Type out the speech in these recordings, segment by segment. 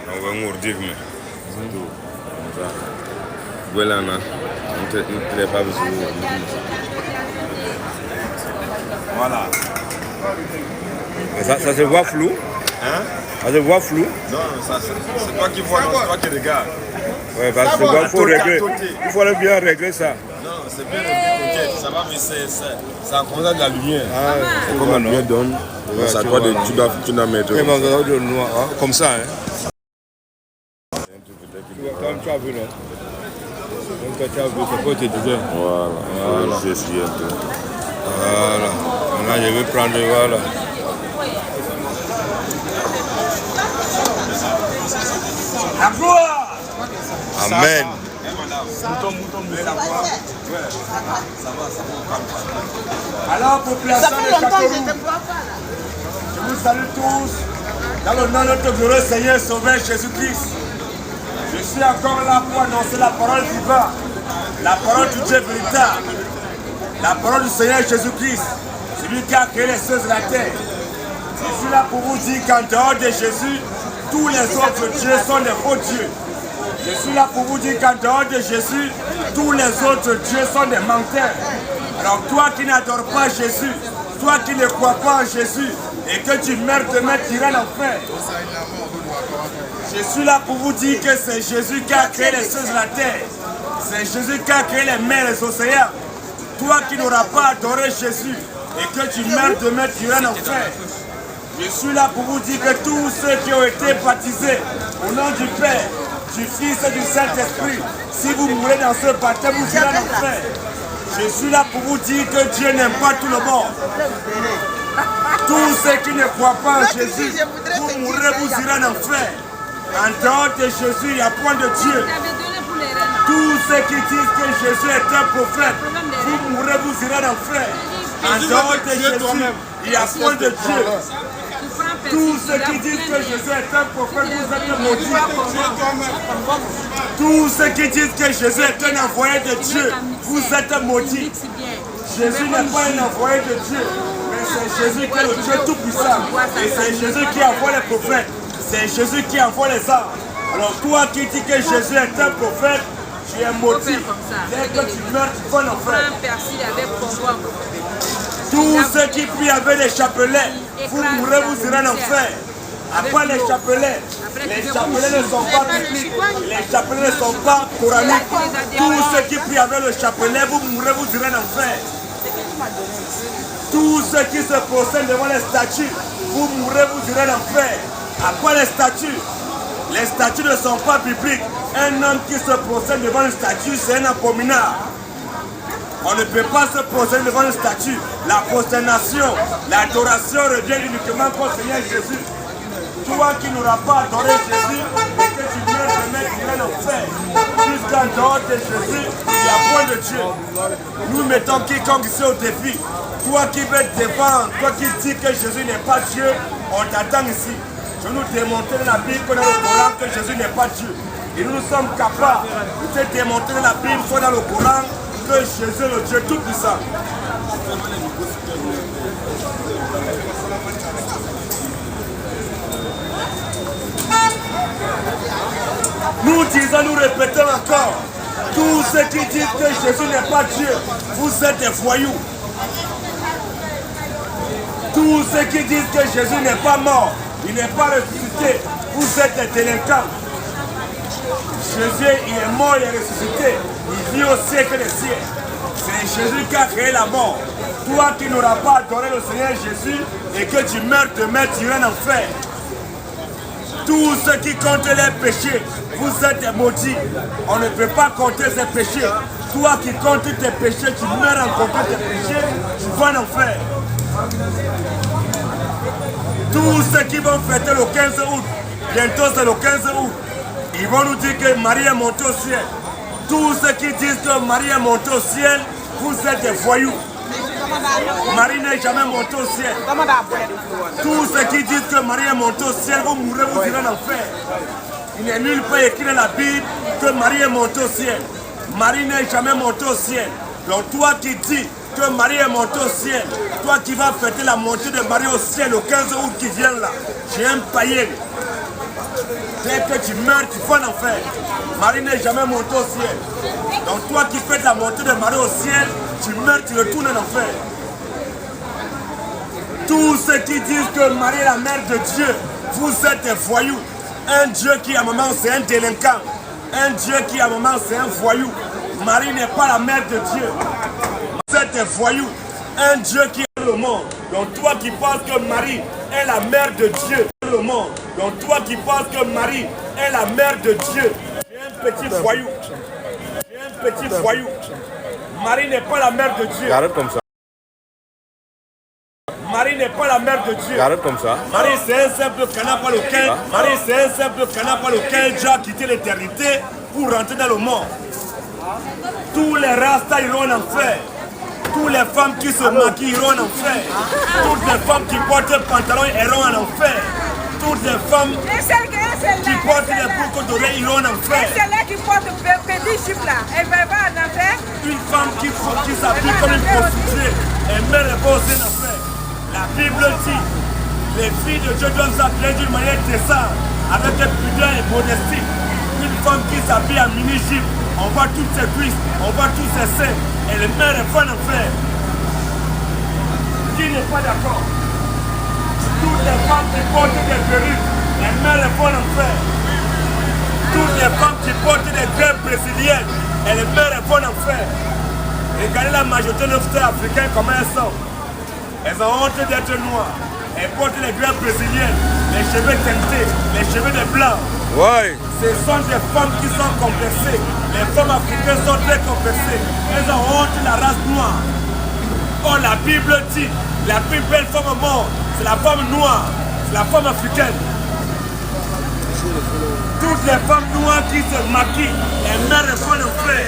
On va mourir, mais. Voilà, on ne pas besoin. Voilà. Ça se voit flou? Hein? Ça se voit flou? Non, c'est toi qui vois, c'est toi qui regardes. Ouais, parce que il faut régler. Il faut bien régler ça. Non, c'est bien réglé, ça va, mais c'est en fonction de la lumière. Ah, c'est comme la lumière donne. Ouais, c'est à toi de tu dois mettre. Comme ça, hein? Tu as vu, là? Tu as vu, c'est quoi tu disais? Voilà, je suis un peu. Voilà, maintenant je vais prendre, voilà. La gloire! Amen. Alors, population de Châteauroux, je vous salue tous dans le nom de notre glorieux Seigneur Sauveur Jésus-Christ. Je suis encore là pour annoncer la parole divine, la parole du Dieu véritable, la parole du Seigneur Jésus-Christ, celui qui a créé les cieux et la terre. Je suis là pour vous dire qu'en dehors de Jésus, tous les autres dieux sont des faux dieux. Je suis là pour vous dire qu'en dehors de Jésus, tous les autres dieux sont des menteurs. Alors toi qui n'adores pas Jésus, toi qui ne crois pas en Jésus, et que tu meurs demain, tu iras en enfer. Je suis là pour vous dire que c'est Jésus qui a créé les cieux et la terre. C'est Jésus qui a créé les mers et les océans. Toi qui n'auras pas adoré Jésus, et que tu meurs demain, tu iras en enfer. Je suis là pour vous dire que tous ceux qui ont été baptisés au nom du Père, du Fils et du Saint-Esprit, si vous mourrez dans ce baptême, vous irez en enfer. Je suis là pour vous dire que Dieu n'aime pas tout le monde. Tous ceux qui ne croient pas en Jésus, vous mourrez, vous irez en enfer. En dehors de Jésus, il n'y a point de Dieu. Tous ceux qui disent que Jésus est un prophète, vous mourrez, vous irez en enfer. En dehors de Jésus, il n'y a point de Dieu. Tous ceux qui disent que Jésus est un prophète, vous êtes maudits. Tous ceux qui disent que Jésus est un envoyé de Dieu, vous êtes maudits. Jésus n'est pas un envoyé de Dieu, mais c'est Jésus qui est le Dieu tout-puissant. Et c'est Jésus qui envoie les prophètes. C'est Jésus qui envoie les anges. Alors toi qui dis que Jésus est un prophète, tu es maudit. Dès que tu meurs, tu vas en enfer. Tous ceux qui prient avec les chapelets, vous mourrez, vous irez en enfer. Après les chapelets ne sont pas bibliques, les chapelets ne sont pas coraniques. Tous ceux qui prient avec le chapelet, vous mourrez, vous irez en enfer. Tous ceux qui se procèdent devant les statues, vous mourrez, vous irez en enfer. Après les statues ne sont pas bibliques. Un homme qui se procède devant une statue, c'est un abominable. On ne peut pas se prosterner devant une statue. La prosternation, l'adoration revient uniquement au Seigneur Jésus. Toi qui n'auras pas adoré Jésus, et que tu viens de mettre en enfer, jusqu'en dehors de Jésus, il y a point de Dieu. Nous mettons quiconque ici au défi. Toi qui veux te défendre, toi qui dis que Jésus n'est pas Dieu, on t'attend ici. Je nous démontrer dans la Bible que dans le Coran que Jésus n'est pas Dieu. Et nous sommes capables de te démontrer dans la Bible, soit dans le Coran, que Jésus est le Dieu tout-puissant. Nous disons, nous répétons encore, tous ceux qui disent que Jésus n'est pas Dieu, vous êtes des voyous. Tous ceux qui disent que Jésus n'est pas mort, il n'est pas ressuscité, vous êtes des délinquants. Jésus, il est mort, il est ressuscité, il vit au siècle des siècles. C'est Jésus qui a créé la mort. Toi qui n'auras pas adoré le Seigneur Jésus et que tu meurs demain, tu iras en enfer. Tous ceux qui comptent les péchés, vous êtes des maudits. On ne peut pas compter ces péchés. Toi qui comptes tes péchés, tu meurs en comptant tes péchés, tu vas en enfer. Tous ceux qui vont fêter le 15 août, bientôt c'est le 15 août, ils vont nous dire que Marie est montée au ciel. Tous ceux qui disent que Marie est montée au ciel, vous êtes des voyous. Marie n'est jamais montée au ciel. Tous ceux qui disent que Marie est montée au ciel, vous mourrez, vous irez en enfer. Il n'est nulle part écrit dans la Bible que Marie est montée au ciel. Marie n'est jamais montée au ciel. Donc toi qui dis que Marie est montée au ciel, toi qui vas fêter la montée de Marie au ciel le 15 août qui vient là, j'ai un païen. Dès que tu meurs, tu vas en enfer. Marie n'est jamais montée au ciel. Donc toi qui fais la montée de Marie au ciel, tu meurs, tu retournes en enfer. Tous ceux qui disent que Marie est la mère de Dieu, vous êtes des voyous. Un Dieu qui à un moment c'est un délinquant. Un Dieu qui à un moment c'est un voyou. Marie n'est pas la mère de Dieu. Vous êtes des voyous. Un Dieu qui est le monde. Donc toi qui penses que Marie est la mère de Dieu, le monde. Donc toi qui penses que Marie est la mère de Dieu, tu es un petit voyou. Tu es un petit voyou. Marie n'est pas la mère de Dieu. Arrête comme ça. Marie n'est pas la mère de Dieu. Arrête comme ça. Marie c'est un simple canard par lequel, Marie c'est un simple canard par lequel Dieu a quitté l'éternité pour rentrer dans le monde. Tous les rastas iront en enfer. Toutes les femmes qui se maquillent iront en enfer. Toutes les femmes qui portent des pantalons iront en enfer. Toutes les femmes qui portent des boucles d'oreilles iront en enfer. C'est celle-là qui porte petit chiffre là. Elle va en enfer. Une femme qui s'habille comme une prostituée, elle met les bosses en enfer. La Bible dit, les filles de Dieu doivent s'appeler d'une manière décente, avec pudeur et modestie. Une femme qui s'habille en mini-jupe, on voit toutes ses cuisses, on voit tous ses seins, et les mères elles vont en enfer. Qui n'est pas d'accord? Toutes les femmes qui portent des perruques, les mères elles vont en enfer. Toutes les femmes qui portent des greffes brésiliennes, et les mères elles vont en enfer. Regardez la majorité de nos frères africains comment elles sont. Elles ont honte d'être noires. Elles portent les greffes brésiliennes, les cheveux teintés, les cheveux de blanc. Ouais. Ce sont des femmes qui sont complexées. Les femmes africaines sont très complexées. Elles ont honte de la race noire. Or la Bible dit, la plus belle femme au monde, c'est la femme noire, c'est la femme africaine. Toutes les femmes noires qui se maquillent, elles meurent et vont en enfer.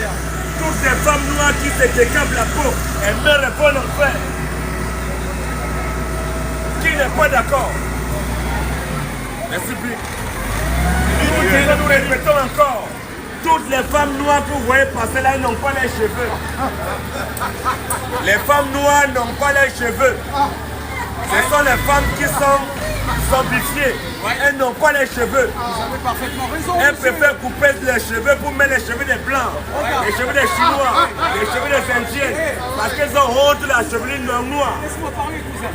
Toutes les femmes noires qui se décapent la peau, elles meurent et vont en enfer. Qui n'est pas d'accord? Merci beaucoup. Nous répétons encore. Toutes les femmes noires que vous voyez passer là, elles n'ont pas les cheveux. Les femmes noires n'ont pas les cheveux. Ce sont les femmes qui sont zombifiées. Elles n'ont pas les cheveux. Vous avez parfaitement raison. Elles préfèrent couper les cheveux pour mettre les cheveux des blancs, les cheveux des chinois, les cheveux des indiens. Parce qu'elles ont honte de la chevelure noire. Laisse-moi parler, cousin.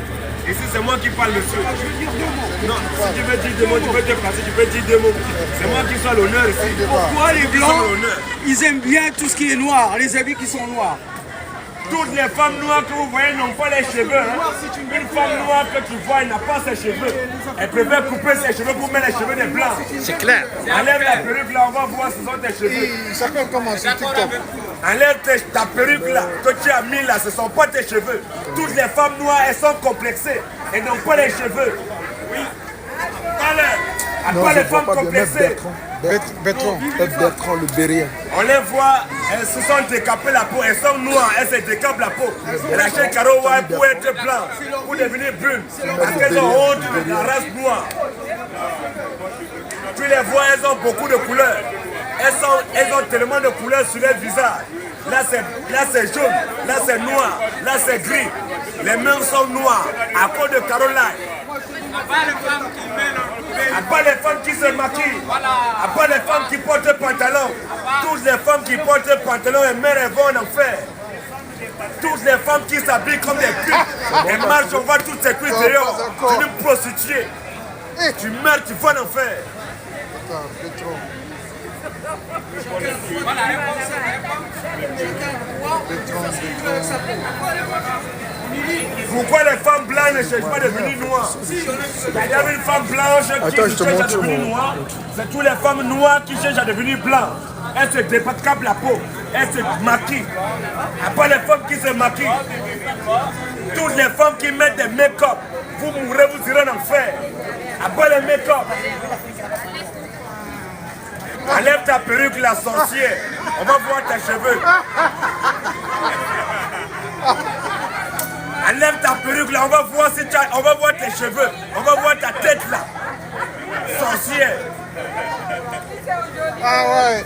Ici, c'est moi qui parle, monsieur. Je veux dire 2 mots. Non, si tu veux dire 2 mots, tu peux te placer, tu peux dire 2 mots. C'est moi qui sois l'honneur ici. Pourquoi les Qui sont blancs, l'honneur. ils aiment bien tout ce qui est noir, les habits qui sont noirs? Toutes les femmes noires que vous voyez n'ont pas les cheveux. Hein. Une femme noire que tu vois, elle n'a pas ses cheveux. Elle préfère couper ses cheveux pour mettre les cheveux des blancs. C'est clair. Enlève la perruque là, on va voir ce sont tes cheveux. Chacun commence sur TikTok. Enlève ta perruque là, que tu as mis là, ce ne sont pas tes cheveux. Toutes les femmes noires, elles sont complexées. Elles n'ont pas les cheveux. Oui. À Non, quoi je les ne vois femmes pas de Maître complexées? Bertrand le Bérien. On les voit, elles se sont décapées la peau, elles sont noires, elles se décapent la peau. Elles achètent carreau white pour être blanc, pour devenir brune. Parce qu'elles ont honte de la race noire. Tu les vois, elles ont beaucoup de couleurs. Elles ont tellement de couleurs sur leur visage. Là c'est jaune, là c'est noir, là c'est gris. Les mains sont noires à cause de Caroline. À part les femmes qui se maquillent, à part les femmes qui portent pantalon, toutes les femmes qui portent pantalon et mères elles vont en enfer. Toutes les femmes qui s'habillent comme des putes, elles marchent, on voit toutes ces cuisses dehors. C'est une prostituée. Tu meurs, tu vas en enfer. Pourquoi les femmes blanches ne cherchent pas de devenir noires? Il y a une femme blanche qui cherche à devenir noire. C'est toutes les femmes noires qui cherchent à devenir blanches. Elles se décapent la peau, elles se maquillent. À part les femmes qui se maquillent, toutes les femmes qui mettent des make-up, vous mourrez, vous irez en enfer. À part les make-up. Enlève ta perruque, la sorcière. On va voir tes cheveux. Enlève ta perruque là, on va voir si on va voir tes cheveux. On va voir ta tête là. Sorcière. Ah ouais.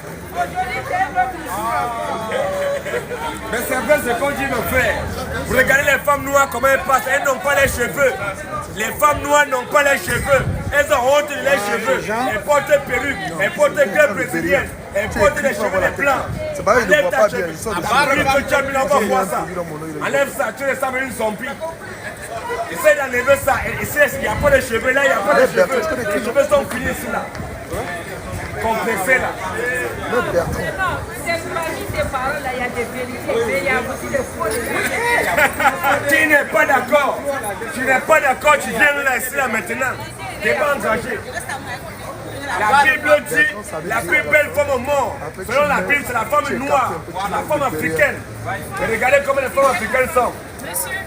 Mais c'est vrai ce qu'on dit nos frères. Vous regardez les femmes noires comment elles passent, elles n'ont pas les cheveux. Les femmes noires n'ont pas les cheveux. Elles ont honte de les cheveux. cheveux, elle porte perruque, elle porte gueule brésilienne, elle porte les cheveux les blancs. C'est pas eux, ils ne voient pas bien. Ils sont enlève ça, tu les sens une zombie. Essaye d'enlever ça. Il n'y a pas de cheveux là, il n'y a pas de cheveux. Les cheveux sont finis ici là. Complexés là. C'est une famille des paroles là, il y a des vérités, mais il y a aussi des fausses. Tu n'es pas d'accord. Tu n'es pas d'accord, tu viens là ici là maintenant. Tu n'es pas engagé. La Bible dit la plus belle femme au monde. Selon la Bible, c'est la femme noire, la femme africaine. Mais regardez comment les femmes africaines sont.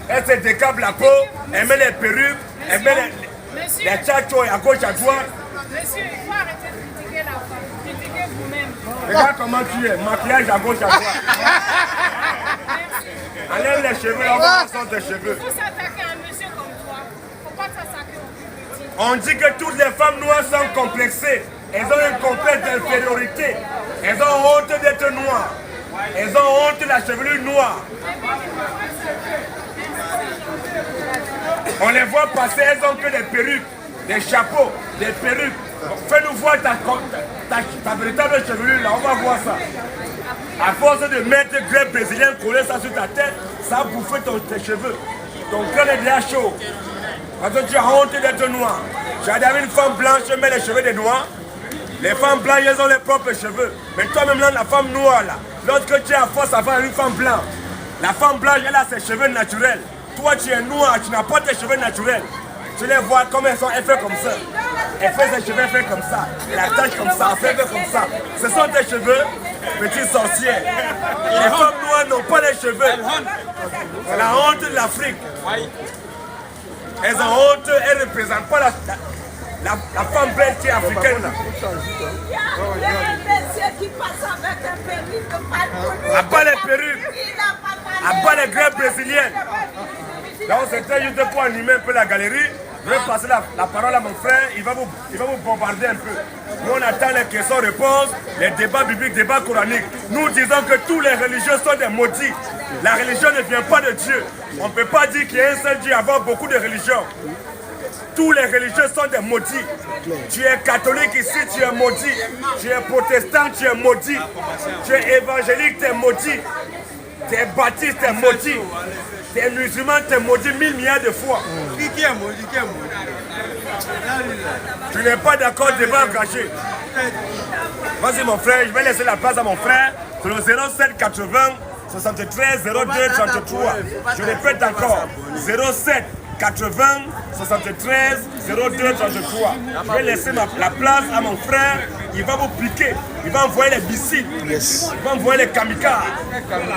Elle se décape la peau, elle met les perruques, elle met les tchachos à gauche à droite. Monsieur, il faut arrêter de critiquer la femme. Critiquez vous-même. Regarde comment tu es, maquillage à gauche à droite. Enlève les cheveux, là, on va voir tes cheveux. Il faut s'attaquer à un monsieur comme toi. Il ne faut pas s'attaquer aux plus petits. On dit que toutes les femmes noires sont complexées. Elles ont un complexe d'infériorité. Elles ont honte d'être noires. Elles ont honte de la chevelure noire. On les voit passer, elles ont que des perruques, des chapeaux, des perruques. Fais-nous voir ta véritable chevelure là, on va voir ça. À force de mettre greffes brésiliennes, coller ça sur ta tête, ça a bouffé tes cheveux. Ton cœur est déjà chaud. Parce que tu as honte d'être noir. J'ai regardé une femme blanche, elle met les cheveux des noirs. Les femmes blanches, elles ont leurs propres cheveux. Mais toi-même là, la femme noire là, lorsque tu es à force à faire une femme blanche, la femme blanche, elle a ses cheveux naturels. Toi, tu es noir, tu n'as pas tes cheveux naturels. Tu les vois comme elles sont, elle fait comme ça. Elle fait ses cheveux, elle fait comme ça. Elle attache comme ça, elle fait comme ça. Ce sont tes cheveux, petites sorcières. Les femmes noires n'ont pas les cheveux. C'est la honte de l'Afrique. Elles ont honte, elles ne représentent pas la femme belle qui est africaine. Là. Il y a un monsieur qui passe avec un perruque. À bas les perruques, à bas les greffes brésiliennes. Donc c'était juste pour animer un peu la galerie. Je vais passer la parole à mon frère, il va vous bombarder un peu. Nous on attend les questions-réponses, les débats bibliques, débats coraniques. Nous disons que tous les religieux sont des maudits. La religion ne vient pas de Dieu. On ne peut pas dire qu'il y a un seul Dieu, avoir beaucoup de religions. Tous les religieux sont des maudits. Tu es catholique ici, tu es maudit. Tu es protestant, tu es maudit. Tu es évangélique, tu es maudit. Tu es baptiste, tu es maudit. Tu es musulman, tu es maudit 1000 milliards de fois. Qui est maudit? Tu n'es pas d'accord, débat engagé. Vas-y mon frère, je vais laisser la place à mon frère. C'est le 07 80 73 02 33. Je répète encore, 07 80 73 02 33. Je vais laisser la place à mon frère. Il va vous piquer. Il va envoyer les missiles. Il va envoyer les kamikazes.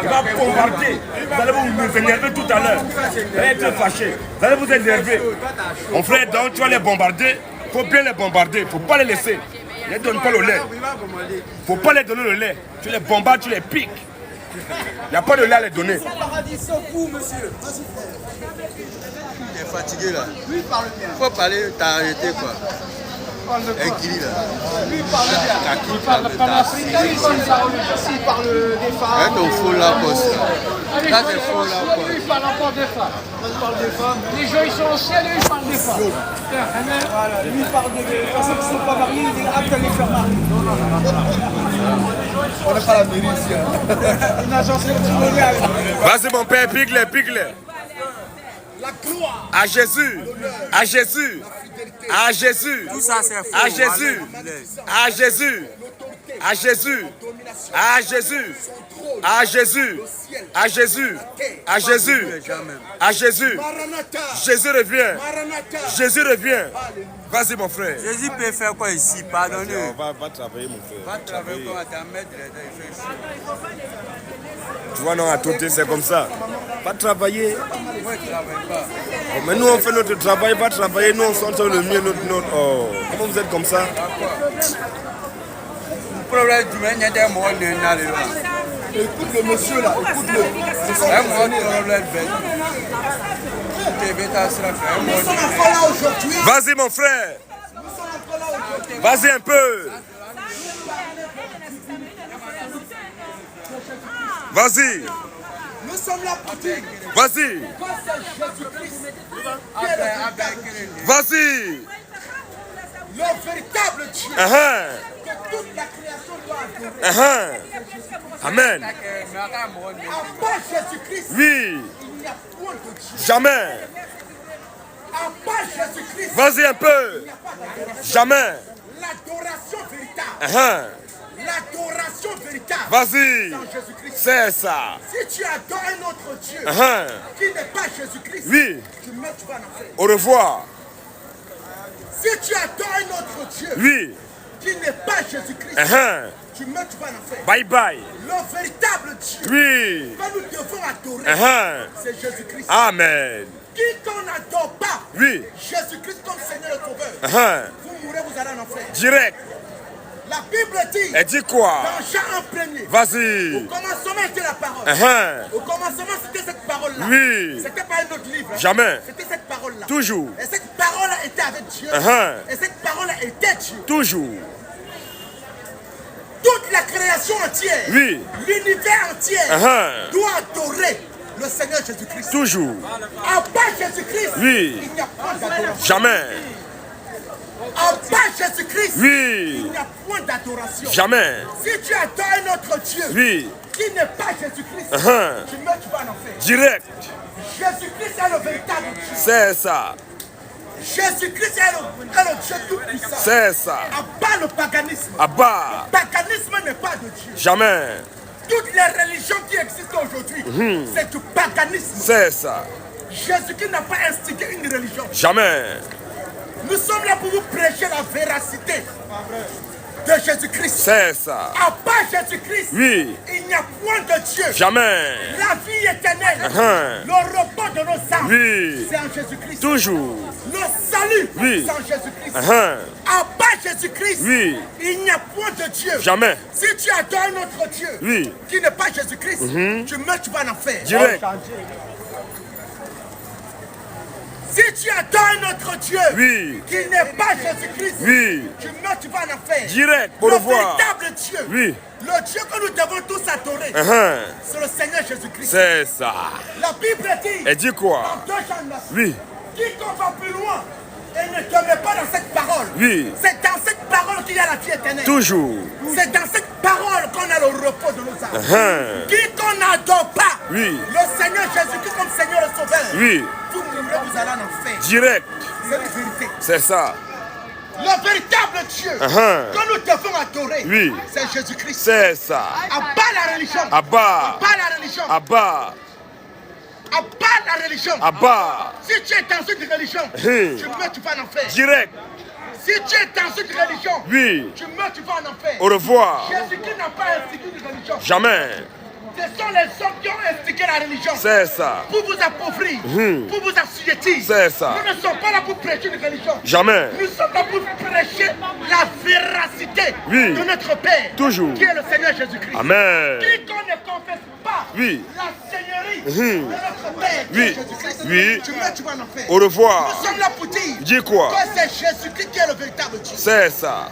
Il va bombarder. Vous allez vous énerver tout à l'heure. Vous allez être fâchés. Vous allez vous énerver. Mon frère, donc tu vas les bombarder. Il faut bien les bombarder. Il ne faut pas les laisser. Ne donne pas le lait. Il ne faut pas les donner le lait. Tu les bombardes, tu les piques. Il n'y a pas de lait à les donner. Il est fatigué là. Il faut parler, t'as arrêté quoi. Un kili là. Lui parle bien. Il parle de l'Afrique, il parle des femmes. Un faux là, poste. Là, c'est faux là, quoi. Lui, il parle encore des femmes. Il parle des femmes. Les gens, ils sont au ciel et ils parlent des femmes. Voilà, lui, il parle des personnes qui ne sont pas mariées, il dit apte à les faire marier. On n'est pas la mairie ici. Une agence matrimoniale. Vas-y mon père, pique-les, pique-les. La gloire. À Jésus, à Jésus, à Jésus, Tout ça, c'est faux. à Jésus, à Jésus, à Jésus, à Jésus, à Jésus, à Jésus, à Jésus, à Jésus. Jésus revient, Jésus revient. Vas-y mon frère. Jésus peut faire quoi ici? Pardonnez. Va travailler mon frère. Va travailler quoi? Ta maître, il fait ça. Tu vois non, à tout c'est comme ça. Va travailler. Moi, il ne travaille pas. Oh, mais nous on fait notre travail, va travailler, nous on sent le mieux notre. Oh, comment vous êtes comme ça? Le problème du monde, il y a des mots qui sont là. Écoute le monsieur là, écoute-le. Un mot de problème bête. Vas-y mon frère. Vas-y un peu. Vas-y. Nous sommes là pour dire. Vas-y. Vas-y. Le véritable Dieu. Uh-huh. Que toute la création doit adorer. Uh-huh. Amen. À part Jésus-Christ, Oui. il n'y a point de Dieu. Jamais. À part Jésus-Christ, Vas-y un peu. il n'y a pas d'adoration. Jamais. L'adoration véritable. Uh-huh. L'adoration véritable. Vas-y. Dans Jésus-Christ. C'est ça. Si tu adores un autre Dieu Uh-huh. qui n'est pas Jésus-Christ, Oui. tu vas en enfer. Au revoir. Si tu adores un autre Dieu Oui. qui n'est pas Jésus-Christ, Uh-huh. tu vas en enfer. Bye bye. Le véritable Dieu Oui. que nous devons adorer, Uh-huh. c'est Jésus-Christ. Amen. Qui qu'on n'adore pas Oui. Jésus-Christ comme Seigneur et Sauveur, Uh-huh. vous mourrez, vous allez en enfer. Direct. La Bible dit, Elle dit quoi? dans Jean 1er, au Vas-y. commencement était la parole. Uh-huh. Au commencement, c'était cette parole-là. Oui. C'était pas un autre livre. hein. Jamais. C'était cette parole-là. Toujours. Et cette parole était avec Dieu. Uh-huh. Et cette parole était Dieu. Toujours. Toute la création entière, Oui. l'univers entier, Uh-huh. doit adorer le Seigneur Jésus-Christ. Toujours. À part Jésus-Christ, Oui. il n'y a pas d'adoration. Jamais. À part Jésus-Christ, il Oui. n'y a point d'adoration. Jamais. Si tu adores un autre Dieu Oui. qui n'est pas Jésus-Christ, Uh-huh. tu meurs, tu vas en enfer. Direct. Jésus-Christ est le véritable Dieu. C'est ça. Jésus-Christ est le Dieu tout-puissant. C'est ça. À part le paganisme. Abba. Le paganisme n'est pas de Dieu. Jamais. Toutes les religions qui existent aujourd'hui, c'est du paganisme. C'est ça. Jésus-Christ n'a pas instigé une religion. Jamais. Nous sommes là pour vous prêcher la véracité de Jésus-Christ. C'est ça. À part Jésus-Christ, Oui. il n'y a point de Dieu. Jamais. La vie éternelle, Uh-huh. le repos de nos âmes, Oui. c'est en Jésus-Christ. Toujours. Le salut, Oui. c'est en Jésus-Christ. Uh-huh. À part Jésus-Christ, Oui. il n'y a point de Dieu. Jamais. Si tu adores un autre Dieu Oui. qui n'est pas Jésus-Christ, tu meurs, tu vas en enfer. Direct. Si tu adores un autre Dieu Oui. qui n'est pas Jésus-Christ, Oui. tu meurs, tu vas en enfer. Direct. Pour Le le voir. véritable Dieu, Oui. le Dieu que nous devons tous adorer, Uh-huh. c'est le Seigneur Jésus-Christ. C'est ça. La Bible dit, Elle dit quoi? dans 2 Jean 9, Oui. quiconque va plus loin et ne te met pas dans cette parole, Oui. c'est dans cette parole qu'il y a la vie éternelle. Toujours. C'est dans cette parole qu'on a le repos de nos âmes. Uh-huh. Quiconque n'adore pas Oui. le Seigneur Jésus-Christ comme Seigneur et Sauveur, Oui. vous mourrez, vous allez en enfer. Direct. C'est la vérité. C'est ça. Le véritable Dieu Uh-huh. que nous devons adorer, Oui. c'est Jésus-Christ. C'est ça. À part la religion, Abba. à part la religion, Abba. à part la religion, Abba. si tu es dans une religion, tu meurs, tu vas en enfer. Direct. Si tu es dans une religion, Oui. tu meurs, tu vas en enfer. Au revoir. Jésus-Christ n'a pas institué une religion. Jamais. Ce sont les hommes qui ont institué la religion. C'est ça. Pour vous appauvrir, pour vous assujettir. C'est ça. Nous ne sommes pas là pour prêcher une religion. Jamais. Nous sommes là pour prêcher la véracité Oui. de notre Père, Toujours. qui est le Seigneur Jésus-Christ. Amen. Quiconque ne confesse pas Oui. la Seigneurie de notre Père, qui Oui. est Jésus-Christ, Oui. tu meurs, tu vas en enfer. Au revoir. Nous sommes là pour dire Dis quoi? que c'est Jésus-Christ qui est le véritable Dieu. C'est ça.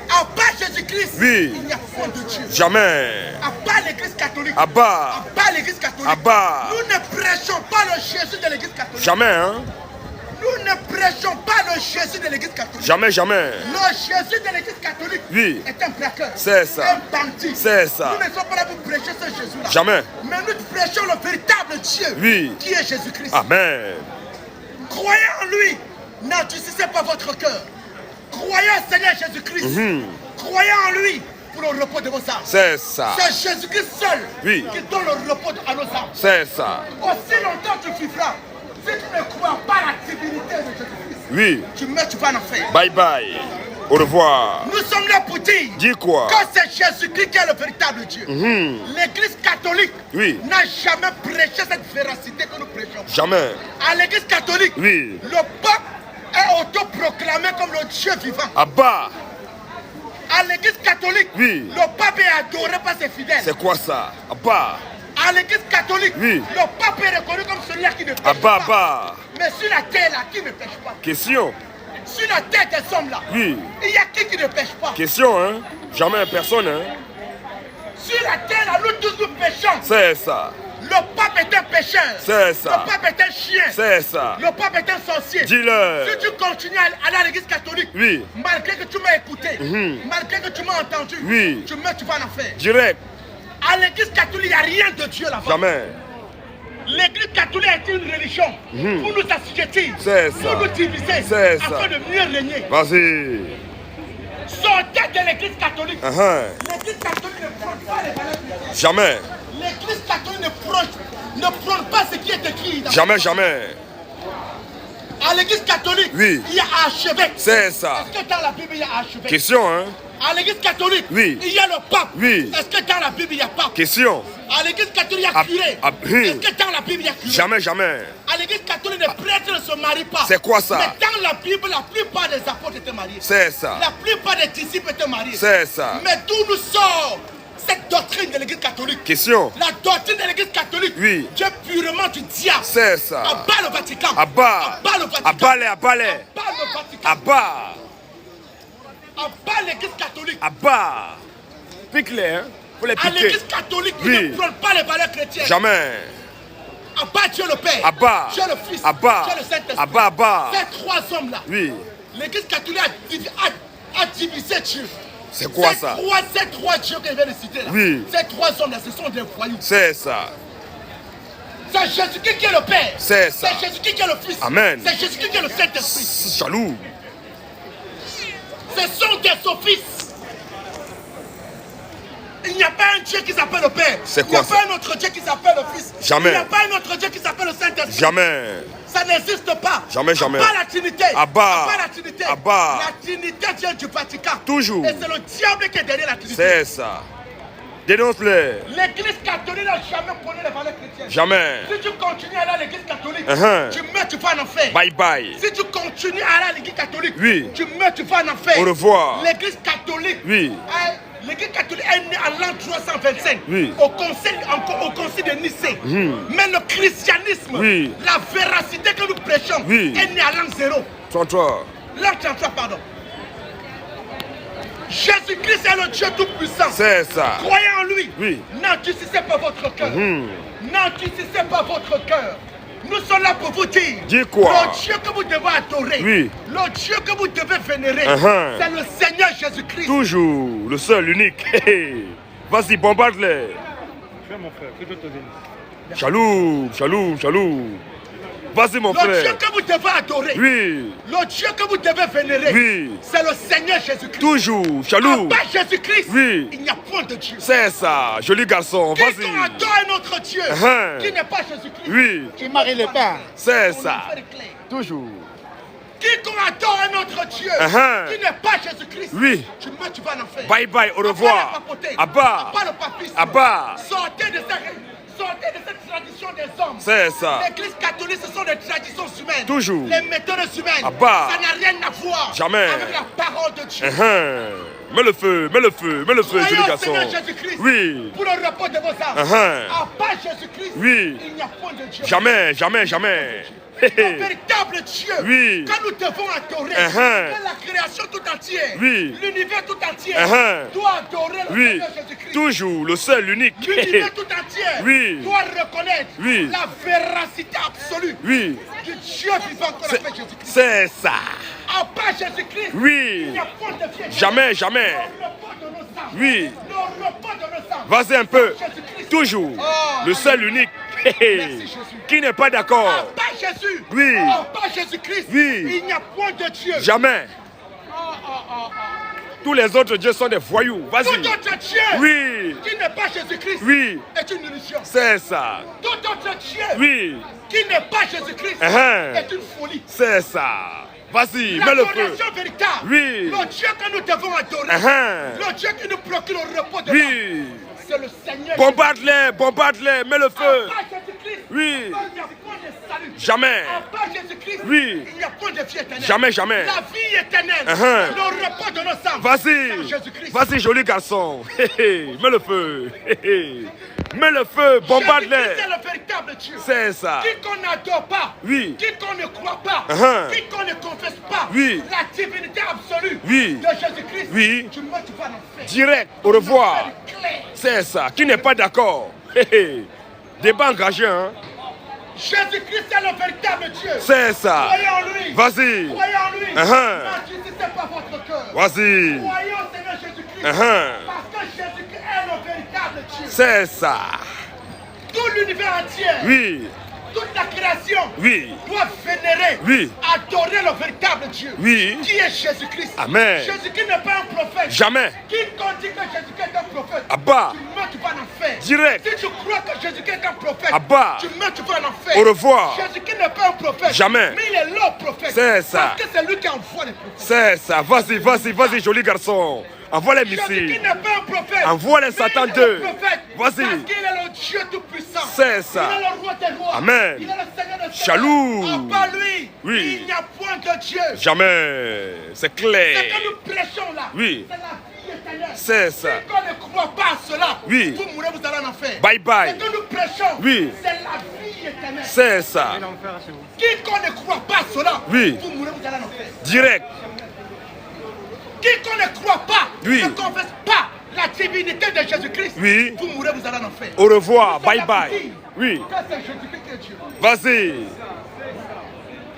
À part Jésus-Christ, Oui. il n'y a point de Dieu. Jamais. À part l'église catholique, Abba. à part l'église catholique, Abba. nous ne prêchons pas le Jésus de l'église catholique. Jamais, hein? Nous ne prêchons pas le Jésus de l'église catholique. Jamais, jamais. Le Jésus de l'église catholique Oui. est un braqueur. C'est ça. Un bandit. C'est ça. Nous ne sommes pas là pour prêcher ce Jésus-là. Jamais. Mais nous prêchons le véritable Dieu Oui. qui est Jésus-Christ. Amen. Croyez en lui. N'endurcissez pas votre cœur. Croyez au Seigneur Jésus-Christ. Croyez en lui pour le repos de vos âmes. C'est ça. C'est Jésus-Christ seul Oui. qui donne le repos à nos âmes. C'est ça. Aussi longtemps tu vivras, si tu ne crois pas à la divinité de Jésus-Christ, Oui. tu meurs, tu vas en enfer. Bye bye. Au revoir. Nous sommes là pour dire Dis quoi? que c'est Jésus-Christ qui est le véritable Dieu. L'église catholique Oui. n'a jamais prêché cette véracité que nous prêchons. Jamais. À l'église catholique, Oui. le pape est autoproclamé comme le Dieu vivant. Abba. À l'église catholique, Oui. le pape est adoré par ses fidèles. C'est quoi ça? Abba. À l'église catholique, Oui. le pape est reconnu comme celui-là qui ne pêche Abba, pas. Abba. Mais sur la terre, là, qui ne pêche pas? Question. Sur la terre des hommes, là, Oui. il y a qui ne pêche pas? Question, hein? Jamais personne, hein? Sur la terre, là, nous tous nous pêchons. C'est ça. Le pape est un pécheur. C'est ça. Le pape est un chien. C'est ça. Le pape est un sorcier. Dis-le. Si tu continues à aller à l'église catholique, Oui. malgré que tu m'as écouté, malgré que tu m'as entendu, Oui. tu meurs, tu vas en enfer. Direct. À l'église catholique, il n'y a rien de Dieu là-bas. Jamais. L'église catholique est une religion pour nous assujettir, C'est pour ça. nous diviser, C'est ça. afin de mieux régner. Vas-y. Sortez de l'église catholique. L'église catholique ne prône pas les valeurs chrétiennes. Jamais. L'église catholique ne prône pas ce qui est écrit. Dans Jamais, jamais. À l'église catholique, Oui. il y a archevêque. C'est ça. Est-ce que dans la Bible, il y a archevêque? Question, hein? À l'église catholique, Oui. il y a le pape. Oui. Est-ce que dans la Bible, il y a pape? Question. À l'église catholique, il y a curé. Est-ce que dans la Bible, il y a curé? Jamais, jamais. À l'église catholique, les prêtres ne se marient pas. C'est quoi ça? Mais dans la Bible, la plupart des apôtres étaient mariés. C'est ça. La plupart des disciples étaient mariés. C'est ça. Mais d'où nous sort cette doctrine de l'église catholique? Question. La doctrine de l'église catholique, Oui. Dieu purement du diable. C'est ça. Abat le Vatican. Abat. Abat le Vatican. Abat-les, abat-les. Abat le Vatican. Abat. Abat l'église catholique. Abat. Pique-les, hein? Faut les À piquer. l'église catholique, Oui. ils ne prennent pas les valeurs chrétiennes. Jamais. Abat Dieu le Père. Abat. Dieu le Fils. Abat. Dieu le Saint-Esprit. Abat, abat. Ces trois hommes-là. Oui. L'église catholique a divisé Dieu. C'est quoi ça? Ces trois dieux que je viens de citer là. Oui. Ces trois hommes-là, ce sont des voyous. C'est ça. C'est Jésus-Christ qui est le Père. C'est ça. C'est Jésus-Christ qui est le Fils. Amen. C'est Jésus-Christ qui est le Saint-Esprit. Jaloux. Ce sont des sophistes. Il n'y a pas un Dieu qui s'appelle le Père. C'est quoi Il n'y a pas un autre Dieu qui s'appelle le Fils. Jamais. Il n'y a pas un autre Dieu qui s'appelle le Saint-Esprit. Jamais. Ça n'existe pas. Jamais, jamais. Pas la Trinité. Abat. Pas la Trinité. Abat. La Trinité vient du Vatican. Toujours. Et c'est le diable qui est derrière la Trinité. C'est ça. Dénonce-les. L'église catholique n'a jamais prôné les valeurs chrétiennes. Jamais. Si tu continues à aller à l'église catholique, Uh-huh. tu meurs, tu vas en enfer. Bye bye. Si tu continues à aller à l'église catholique, Oui. tu meurs, tu vas en enfer. Au revoir. L'église catholique, Oui. l'église catholique est née en l'an 325 Oui. au concile de Nicée. Mais le christianisme, Oui. la véracité que nous prêchons, Oui. est née à l'an 0. 33. L'an 33, pardon. Jésus-Christ est le Dieu Tout-Puissant. C'est ça. Croyez en lui. Oui. N'endurcissez pas votre cœur. N'endurcissez pas votre cœur. Nous sommes là pour vous dire. Dis quoi? Le Dieu que vous devez adorer. Oui. Le Dieu que vous devez vénérer. Uh-huh. C'est le Seigneur Jésus-Christ. Toujours. Le seul, l'unique. Vas-y, bombarde-les. Fais mon frère, que Dieu te bénisse. Jaloux, jaloux, jaloux. Vas-y, mon Le Dieu frère. que vous devez adorer. Oui. Le Dieu que vous devez vénérer. Oui. C'est le Seigneur Jésus-Christ. Toujours. Jaloux. À part Jésus-Christ, Oui. il n'y a point de Dieu. C'est ça. Joli garçon. Quiconque Vas-y. adore un autre Dieu Uh-huh. qui n'est pas Jésus-Christ. Oui. Qui Marie le Père. C'est On ça. le fait clair. Toujours. Quiconque adore un autre Dieu Uh-huh. qui n'est pas Jésus-Christ, Oui. tu meurs, tu vas en enfer. Bye bye. Au Abat revoir. la papauté. Abat. Abat le papisme. Abat. Sortez de cette tradition des hommes. C'est ça. L'église catholique, ce sont des traditions humaines. Toujours. Les méthodes humaines. Abat. Ça n'a rien à voir Jamais. avec la parole de Dieu. Uh-huh. Mets le feu, mets le feu, mets le feu, Croyez joli au garçon. Seigneur Jésus-Christ. Oui. Pour le repos de vos âmes. Uh-huh. À part Jésus-Christ, Oui. il n'y a point de Dieu. Jamais, jamais, jamais. Le véritable Dieu Oui. que nous devons adorer, Uh-huh. que la création tout entière, Oui. l'univers tout entier Uh-huh. doit adorer le Oui. Seigneur Jésus-Christ. Toujours le seul, l'unique. L'univers tout entier Oui. doit reconnaître Oui. la véracité absolue Oui. du Dieu vivant qu'on C'est- appelle Jésus-Christ. C'est ça. À part Jésus-Christ, Oui. il n'y a point de Dieu. Jamais, jamais. Le repos de nos âmes. Oui. Le repos de nos âmes. Vas-y un peu. Jésus-Christ. Toujours. Oh, Le seul, l'unique. Jésus. Qui n'est pas À d'accord. part Jésus, Oui. à part Jésus-Christ, Oui. il n'y a point de Dieu. Jamais. Tous les autres dieux sont des voyous. Tout Vas-y. autre Dieu Oui. qui n'est pas Jésus-Christ Oui. est une illusion. C'est ça. Tout autre Dieu Oui. qui n'est pas Jésus-Christ Uh-huh. est une folie. C'est ça. Vas-y, mets le feu. L'adoration véritable, Oui. le Dieu que nous devons adorer, Uh-huh. le Dieu qui nous procure le repos de l'âme, Oui. c'est le Seigneur. Bombarde-les, bombarde-les, mets le À feu. part Jésus-Christ, Oui. il n'y a point de salut. Jamais. À part Jésus-Christ, Oui. il n'y a point de vie éternelle. Jamais, jamais. La vie éternelle, Uh-huh. le repos de nos âmes, Vas-y. c'est en Jésus-Christ. Vas-y, joli garçon. Mets le feu. Mets le feu, bombarde-les. Jésus-Christ est le véritable Dieu. C'est ça. Qui qu'on n'adore pas, Oui. qui qu'on ne croit pas, Uh-huh. qui qu'on ne confesse pas, Oui. la divinité absolue Oui. de Jésus-Christ, Oui. tu meurs, tu vas en enfer. Direct, au revoir. C'est clair. C'est ça. Qui n'est pas d'accord. Débat engagé, hein. Jésus-Christ est le véritable Dieu. C'est ça. Croyez en lui. Vas-y. Croyez en lui. N'enrichissez pas votre cœur. Vas-y. Croyez au Seigneur Jésus-Christ. Parce que Jésus-Christ est le véritable Dieu. C'est ça. Tout l'univers entier. Oui. Toute la création Oui. doit vénérer, Oui. adorer le véritable Dieu. Oui. Qui est Jésus-Christ. Amen. Jésus-Christ n'est pas un prophète. Jamais. Quiconque dit que Jésus-Christ est un prophète, Abba. tu meurs, tu vas en enfer. Direct. Si tu crois que Jésus-Christ est un prophète, Abba. tu meurs, tu vas en enfer. Au revoir. Jésus-Christ n'est pas un prophète. Jamais. Mais il est le prophète. C'est ça. Parce que c'est lui qui envoie les prophètes. C'est ça. Vas-y, vas-y, vas-y, joli garçon. Envoie les Jésus-Christ missiles. n'est pas un prophète. Envoie les mais Satan il est 2. le prophète. Vas-y. Parce qu'il est le Dieu tout-puissant. C'est ça. Il est le roi des rois. Amen. Il est le Seigneur des seigneurs. Jaloux. À part lui, Oui. il n'y a point de Dieu. Jamais. C'est Ce clair. que nous prêchons là, Oui. c'est la vie éternelle. C'est ça. Si on ne croit pas à cela, Oui. vous mourrez, vous allez en enfer. Bye bye. Ce que nous prêchons, Oui. c'est la vie éternelle. C'est ça. Quiconque ne croit pas à cela, Oui. vous mourrez, vous allez en enfer. Direct. Quiconque ne croit pas, Oui. ne confesse pas la divinité de Jésus-Christ, Oui. vous mourrez, vous allez en enfer. Au revoir. Nous sommes Bye là pour bye. dire Oui. que c'est Jésus-Christ qui est Dieu. Vas-y.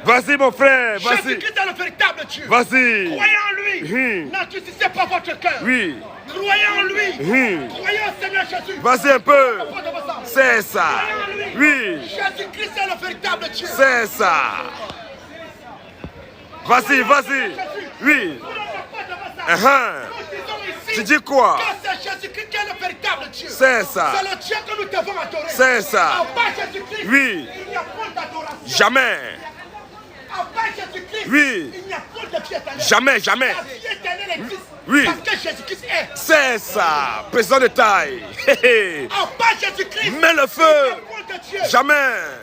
Vas-y, mon frère. Vas-y. Jésus-Christ est le véritable Dieu. Vas-y. Croyez en lui. Hum. N'endurcissez pas votre cœur. Oui. Croyez en lui. Hum. Croyez au Seigneur Jésus. Vas-y un peu. Croyez en lui. C'est ça. Oui. Jésus-Christ est le véritable Dieu. C'est ça. Vas-y, vas-y. Oui. Tu dis quoi? Que c'est Jésus-Christ qui est le véritable Dieu. C'est ça. C'est le Dieu que nous devons adorer. C'est ça. À part Jésus-Christ, Oui. il n'y a point d'adoration. Jamais. À part Jésus-Christ, Oui. il n'y a point de vie éternelle. Jamais, jamais. La vie éternelle existe. Oui. Parce que Jésus-Christ est. C'est ça. Président de taille. Hé, hé. À part Jésus-Christ, Mets le feu. il n'y a point de Dieu. Jamais.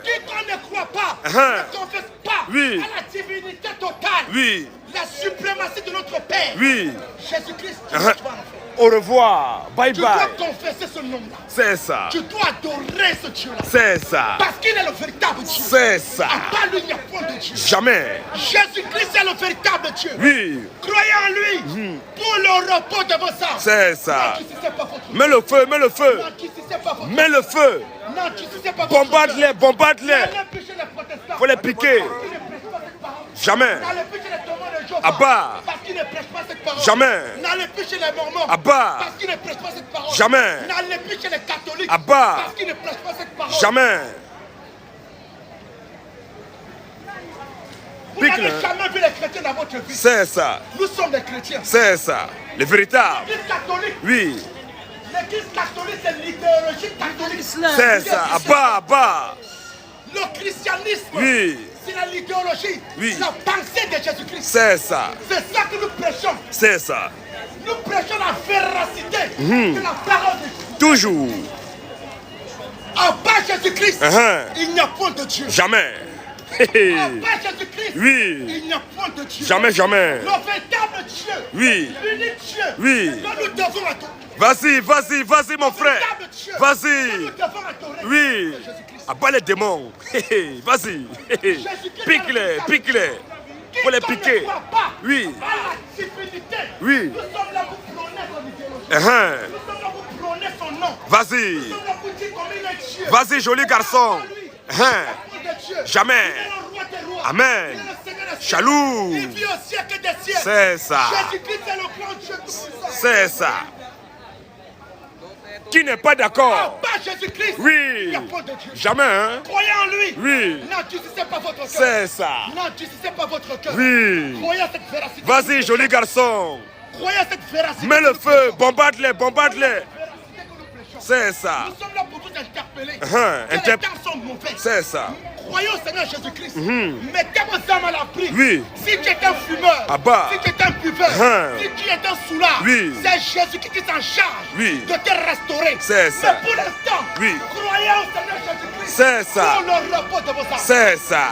Quiconque ne croit pas, Uh-huh. ne confesse pas Oui. à la divinité totale, Oui. la suprématie de notre Père, Oui. Jésus-Christ, tu Uh-huh. vas en faire. Au revoir. Bye Tu dois bye. confesser ce nom-là. C'est ça. Tu dois adorer ce Dieu-là. C'est ça. Parce qu'il est le véritable Dieu. C'est ça. À part lui, il n'y a point de Dieu. Jamais. Jésus-Christ est le véritable Dieu. Oui. Croyez en lui pour le repos de vos âmes. C'est ça. N'endurcissez pas votre Mets le feu, mets le feu. N'endurcissez pas votre Mets le feu. N'endurcissez pas votre Bombarde-les, bombarde-les. N'allez plus chez les protestants. Faut les piquer. Parce qu'ils ne prêchent pas cette parole. Jamais. N'allez plus chez les témoins de Jéhovah. Abba. Parce qu'ils ne prêchent pas cette parole. Jamais. N'allez plus chez les mormons. Abba. Parce qu'ils ne prêchent pas cette parole. Jamais. N'allez plus chez les catholiques. Abba. Parce qu'ils ne prêchent pas cette parole. Jamais. Vous Pique, n'avez hein. jamais vu les chrétiens dans votre vie. C'est ça. Nous sommes des chrétiens. C'est ça. Le véritable. L'église catholique. Oui. L'église catholique, c'est l'idéologie catholique. C'est ça. Abba, abba. Le christianisme, Oui. c'est l'idéologie, Oui. la pensée de Jésus-Christ. C'est ça. C'est ça que nous prêchons. C'est ça. Nous prêchons la véracité de la parole de Dieu. Toujours. À part Jésus-Christ, Uh-huh. il n'y a point de Dieu. Jamais. Hé, hé. À part Jésus-Christ, Oui. il n'y a point de Dieu. Jamais, jamais. Le véritable Dieu, Oui. l'unique Dieu, Oui. que nous devons adorer. Vas-y, vas-y, vas-y, mon frère. Le véritable Dieu, que Vas-y. nous devons adorer. Oui. C'est Jésus-Christ. Abat les démons. Hé, hé. Vas-y. Hé, hé. Pique-les, pique-les. Faut les Quiconque ne piquer. croit pas Oui. à la divinité, Oui. nous sommes là pour prôner son idéologie. Uh-huh. Nous sommes là pour prôner son nom. Vas-y. Nous sommes là pour dire combien il est Dieu. Vas-y, joli garçon. Lui, Hein. il est Dieu. Jamais. Il est le roi des rois. Amen. Il est le Seigneur des Jaloux. cieux. Il vit au siècle des siècles. C'est ça. Jésus-Christ est le grand Dieu tout-puissant. C'est ça. Qui n'est pas À d'accord? part Jésus-Christ, il Oui. n'y a pas de Dieu. Jamais, hein? Croyez en lui. Oui. N'endurcissez pas votre cœur. C'est ça. N'endurcissez pas votre cœur. Oui. Croyez à cette véracité. Vas-y, joli garçon. Croyez à cette véracité. Mets le feu, bombarde-les, bombarde-les. Véracité que nous prêchons. C'est ça. Nous sommes là pour vous interpeller. Uh-huh. Que les temps sont mauvais. C'est ça. Croyez au Seigneur Jésus-Christ. Mettez vos âmes à l'abri. Oui. Si tu es un fumeur, Abba. si tu es un buveur, Uh-huh. si tu es un soulard, Oui. c'est Jésus-Christ qui s'en charge Oui. de te restaurer. C'est ça. Mais pour l'instant, Oui. croyez au Seigneur Jésus-Christ. C'est ça. Pour le repos de vos âmes. C'est ça.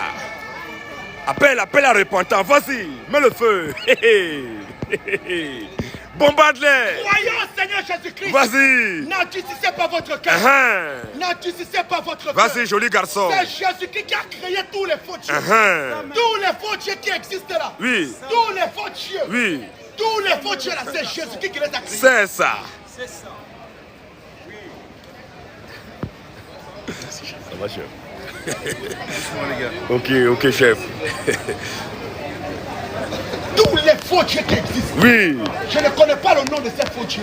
Appelle à repentance. Vas-y, mets le feu. Hé, hé. Hé, hé, hé. Bombarde-les. Croyez au Seigneur Jésus-Christ. Vas-y. N'endurcissez pas votre cœur. Uh-huh. N'endurcissez pas votre cœur. Vas-y, joli garçon. C'est Jésus-Christ qui a créé tous les faux dieux. Uh-huh. Tous les faux dieux qui existent là. Oui. Tous les faux dieux. Oui. Tous les faux dieux là, c'est Jésus-Christ qui les a créés. C'est ça. va, chef. Ok, chef. Tous les faux dieux qui existent. Oui. Je ne connais pas le nom de ces faux dieux.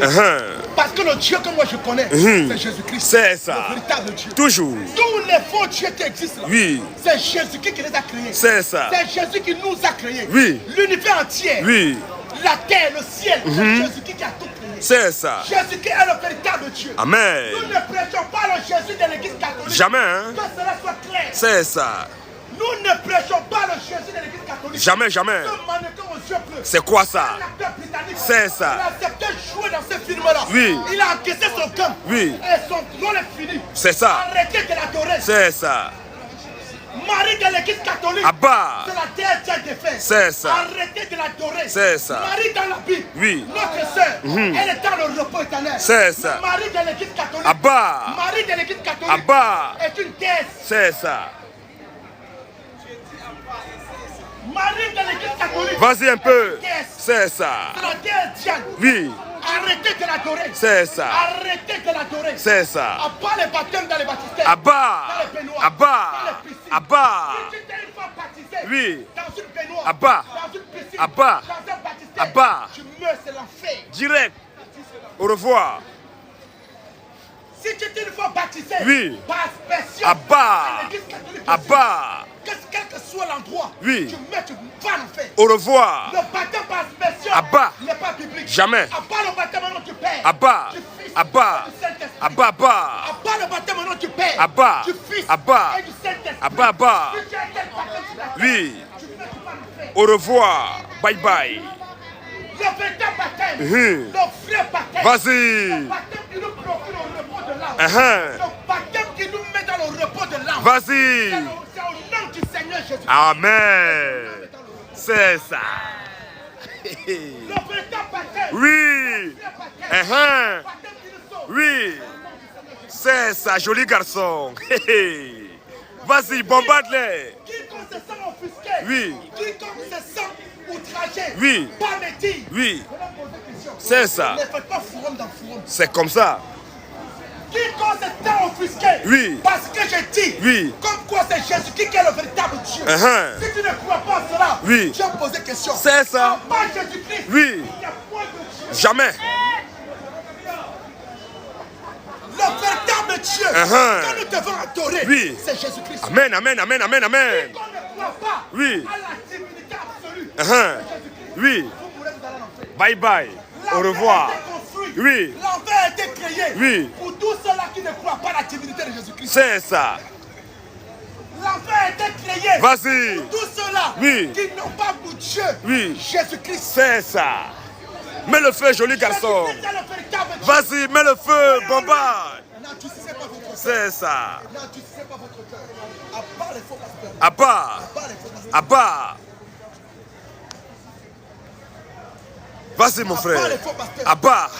Parce que le Dieu que moi je connais, c'est Jésus-Christ. C'est ça. Le véritable Dieu. Toujours. Tous les faux dieux qui existent là, Oui. c'est Jésus-Christ qui les a créés. C'est ça. C'est Jésus qui nous a créés. Oui. L'univers entier. Oui. La terre, le ciel, c'est Jésus-Christ qui a tout créé. C'est ça. Jésus-Christ est le véritable Dieu. Amen. Nous ne prêchons pas le Jésus de l'église catholique. Jamais, hein? Que cela soit clair. C'est ça. Nous ne prêchons pas le Jésus de l'église catholique. Jamais. Ce mannequin aux yeux bleus. C'est quoi ça? Un acteur britannique. C'est ça. Il a accepté de jouer dans ce film-là. Oui. Il a encaissé son camp. Oui. Et son rôle est fini. C'est ça. Arrêtez de l'adorer. C'est ça. Marie de l'église catholique. Abba. C'est la terre qui a été faite. C'est ça. Arrêtez de l'adorer. C'est ça. Marie dans la Bible. Oui. Notre sœur. Elle est dans le repos éternel. C'est ça. Mais Marie de l'église catholique. Abba. Marie de l'église catholique. Abba. Est une déesse. C'est ça. Marie de l'église catholique. Vas-y un peu. Déesse. C'est ça. C'est la déesse Diane. Oui. Arrêtez de l'adorer. C'est ça. Arrêtez de l'adorer. C'est ça. À part les baptêmes dans les baptistères. Abba. Dans les baignoires. Abba. Dans les piscines. Abba. Si tu t'es une fois baptisé. Oui. Dans une baignoire. Abba. Dans une piscine. Abba. Dans un baptistère. Abba. Tu meurs, c'est l'enfer. Direct. Au revoir. Si tu t'es une fois baptisé. Oui. Par aspersion. Abba. à l'église catholique. Abba. Quel que soit l'endroit. Oui. Tu meurs, tu vas en enfer. Au revoir. Le baptême par aspersion. Abba. N'est pas biblique. Jamais. Abba le baptême au nom du Père. Abba. Du Fils. Abba. Et du Saint-Esprit. Abba. Abba. Abba le baptême au nom du Père. Abba. Du Fils. Abba. Et du Saint-Esprit. Abba. Abba. Si tu as quel baptême tu l'as fait, Oui. tu meurs, tu vas en enfer. Au revoir. Bye bye. Le véritable baptême. Mhm. Le vrai baptême. Vas-y. Le baptême qui nous procure le repos de l'âme. Uh-huh. Le baptême qui nous met dans le repos de l'âme. Vas-y. C'est au nom du Seigneur Jésus. Amen. C'est ça. Le véritable baptême. Oui. Le baptême. Uh-huh. Le baptême qui nous sauve. Oui. C'est ça, joli garçon. Vas-y, bombarde-les. Quiconque se sent offusqué. Oui. Quiconque se sent outragé. Oui. Pas métier. Oui. Je vais poser une question. C'est ça. Ne faites pas forum dans forum. C'est comme ça. Quiconque se sent offusqué. Oui. Parce que je dis. Oui. Comme quoi c'est Jésus qui est le véritable Dieu. Uh-huh. Si tu ne crois pas en cela. Oui. Je vais poser question. C'est ça. À part Jésus-Christ. Oui. Il n'y a point de Dieu. Jamais. Le véritable Dieu Uh-huh. que nous devons adorer, Oui. c'est Jésus-Christ. Amen, amen, amen, amen, amen. Qu'on ne croit pas Oui. à la divinité absolue Uh-huh. de Jésus-Christ, Oui. vous mourrez, vous allez en enfer. Bye bye. Au L'enfer revoir. a été construit. Oui. L'enfer a été créé Oui. pour tous ceux-là qui ne croient pas à la divinité de Jésus-Christ. C'est ça. L'enfer a été créé Vas-y. pour tous ceux-là Oui. qui n'ont pas pour Dieu Oui. Jésus-Christ. C'est ça. Mets le feu, joli garçon. Jésus-Christ est le véritable Dieu. Vas-y, mets le feu, bombarde. N'endurcissez pas votre cœur. C'est ça. N'endurcissez pas votre cœur. À part les faux pasteurs. Abba. À part les faux pasteurs. Abba. Vas-y, mon À part frère. les faux pasteurs. Abba.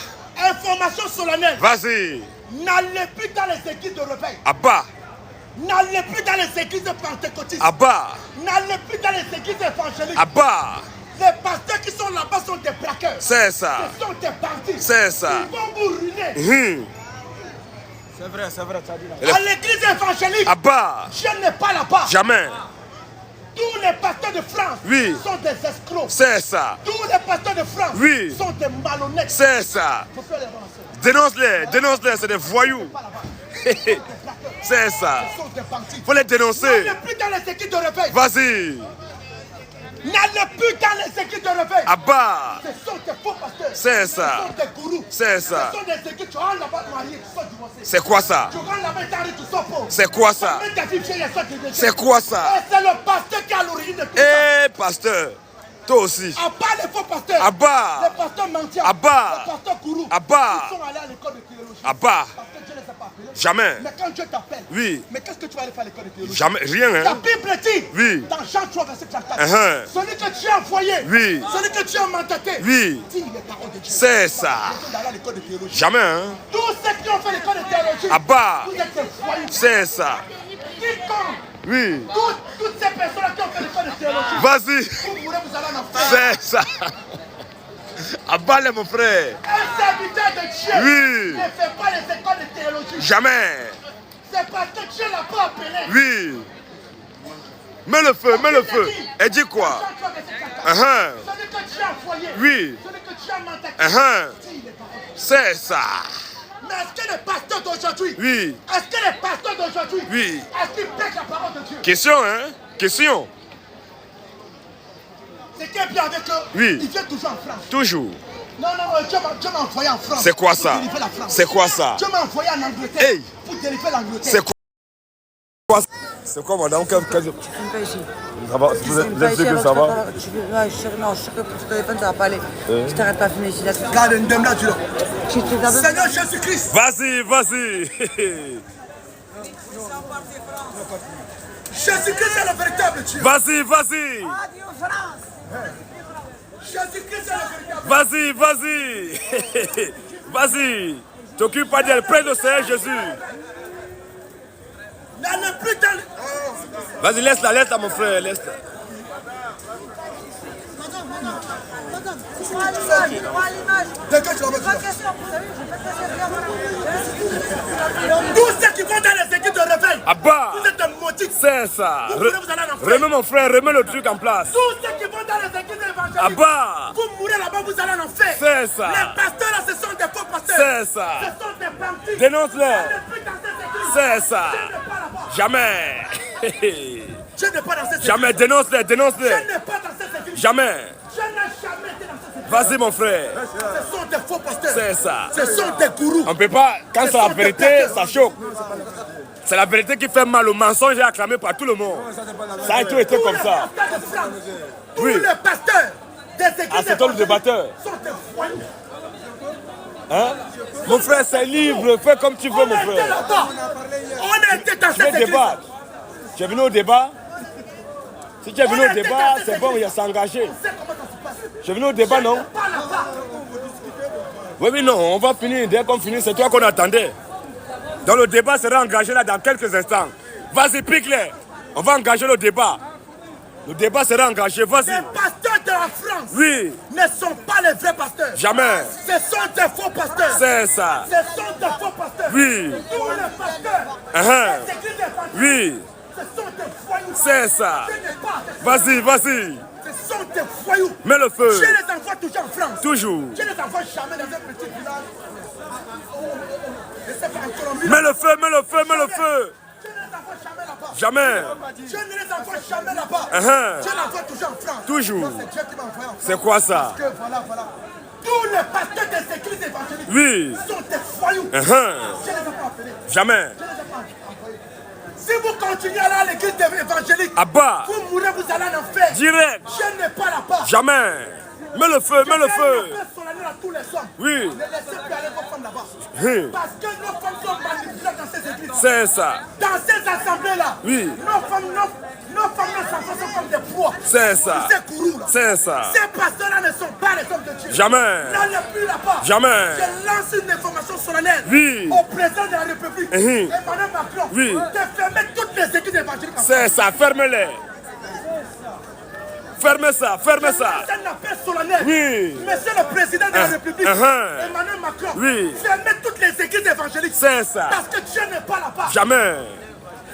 Information solennelle. Vas-y. N'allez plus dans les églises de réveil. Abba. N'allez plus dans les églises pentecôtistes. Abba. N'allez plus dans les églises évangéliques. Abba. Les pasteurs qui sont là-bas sont des braqueurs. C'est ça. Ce sont des bandits. C'est ça. Ils vont vous ruiner. Hum. C'est vrai, tu as dit là. À l'église évangélique, Abba. Dieu n'est pas là-bas. Jamais. Tous les pasteurs de France Oui. sont des escrocs. C'est ça. Tous les pasteurs de France Oui. sont des malhonnêtes. C'est ça. Faut faire les avancées. Dénonce-les. Dénonce-les. C'est des voyous. Pas là-bas. C'est ça. Ce sont des bandits. Faut les dénoncer. N'allez plus dans les églises de réveil. Vas-y. N'allez plus dans les églises de réveil. Abba. Ce sont des faux pasteurs. C'est ça. Ce sont des gourous. C'est ça. Ce sont des églises. Tu rentres là-bas marié, tu sors divorcé. C'est quoi ça? Tu rentres là-bas et tu sors pauvre. C'est quoi ça? Même ta fille vieille, elle sort divorcée. C'est quoi ça? Et c'est le pasteur qui a l'origine de tout ça. Eh, pasteur. Toi aussi. À part les faux pasteurs. Abba. Les pasteurs mendiants. Abba. Les pasteurs gourous. Abba. Ils sont allés à l'école de théologie. Abba. Parce que Dieu ne les a pas appelés. Jamais. Mais quand Dieu t'appelle. Oui. Mais qu'est-ce que tu vas aller faire à l'école de théologie? Jamais. Rien, La hein? Bible dit, Oui. dans Jean 3, verset 34, Uh-huh. celui que tu as envoyé, Oui. celui que tu as mandaté, Oui. dis les paroles de Dieu. C'est ça. Ils sont allés à l'école de théologie. Jamais, hein? Tous ceux qui ont fait l'école de théologie, Abba. vous êtes des voyous. C'est ça. Quiconque, Oui. toutes ces personnes qui ont fait l'école de théologie, Vas-y. vous mourrez, vous allez en enfer. C'est ça. Abba, mon frère. Un serviteur de Dieu Oui. ne fait pas les écoles de théologie. Jamais. C'est parce que Dieu l'a pas appelé. Oui. Mets le feu, mets le feu. Elle dit quoi? Ce n'est que Dieu a envoyé. Oui. Ce n'est que Dieu a mandaté. C'est ça. Mais est-ce que les pasteurs d'aujourd'hui, Oui. est-ce que les pasteurs d'aujourd'hui, Oui. est-ce qu'ils prêchent la parole de Dieu? Question, hein? Question. Ce qui est bien avec eux, Oui. ils viennent toujours en France. Toujours. Non, Dieu m'a envoyé en France. C'est quoi ça? Pour délivrer la France. C'est quoi ça? Dieu m'a envoyé en Angleterre. Hey. Pour délivrer l'Angleterre. C'est quoi? C'est quoi, madame? Tu filmes pas ici. Ça va, vous êtes sûr que ça va? Non, je suis sûr que pour ce téléphone, ça va pas aller. Je t'arrête pas à filmer ici. Regarde, une là, Dieu. Seigneur Jésus-Christ. Vas-y, vas-y. Jésus-Christ est le véritable Dieu. Vas-y, vas-y. Jésus-Christ est le véritable Dieu. Vas-y, vas-y. Vas-y. T'occupe pas d'elle. Près le Seigneur Jésus. N'allez plus dans... Vas-y, laisse-la, mon frère. Laisse-la. Tous ceux qui vont dans les équipes de réveil, Abba. vous êtes des maudits. C'est ça. Vous allez en enfer. Remets mon frère, remets le truc en place. Tous ceux qui vont dans les équipes d'évangélisme, Abba. vous mourrez là-bas, vous allez en enfer. C'est ça. Les pasteurs là, ce sont des faux pasteurs. C'est ça. Ce sont des bandits. Dénonce-les. N'allez plus dans ces églises. C'est ça. Dieu n'est pas là-bas. Jamais. Dieu n'est pas dans ces églises. Jamais. Dénonce-les, Dieu dénonce-les. n'est pas dans ces églises. Jamais. Dieu n'a jamais été dans ces églises. Vas-y, mon frère. Ce sont des faux pasteurs. C'est ça. Ce sont des gourous. On peut pas, quand c'est la vérité, ça choque. C'est la vérité qui fait mal. Le mensonge est acclamé par tout le monde. Ça a toujours été comme ça. Tous Oui. les pasteurs des églises Ah, c'est toi le débatteur. sont des voyous. Hein? Mon frère, c'est libre. Fais comme tu veux, mon On était frère. là-bas. On était dans Tu veux cette église. débattre. Tu es venu au débat? Si tu es venu au débat, c'est bon, il a s'engager. On sait comment ça se passe. Tu es venu au débat, non? Pas là-bas. Oui, oui, non, on va finir. Dès qu'on finit, c'est toi qu'on attendait. Donc le débat sera engagé là dans quelques instants. Vas-y, pique-les. On va engager le débat. Le débat sera engagé, vas-y. Les pasteurs de la France Oui, ne sont pas les vrais pasteurs. jamais. Ce sont des faux pasteurs. C'est ça. Ce sont des faux pasteurs. Oui. Tous les pasteurs Uh-huh. des églises évangéliques, Oui, ce sont des voyous. c'est ça. Ce n'est pas des- Vas-y, vas-y. Ce sont des voyous. Mets le feu. Je les envoie toujours en France. Toujours. Je les envoie jamais dans un petit village. Je sais pas, en Colombie. Mets le feu, mets le feu, mets le feu. Je ne les envoie jamais là-bas. Jamais. Je ne les envoie jamais là-bas. Uh-huh. Je les envoie toujours en France. Toujours. Donc, c'est Dieu qui m'a envoyé en France. C'est quoi ça? Que voilà. Tous les pasteurs des églises évangéliques Oui. sont des voyous. Uh-huh. Je ne les ai pas appelés. Jamais. Je ne les ai pas envoyés. Si vous continuez à aller à l'église évangélique, Abba. vous mourrez, vous allez en enfer. Direct. Je n'ai pas là-bas. Jamais. Mets le feu, mets le feu. Je fais solennel à tous les hommes. Oui. Ne laissez plus aller vos femmes là-bas. Hum. Parce que nos femmes sont manipulées dans ces églises. C'est ça. Dans ces assemblées-là, Oui. nos femmes, nos enfants sont comme des proies. C'est ça. Ces gourous-là. C'est ça. Ces pasteurs-là ne sont pas les hommes de Dieu. Jamais. N'allez plus là-bas. Jamais. Je lance une information solennelle Oui. au président de la République, Mhm. Emmanuel Macron, Oui. de fermer toutes les églises évangéliques. en France. C'est ça. Ferme-les. Ferme ça, ferme ça. C'est un appel solennel. Oui. Monsieur le président de la République, Uh-huh. Emmanuel Macron, Oui. fermez toutes les églises évangéliques. C'est ça. Parce que Dieu n'est pas là-bas. Jamais.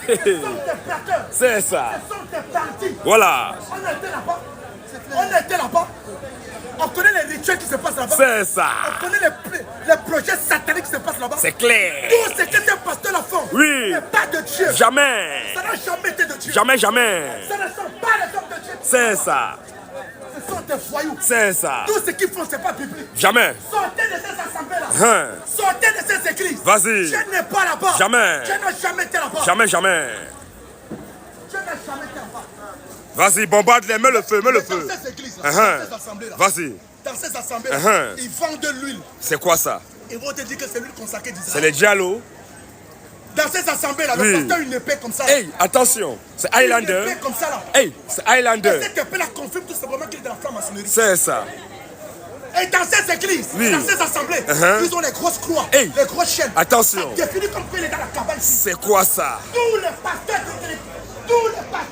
Ce sont des prêteurs. C'est ça. Ce sont des partis. Voilà. On était là-bas. On était là-bas. On connaît les rituels qui se passent là-bas. C'est ça. On connaît les projets sataniques qui se passent là-bas. C'est clair. Tout ce que ces pasteurs-là font Oui. n'est pas de Dieu. Jamais. Ça n'a jamais été de Dieu. Jamais, jamais. Ce ne sont pas les hommes de Dieu. C'est ça. Ce sont des voyous. C'est ça. Tout ce qu'ils font, ce n'est pas biblique. Jamais. Sortez de ces assemblées-là. Hein. Sortez de ces églises. Vas-y. Dieu n'est pas là-bas. Jamais. Dieu n'a jamais été là-bas. Jamais, jamais. Dieu n'a jamais été là-bas. Vas-y, bombarde-les, mets le feu, mets le Mais feu. dans ces églises-là, Uh-huh. dans ces assemblées-là, Vas-y. dans ces assemblées-là, Uh-huh. ils vendent de l'huile. C'est quoi ça? Ils vont te dire que c'est l'huile consacrée C'est d'Israël. les diallos. Dans ces assemblées-là, Oui. le pasteur a une épée comme ça. Hey, attention. C'est Une Highlander. épée comme ça là. Hey, c'est Et Highlander. cette épée-là confirme tout simplement qu'il est dans la franc-maçonnerie. C'est ça. Et dans ces églises, Oui. dans ces assemblées, Uh-huh. ils ont les grosses croix, Hey. les grosses chaînes. Attention. Ça définit comme qu'il est dans la cabane. C'est quoi ça? Tous les pasteurs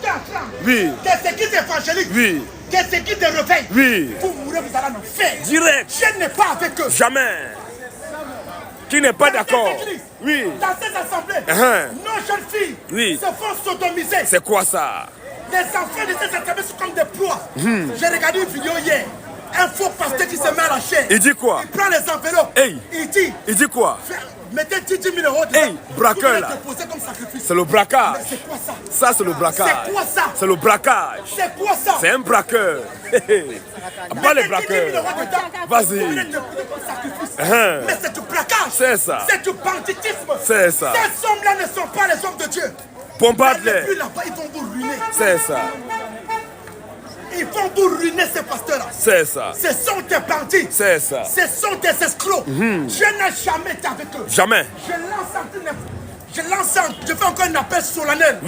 en France, Oui. des églises évangéliques, Oui. des églises de réveil, Oui. vous mourrez, vous allez en enfer. Direct. Je n'ai pas avec eux. Jamais. qui n'est pas d'accord. Oui. Dans ces assemblées, nos jeunes filles se font sodomiser. C'est quoi ça? Les enfants de ces assemblées sont comme des proies. J'ai regardé une vidéo hier. Un faux pasteur qui se met à la chair. Il dit quoi? Il prend les enveloppes. Hey. Il dit quoi? Mettez 10 000 euros dedans. Hey, braqueur là. C'est le braquage. Mais c'est quoi ça? Ça c'est le braquage. C'est quoi ça? C'est le braquage. C'est quoi ça? C'est un braqueur. Pas les braqueurs. Vas-y. Mais c'est du braquage. C'est ça. C'est du banditisme. C'est ça. Ces hommes-là ne sont pas les hommes de Dieu. Bombarde-les. Puis là-bas, ils vont vous ruiner. C'est ça. Ils vont vous ruiner ces pasteurs-là. C'est ça. Ce sont des bandits. C'est ça. Ce sont des escrocs. Je n'ai jamais été avec eux. Jamais. Je fais encore un appel solennel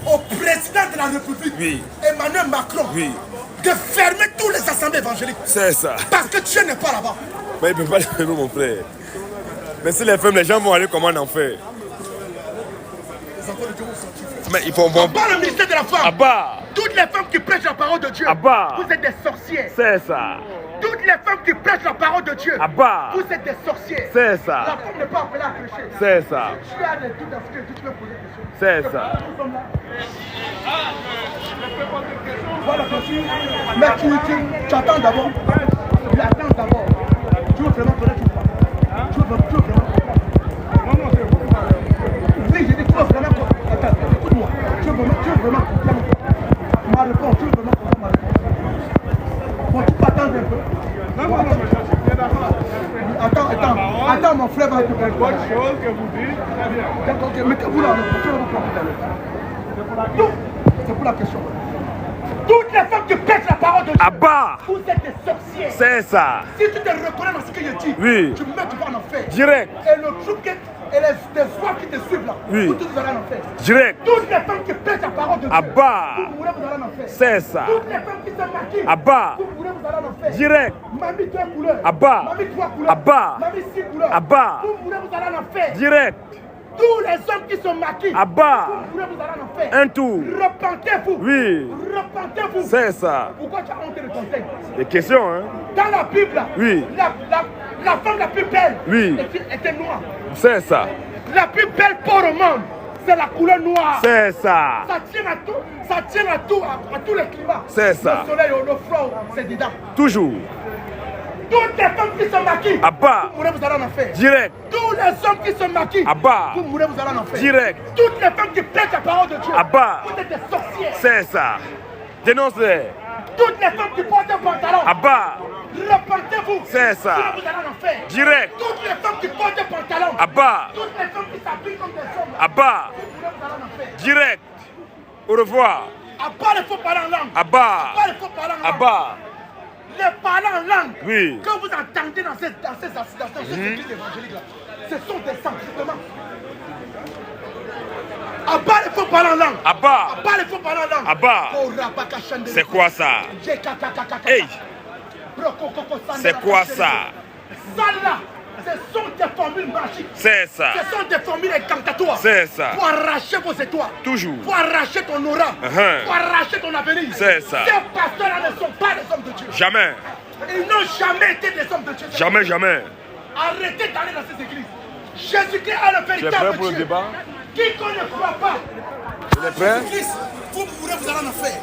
au président de la République, Emmanuel Macron, de fermer tous les assemblées évangéliques. C'est ça. Parce que Dieu n'est pas là-bas. Mais il ne peut pas les fermer, mon frère. Mais si les ferme, les gens vont aller comment en faire? Mais ils vont... On parle au ministère de la femme. Abba. Toutes les femmes qui prêchent la parole de Dieu, vous êtes des sorcières. C'est ça. Toutes les femmes qui prêchent la parole de Dieu, vous êtes des sorcières. C'est ça. La femme n'est pas appelée à prêcher. C'est ça. Tu as des doutes à ce que tu peux poser des questions. C'est ça. Voilà, mais tu attends d'abord. Tu attends d'abord. Tu veux vraiment connaître ou pas? Tu veux vraiment oui, j'ai dit tu veux vraiment connaître. Attends, écoute-moi. Tu veux vraiment comprendre ma réponse. Tu veux vraiment comprendre ma réponse. Bon, tu peux attendre un peu. Non, attends, mon frère va te faire bonne chose que vous dites. D'accord, ok, mettez-vous là, c'est pour la question. Toutes les femmes qui pèsent la parole de Dieu, vous êtes des sorcières. C'est ça. Si tu te reconnais dans ce que je dis, tu vas en enfer. Direct. Et le truc et les voix qui te suivent là, vous tous allez en enfer. Direct. Toutes les femmes qui pèsent la parole de Dieu, vous mourrez, vous allez en enfer. C'est ça. Toutes les femmes qui se maquillent, vous mourrez, vous allez en enfer. Direct. Mamie 3 couleurs. Mamie 3 couleurs. Mamie 6 couleurs. Vous mourrez, vous allez en enfer. Direct. Tous les hommes qui sont maquillés, vous mourrez, vous allez en enfer. Un tour. Repentez-vous. Repentez-vous. C'est ça. Pourquoi tu as honte de ton texte? Des questions, hein? Dans la Bible, là, la femme la plus belle était noire. C'est ça. La plus belle pour le monde, c'est la couleur noire. C'est ça. Ça tient à tous les climats. C'est ça. Le soleil, le froid, c'est dedans. Toujours. Toutes les femmes qui se maquillent, vous mourrez, vous allez en enfer. Direct. Tous les hommes qui se maquillent, vous mourrez, vous allez en enfer. Direct. Toutes les femmes qui prêchent la parole de Dieu, vous êtes des sorcières. C'est ça. Dénonce-les. Toutes les femmes qui portent un pantalon, repentez-vous. C'est ça. Vous allez en enfer. Direct. Toutes les femmes qui portent un pantalon, toutes les femmes qui s'habillent comme des hommes, vous mourrez, vous allez en enfer. Direct. Au revoir. Les faux parlants en langue. Les faux parlants en langue. Les parlants en langue que vous entendez dans ces églises évangéliques là, ce sont des saints, justement. Abat les faux parlants en langue. Abat les faux parlants en langue. C'est quoi ça? Hey. C'est quoi ça? Ça là, ce sont des formules magiques. C'est ça. Ce sont des formules incantatoires. C'est ça. Pour arracher vos étoiles. Toujours. Pour arracher ton aura. Pour arracher ton avenir. C'est ça. Ces pasteurs-là ne sont pas des hommes de Dieu. Jamais. Ils n'ont jamais été des hommes de Dieu. Jamais, jamais. Arrêtez d'aller dans ces églises. Jésus-Christ a le véritable Dieu. Tu es prêt pour le débat? Quiconque ne croit pas. Tu es prêt? Jésus-Christ, vous mourrez, vous allez en enfer.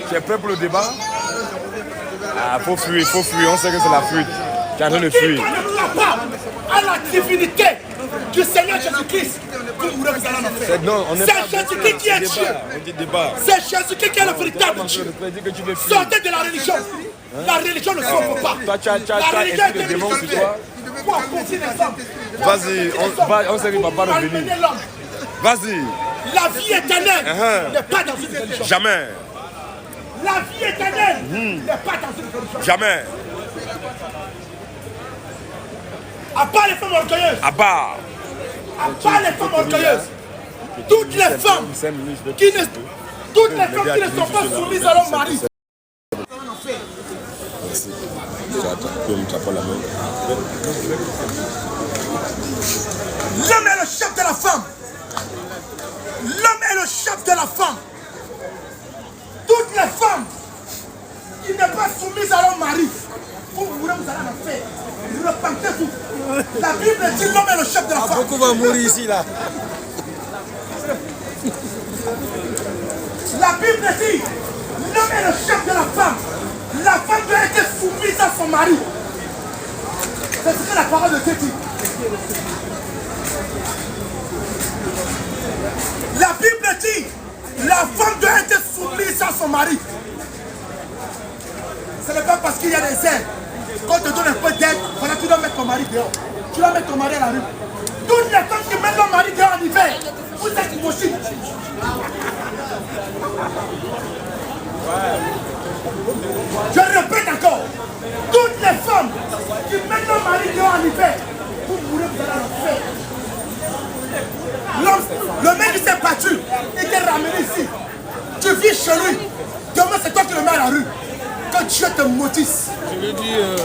Tu es prêt pour le débat? Ah, faut fuir, on sait que c'est la fuite. Tu es en train de fuir. Quiconque ne croit pas à la divinité du Seigneur Jésus-Christ, vous mourrez, vous allez en enfer. C'est Jésus-Christ qui est Dieu. C'est Jésus-Christ qui est le véritable Dieu. Sortez de la religion. La religion ne sauve pas. La religion est une religion. Vas-y, on sait qu'il ne va pas revenir. Vas-y. La vie éternelle n'est pas dans une religion. Jamais. La vie éternelle n'est pas dans une religion. Jamais. À part les femmes orgueilleuses. À part les femmes orgueilleuses. Toutes les femmes qui ne sont pas soumises à leur mari. L'homme est le chef de la femme. L'homme est le chef de la femme. Toutes les femmes qui ne sont pas soumises à leur mari, Vous mourrez, vous allez en enfer. Repentez-vous. La Bible dit l'homme est le chef de la femme. Beaucoup vont mourir ici, là. La Bible dit l'homme est le chef de la femme. La femme doit être soumise à son mari. C'est ce que la parole de Dieu dit. La Bible dit la femme doit être soumise à son mari. Ce n'est pas parce qu'il y a des aides. Quand on te donne un peu d'aide, voilà, tu dois mettre ton mari dehors. Tu dois mettre ton mari à la rue. Toutes les femmes qui mettent leur mari dehors en hiver, vous êtes impossible. Je répète encore. Toutes les femmes qui mettent leur mari dehors en hiver, vous mourrez, vous allez en faire. Le mec qui s'est battu, il t'est ramené ici. Tu vis chez lui. Demain, c'est toi qui le mets à la rue. Que Dieu te maudisse. Je veux dire...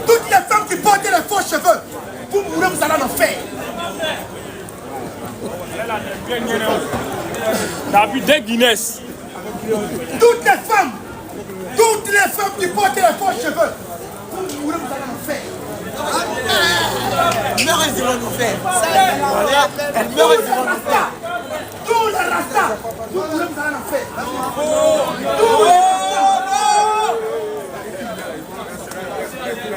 Toutes les femmes qui portent les faux cheveux, vous mourrez, vous allez en enfer. David de Guinness. Toutes les femmes qui portent les faux cheveux, vous mourrez, vous allez en enfer. Elle meurt, ils vont nous faire. Elle meurt, ils vont nous faire. Tous les rastas, vous mourrez, vous allez en enfer.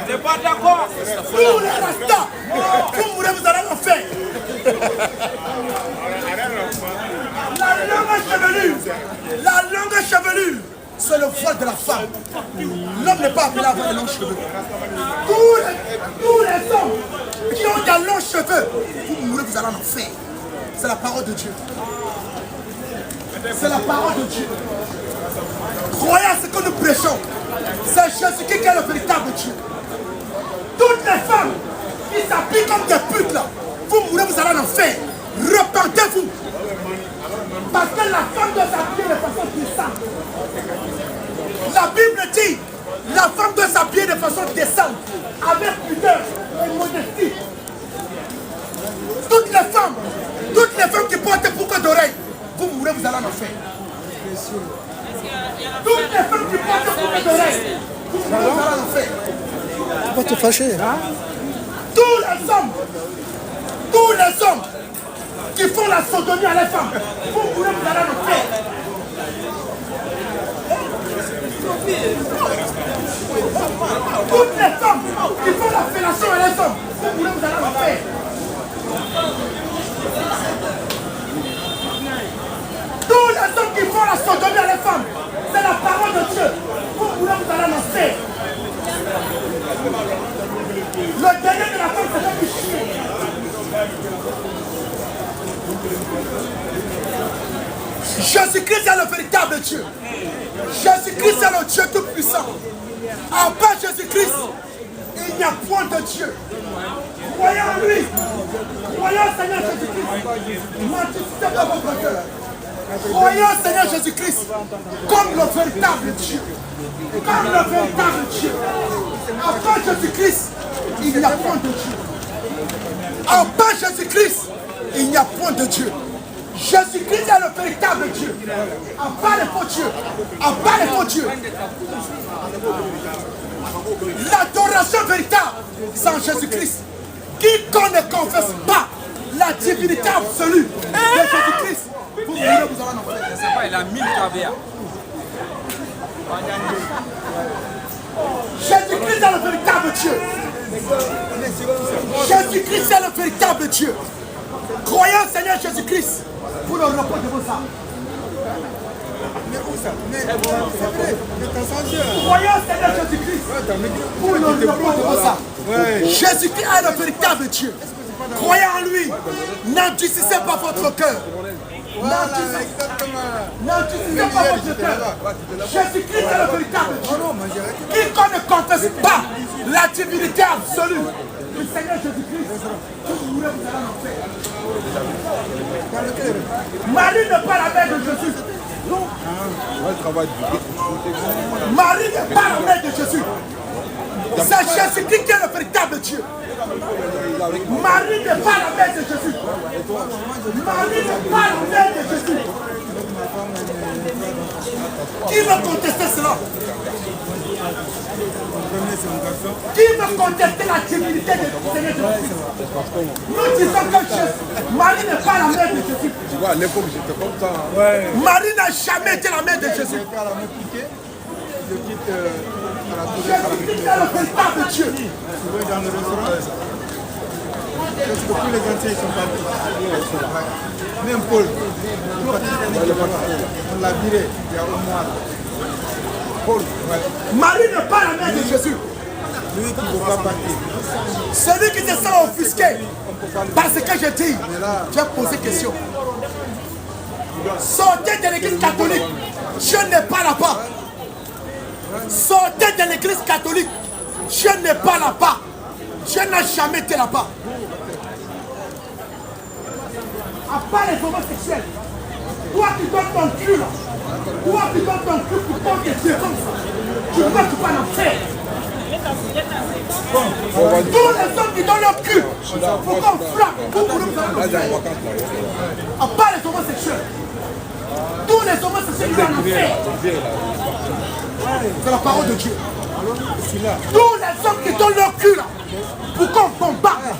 T'es pas d'accord? Tous les rastas, vous mourrez, vous allez en enfer. La longue chevelure, c'est le voile de la femme. L'homme n'est pas appelé à avoir de longs cheveux. Tous les hommes qui ont des longs cheveux, vous mourrez, vous allez en enfer. C'est la parole de Dieu. C'est la parole de Dieu. Croyez à ce que nous prêchons. C'est Jésus-Christ qui est le véritable Dieu. Toutes les femmes qui s'habillent comme des putes là, vous mourrez, vous allez en enfer. Repentez-vous. Parce que la femme doit s'habiller de façon décente. La Bible dit, la femme doit s'habiller de façon décente, avec pudeur et modestie. Toutes les femmes qui portent beaucoup d'oreilles, vous mourrez, vous allez en enfer. Toutes les femmes qui portent beaucoup d'oreilles, vous mourrez, vous allez en enfer. Tu vas te fâcher. Tous les hommes qui font la sodomie à les femmes, vous mourrez, vous allez en enfer. Toutes les femmes qui font la fellation à les hommes, vous mourrez, vous allez en enfer. Tous les hommes qui font la sodomie à les femmes, c'est la parole de Dieu. Vous mourrez, vous allez en enfer. Le dernier de la femme, c'est celui qui chie. Jésus-Christ est le véritable Dieu. Jésus-Christ est le Dieu tout-puissant. En bas Jésus-Christ, il n'y a point de Dieu. Croyez en lui. Croyez au Seigneur Jésus-Christ. N'anticipez pas votre cœur. Croyez au Seigneur Jésus-Christ comme le véritable Dieu. Comme le véritable Dieu. En bas Jésus-Christ, il n'y a point de Dieu. En bas Jésus-Christ, il n'y a point de Dieu. Jésus-Christ est le véritable Dieu. En bas les faux dieux. En bas les faux dieux. L'adoration véritable, c'est en Jésus-Christ. Quiconque ne confesse pas la divinité absolue de Jésus-Christ, vous mourrez, vous allez en enfer. Je sais pas, il a 1000 caviar. Jésus-Christ est le véritable Dieu. Jésus-Christ est le véritable Dieu. Croyez au Seigneur Jésus-Christ pour le repos de vos âmes. Croyez au Seigneur Jésus-Christ pour le repos de vos âmes. Jésus-Christ est le véritable Dieu. Croyez en lui. N'endurcissez pas votre cœur. N'endurcissez pas votre cœur. Jésus-Christ est le véritable Dieu. Quiconque ne confesse pas la divinité absolue du Seigneur Jésus-Christ, vous mourrez, vous allez en enfer. Marie n'est pas la mère de Jésus. Non. Marie n'est pas la mère de Jésus. C'est Jésus-Christ qui est le véritable Dieu. Marie n'est pas la mère de Jésus. Marie n'est pas la mère de Jésus. Qui va contester cela? Qui va contester la divinité de Seigneur Jésus? Nous disons que Marie n'est pas la mère de Jésus. Tu vois, à l'époque, j'étais comme ça. Marie n'a jamais été la mère de Jésus. Jésus-Christ est le véritable Dieu. Dans le restaurant, parce que tous les anciens sont partis. Même Paul, on l'a viré il y a un mois. Paul, Marie n'est pas la mère de Jésus. lui qui ne veut pas partir. Celui qui se sent offusqué parce que je dis, tu as posé question. Sortez de l'église catholique, Dieu n'est pas là-bas. Sortez de l'église catholique, Dieu n'est pas là-bas. Dieu n'a jamais été là-bas. À part les homosexuels, toi qui donnes ton cul là, toi qui donnes ton cul pour ton Dieu comme ça, tu ne vas pas en faire. Tous les hommes qui donnent leur cul, pour qu'on frappe, pour nous à part les homosexuels, tous les homosexuels qui en faire. C'est la parole de Dieu. Tous les hommes qui donnent leur cul là, pour qu'on combatte,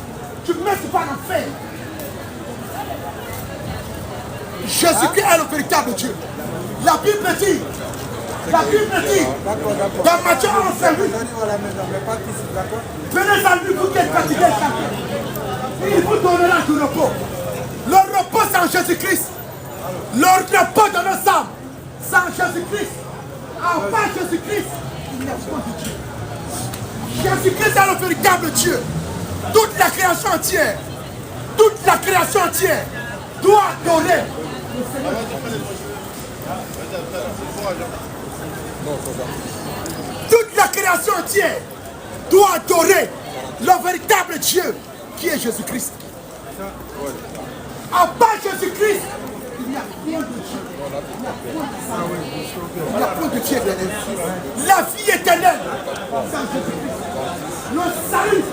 tu ne mets pas en faire. Jésus-Christ est le véritable Dieu. La Bible dit, dans Matthieu 11, venez à lui, vous qui êtes fatigués, il vous donnera du repos. Le repos c'est en Jésus-Christ. Le repos de nos âmes, c'est en Jésus-Christ. En part Jésus-Christ, il n'y a pas de Dieu. Jésus-Christ est le véritable Dieu. Toute la création entière doit adorer. Toute la création entière doit adorer le véritable Dieu qui est Jésus-Christ. À part Jésus-Christ, il n'y a rien de Dieu. Il n'y a point de Dieu éternel. La vie éternelle sans Jésus-Christ. Le salut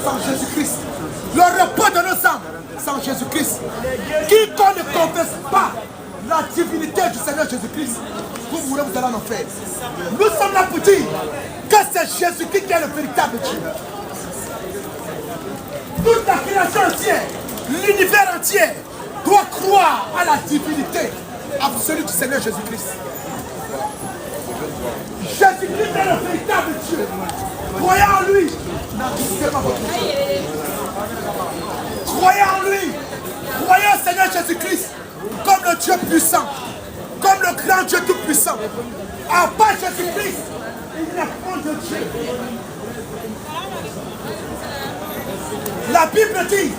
sans Jésus-Christ. Le repos de nos âmes sans Jésus-Christ. Quiconque ne confesse pas la divinité du Seigneur Jésus-Christ, vous mourrez, vous allez en enfer. Nous sommes là pour dire que c'est Jésus-Christ qui est le véritable Dieu. Toute la création entière, l'univers entier doit croire à la divinité absolue du Seigneur Jésus-Christ. Jésus-Christ est le véritable Dieu. Croyez en lui. N'enrichissez pas votre Dieu. Croyez en lui. Croyez au Seigneur Jésus-Christ comme le Dieu puissant, comme le grand Dieu tout-puissant. À part Jésus-Christ, il n'y a pas de Dieu. La Bible dit,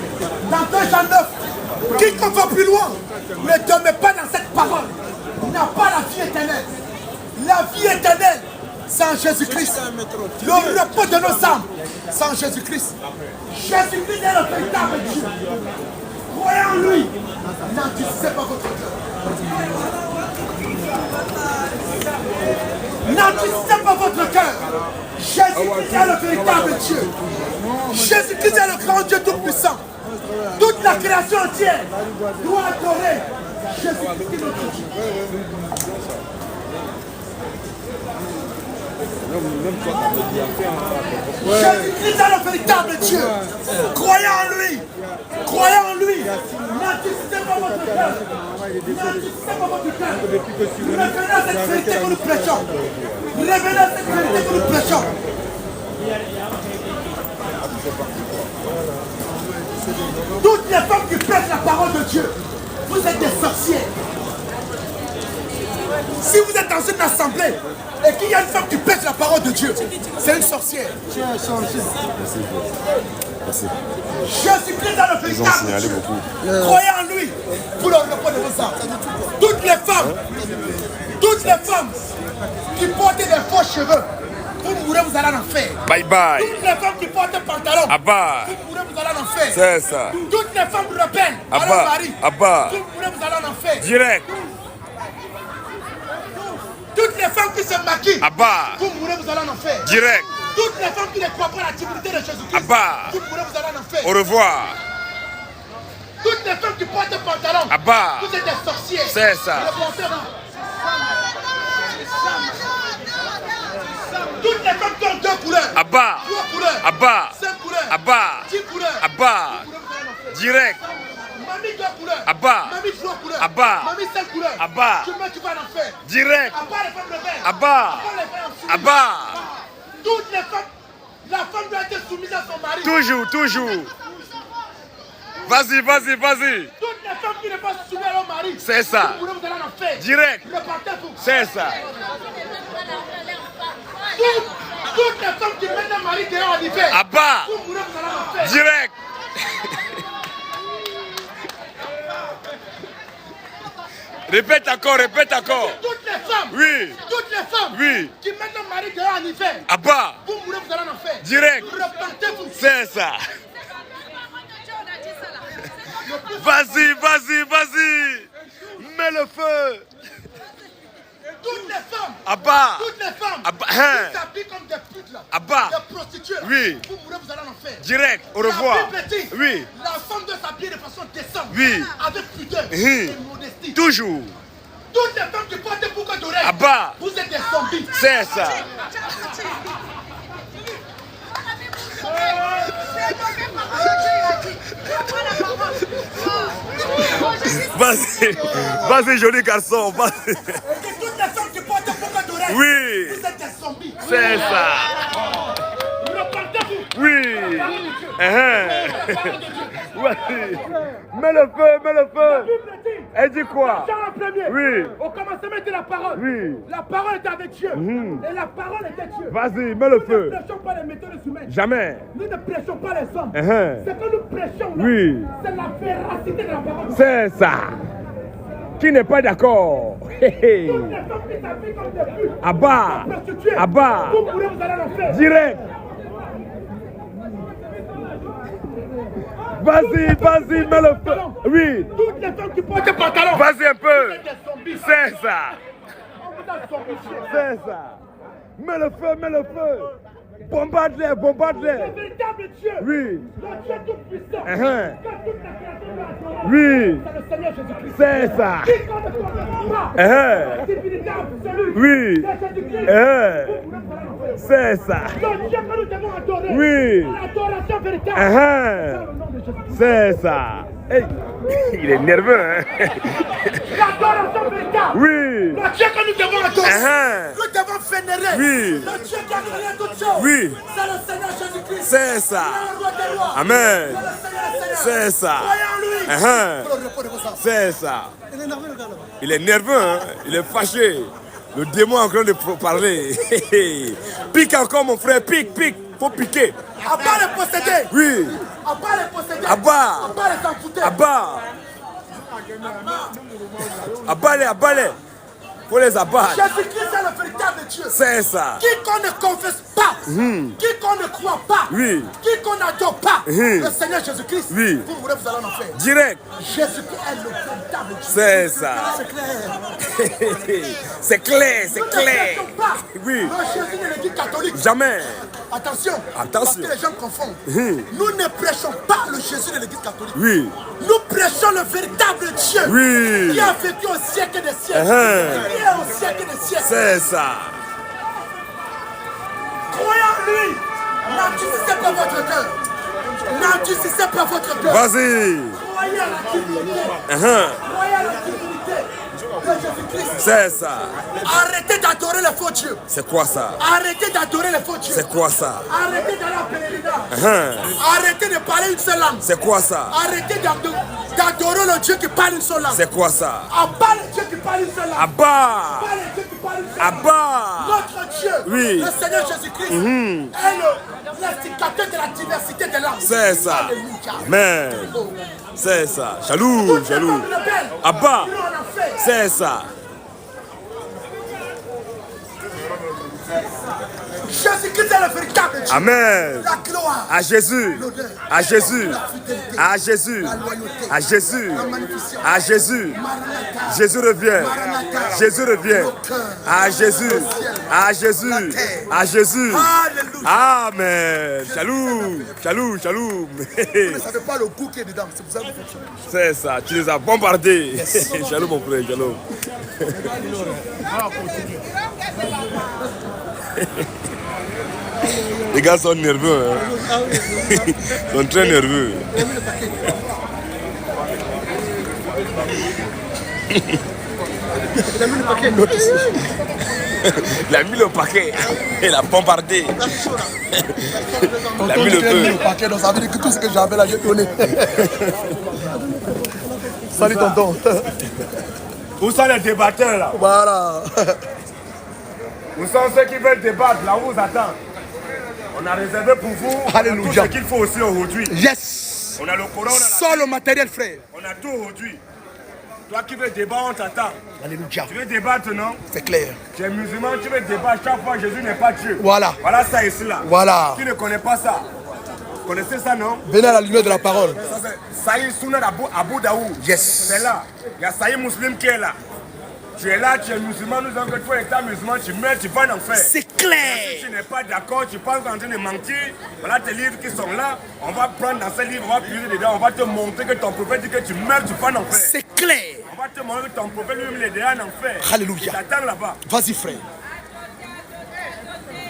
dans 2 Jean 9, quiconque va plus loin, ne demeure pas dans cette parole. Il n'a pas la vie éternelle. La vie éternelle, c'est en Jésus-Christ. Le repos de nos âmes, c'est en Jésus-Christ. Jésus-Christ est le véritable Dieu. Croyez en lui. N'endurcissez pas votre cœur. N'endurcissez pas votre cœur. Jésus-Christ est le véritable Dieu. Jésus-Christ est le grand Dieu tout-puissant. Toute la création entière doit adorer Jésus-Christ notre Dieu. Jésus-Christ est le véritable Dieu. Croyez en lui. Croyez en lui. N'anticipez pas votre cœur. N'anticipez pas votre cœur. Revenez à cette vérité que nous prêchons. Revenez à cette vérité que nous prêchons. Toutes les femmes qui prêchent la parole de Dieu, vous êtes des sorcières. Si vous êtes dans une assemblée et qu'il y a une femme qui prêche la parole de Dieu, c'est une sorcière. Jésus-Christ a le véritable Dieu. Croyez en lui pour le repos de vos âmes. Toutes les femmes qui portent des faux cheveux, vous mourrez, vous allez en enfer. Bye bye. Toutes les femmes qui portent des pantalons, Abba. vous mourrez, vous allez en enfer. C'est ça. Toutes les femmes rebelles à leur mari, Abba. vous mourrez, vous allez en enfer. Direct. Toutes les femmes qui se maquillent, Abba. vous mourrez, vous allez en enfer. Direct. Toutes les femmes qui ne croient pas à la divinité de Jésus-Christ, Abba. vous mourrez, vous allez en enfer. Au revoir. Toutes les femmes qui portent des pantalons. Abba. Vous êtes des sorciers. C'est ça. Toutes les femmes qui ont 2 couleurs. Abba. 3 couleurs. Abba. 5 couleurs. Abba. 10 couleurs. Abba. Direct. Mamie 2 couleurs. Abba. Mamie 3 couleurs. Abba. Mamie 5 couleurs. Abba. Tu vas en enfer. Direct. Abba les femmes rebelles. Abba. Abba. Toutes les femmes. La femme doit être soumise à son mari. Toujours, toujours. Vas-y, vas-y, vas-y. Toutes les femmes qui ne sont pas soumises à leur mari. C'est ça. Vous allez en enfer. Direct. Repartez-vous. C'est ça. Toutes les femmes qui mettent un mari dehors en hiver. Abba. Vous allez en enfer. Direct. Répète encore, répète encore. Toutes les femmes. Oui. Toutes les femmes. Oui. Qui mettent un mari dehors en hiver. Abba. Vous allez en enfer. Direct. Repartez-vous. C'est ça. Vas-y, vas-y, vas-y. Mets le feu. Toutes les femmes. Abba. Toutes les femmes. Abba. Qui s'habillent comme des putes là. Abba. Des prostituées. Oui. Vous allez en enfer. Direct. Au revoir. La plus petite. Oui. La femme doit s'habiller de façon décente. Oui. Avec pudeur et modestie. Toujours. Toutes les femmes qui portent des boucles d'oreilles. Abba. Vous êtes des zombies. C'est ça. Vas-y, vas-y, joli garçon, vas-y. Et toutes les femmes qui portent des boucles d'oreilles. Oui. Vous êtes des zombies. C'est ça. Repartez-vous. Oui. Vas-y. Mets le feu, mets le feu. Elle dit quoi? Oui. Au commencement était la parole. Oui. La parole était avec Dieu. Et la parole était Dieu. Vas-y, mets le feu. Nous ne prêchons pas les méthodes humaines. Jamais. Nous ne prêchons pas les hommes. Uh-huh. Ce que nous prêchons, là, Oui. c'est la véracité de la parole. C'est ça. Qui n'est pas d'accord? Toutes les femmes qui s'habillent comme des putes. Abba. des prostituées. Abba. Vous allez l'enfer. Direct. Vas-y, vas-y, mets le feu. Oui. Toutes les femmes qui portent des pantalons. Vas-y un peu. Vous êtes des zombies. C'est ça. On vous a zombifié. C'est ça. Mets le feu, mets le feu. Bombarde-les, bombarde-les. Le véritable Dieu. Oui. Le Dieu tout-puissant. Uh-huh. Que toute la créature doit adorer. Oui. C'est le Seigneur Jésus-Christ. C'est ça. Quiconque ne connaît pas Uh-huh. la divinité absolue Oui. de Jésus-Christ. Uh-huh. Vous allez l'enfer. C'est ça. Le Dieu que nous devons adorer. Oui. L'adoration véritable. Uh-huh. Dans le nom de Jésus-Christ. C'est ça. Hey. Il est nerveux, hein? L'adoration véritable. Oui. Le Dieu que nous devons adorer. Uh-huh. Nous devons vénérer. Oui. Le Dieu qui a créé toutes choses. Oui. C'est le Seigneur Jésus-Christ. C'est ça. C'est le roi des rois. Amen. C'est le Seigneur des C'est seigneurs. ça. Croyez en lui. Uh-huh. Pour le repos de vos âmes. C'est ça. Il est nerveux, le gars, là-bas. Il est nerveux, hein? Il est fâché. Le démon est en train de parler. Pique encore, mon frère, pique, pique. Faut piquer. À part les posséder. Oui. À part les posséder. Abba. À part les envoûter. Abat. Abat-les, abat-les. Faut les abattre. Jésus-Christ est le véritable Dieu. C'est ça. Quiconque ne confesse pas, quiconque ne croit pas, Oui. quiconque n'adore pas Mhm. le Seigneur Jésus-Christ, Oui. vous mourrez, vous allez en enfer. Direct. Jésus-Christ est le véritable Dieu. C'est ça. C'est clair. C'est clair, c'est Nous ne clair. prêchons pas Oui. le Jésus de l'Église catholique. Jamais. Attention, Attention. parce que les gens confondent. Nous ne prêchons pas le Jésus de l'Église catholique. Oui. Nous prêchons le véritable Dieu Oui. qui a vécu au siècle des siècles, Uh-huh. qui est au siècle des siècles. C'est ça. Croyez en lui. N'endurcissez pas votre cœur. N'endurcissez pas votre cœur. Vas-y. Croyez à la divinité. Uh-huh. Croyez à la divinité de Jésus-Christ. C'est ça. Arrêtez d'adorer les faux dieux. C'est quoi ça? Arrêtez d'adorer les faux dieux. C'est quoi ça? Arrêtez d'aller en pèlerinage. Uh-huh. Arrêtez de parler une seule langue. C'est quoi ça? Arrêtez d'adorer le Dieu qui parle une seule langue. C'est quoi ça? À part le Dieu qui parle une seule langue. Abba. À part le Dieu qui parle une seule langue. Abba. Notre Dieu, Oui. le Seigneur Jésus-Christ, est l'instigateur de la diversité des langues. C'est ça. Alléluia. Mais c'est ça. Jaloux, jaloux. Abba. C'est ça. Jésus-Christ est le véritable Dieu. Amen. La gloire. À Jésus. L'honneur. À Jésus. La fidélité. À Jésus. La loyauté. À Jésus. La magnificence. À Jésus. Maranatha. Jésus revient. Maranatha. Jésus revient. Nos cœurs. À Jésus. Au ciel. À Jésus. À Jésus. Alléluia. Amen. Shalom. Shalom. Shalom. Vous ne savez pas le goût qui est dedans. C'est pour ça que vous faites ça. C'est ça. Tu les as bombardés. Yes. Shalom mon frère. Shalom. Les gars sont nerveux. Hein. Ils sont très nerveux. Il a mis le paquet. Il a bombardé. Il a mis le feu. Le paquet, donc ça veut dire que tout ce que j'avais là, j'ai donné. Salut tonton. Où sont les débatteurs là? Voilà. Où sont ceux qui veulent débattre là où vous attendent? On a réservé pour vous Alléluia. tout ce qu'il faut aussi aujourd'hui. Yes. On a le Coran, on a Sors le matériel, frère. On a tout aujourd'hui. Toi qui veux débattre, on t'attend. Alléluia. Tu veux débattre, non? C'est clair. Tu es musulman, tu veux débattre. Chaque fois, Jésus n'est pas Dieu. Voilà. Voilà ça ici là. Voilà. Qui ne connaît pas ça? Vous connaissez ça, non? Venez à la lumière de la parole. Ça, c'est Saïd Sunna Abu Daoud. Yes. C'est là. Il y a Saïd Muslim qui est là. Tu es là, tu es musulman, nous avons que toi étant musulman, tu meurs, tu vas en enfer. C'est clair. Si tu n'es pas d'accord, tu penses qu'on est en train de mentir. Voilà tes livres qui sont là. On va prendre dans ces livres, on va puiser dedans, on va te montrer que ton prophète dit que tu meurs, tu vas en enfer. C'est clair. On va te montrer que ton prophète lui-même est déjà en enfer. Alléluia. Il t'attend là-bas. Vas-y, frère.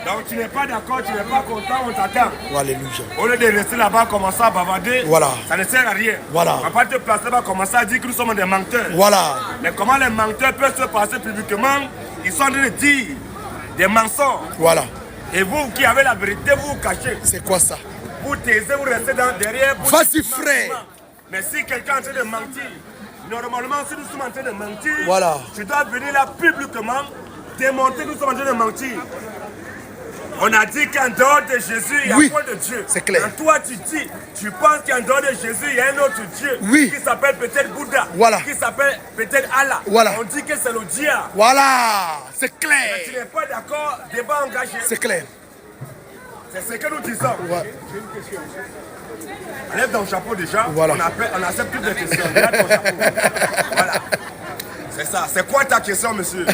Donc tu n'es pas d'accord, tu n'es pas content, on t'attend. Alléluia. Au lieu de rester là-bas, commencer à bavarder, Voilà. ça ne sert à rien. Voilà. On va pas te placer là-bas, commencer à dire que nous sommes des menteurs. Voilà. Mais comment les menteurs peuvent se passer publiquement? Ils sont en train de dire des mensonges. Voilà. Et vous qui avez la vérité, vous vous cachez. C'est quoi ça? Vous taisez, vous restez derrière. Vas-y, frère. Mais si quelqu'un est en train de mentir, normalement, si nous sommes en train de mentir, voilà. Tu dois venir là publiquement démontrer que nous sommes en train de mentir. On a dit qu'en dehors de Jésus, il y a oui. point de Dieu. C'est clair. Quand toi, tu dis, tu penses qu'en dehors de Jésus, il y a un autre Dieu. Oui. Qui s'appelle peut-être Bouddha. Voilà. Qui s'appelle peut-être Allah. Voilà. On dit que c'est le diable. Voilà. C'est clair. Mais tu n'es pas d'accord, débat engagé. C'est clair. C'est ce que nous disons. Ouais. J'ai une question. Enlève ton chapeau déjà. Voilà. On accepte toutes les questions. Enlève ton chapeau. Voilà. C'est ça. C'est quoi ta question, monsieur? La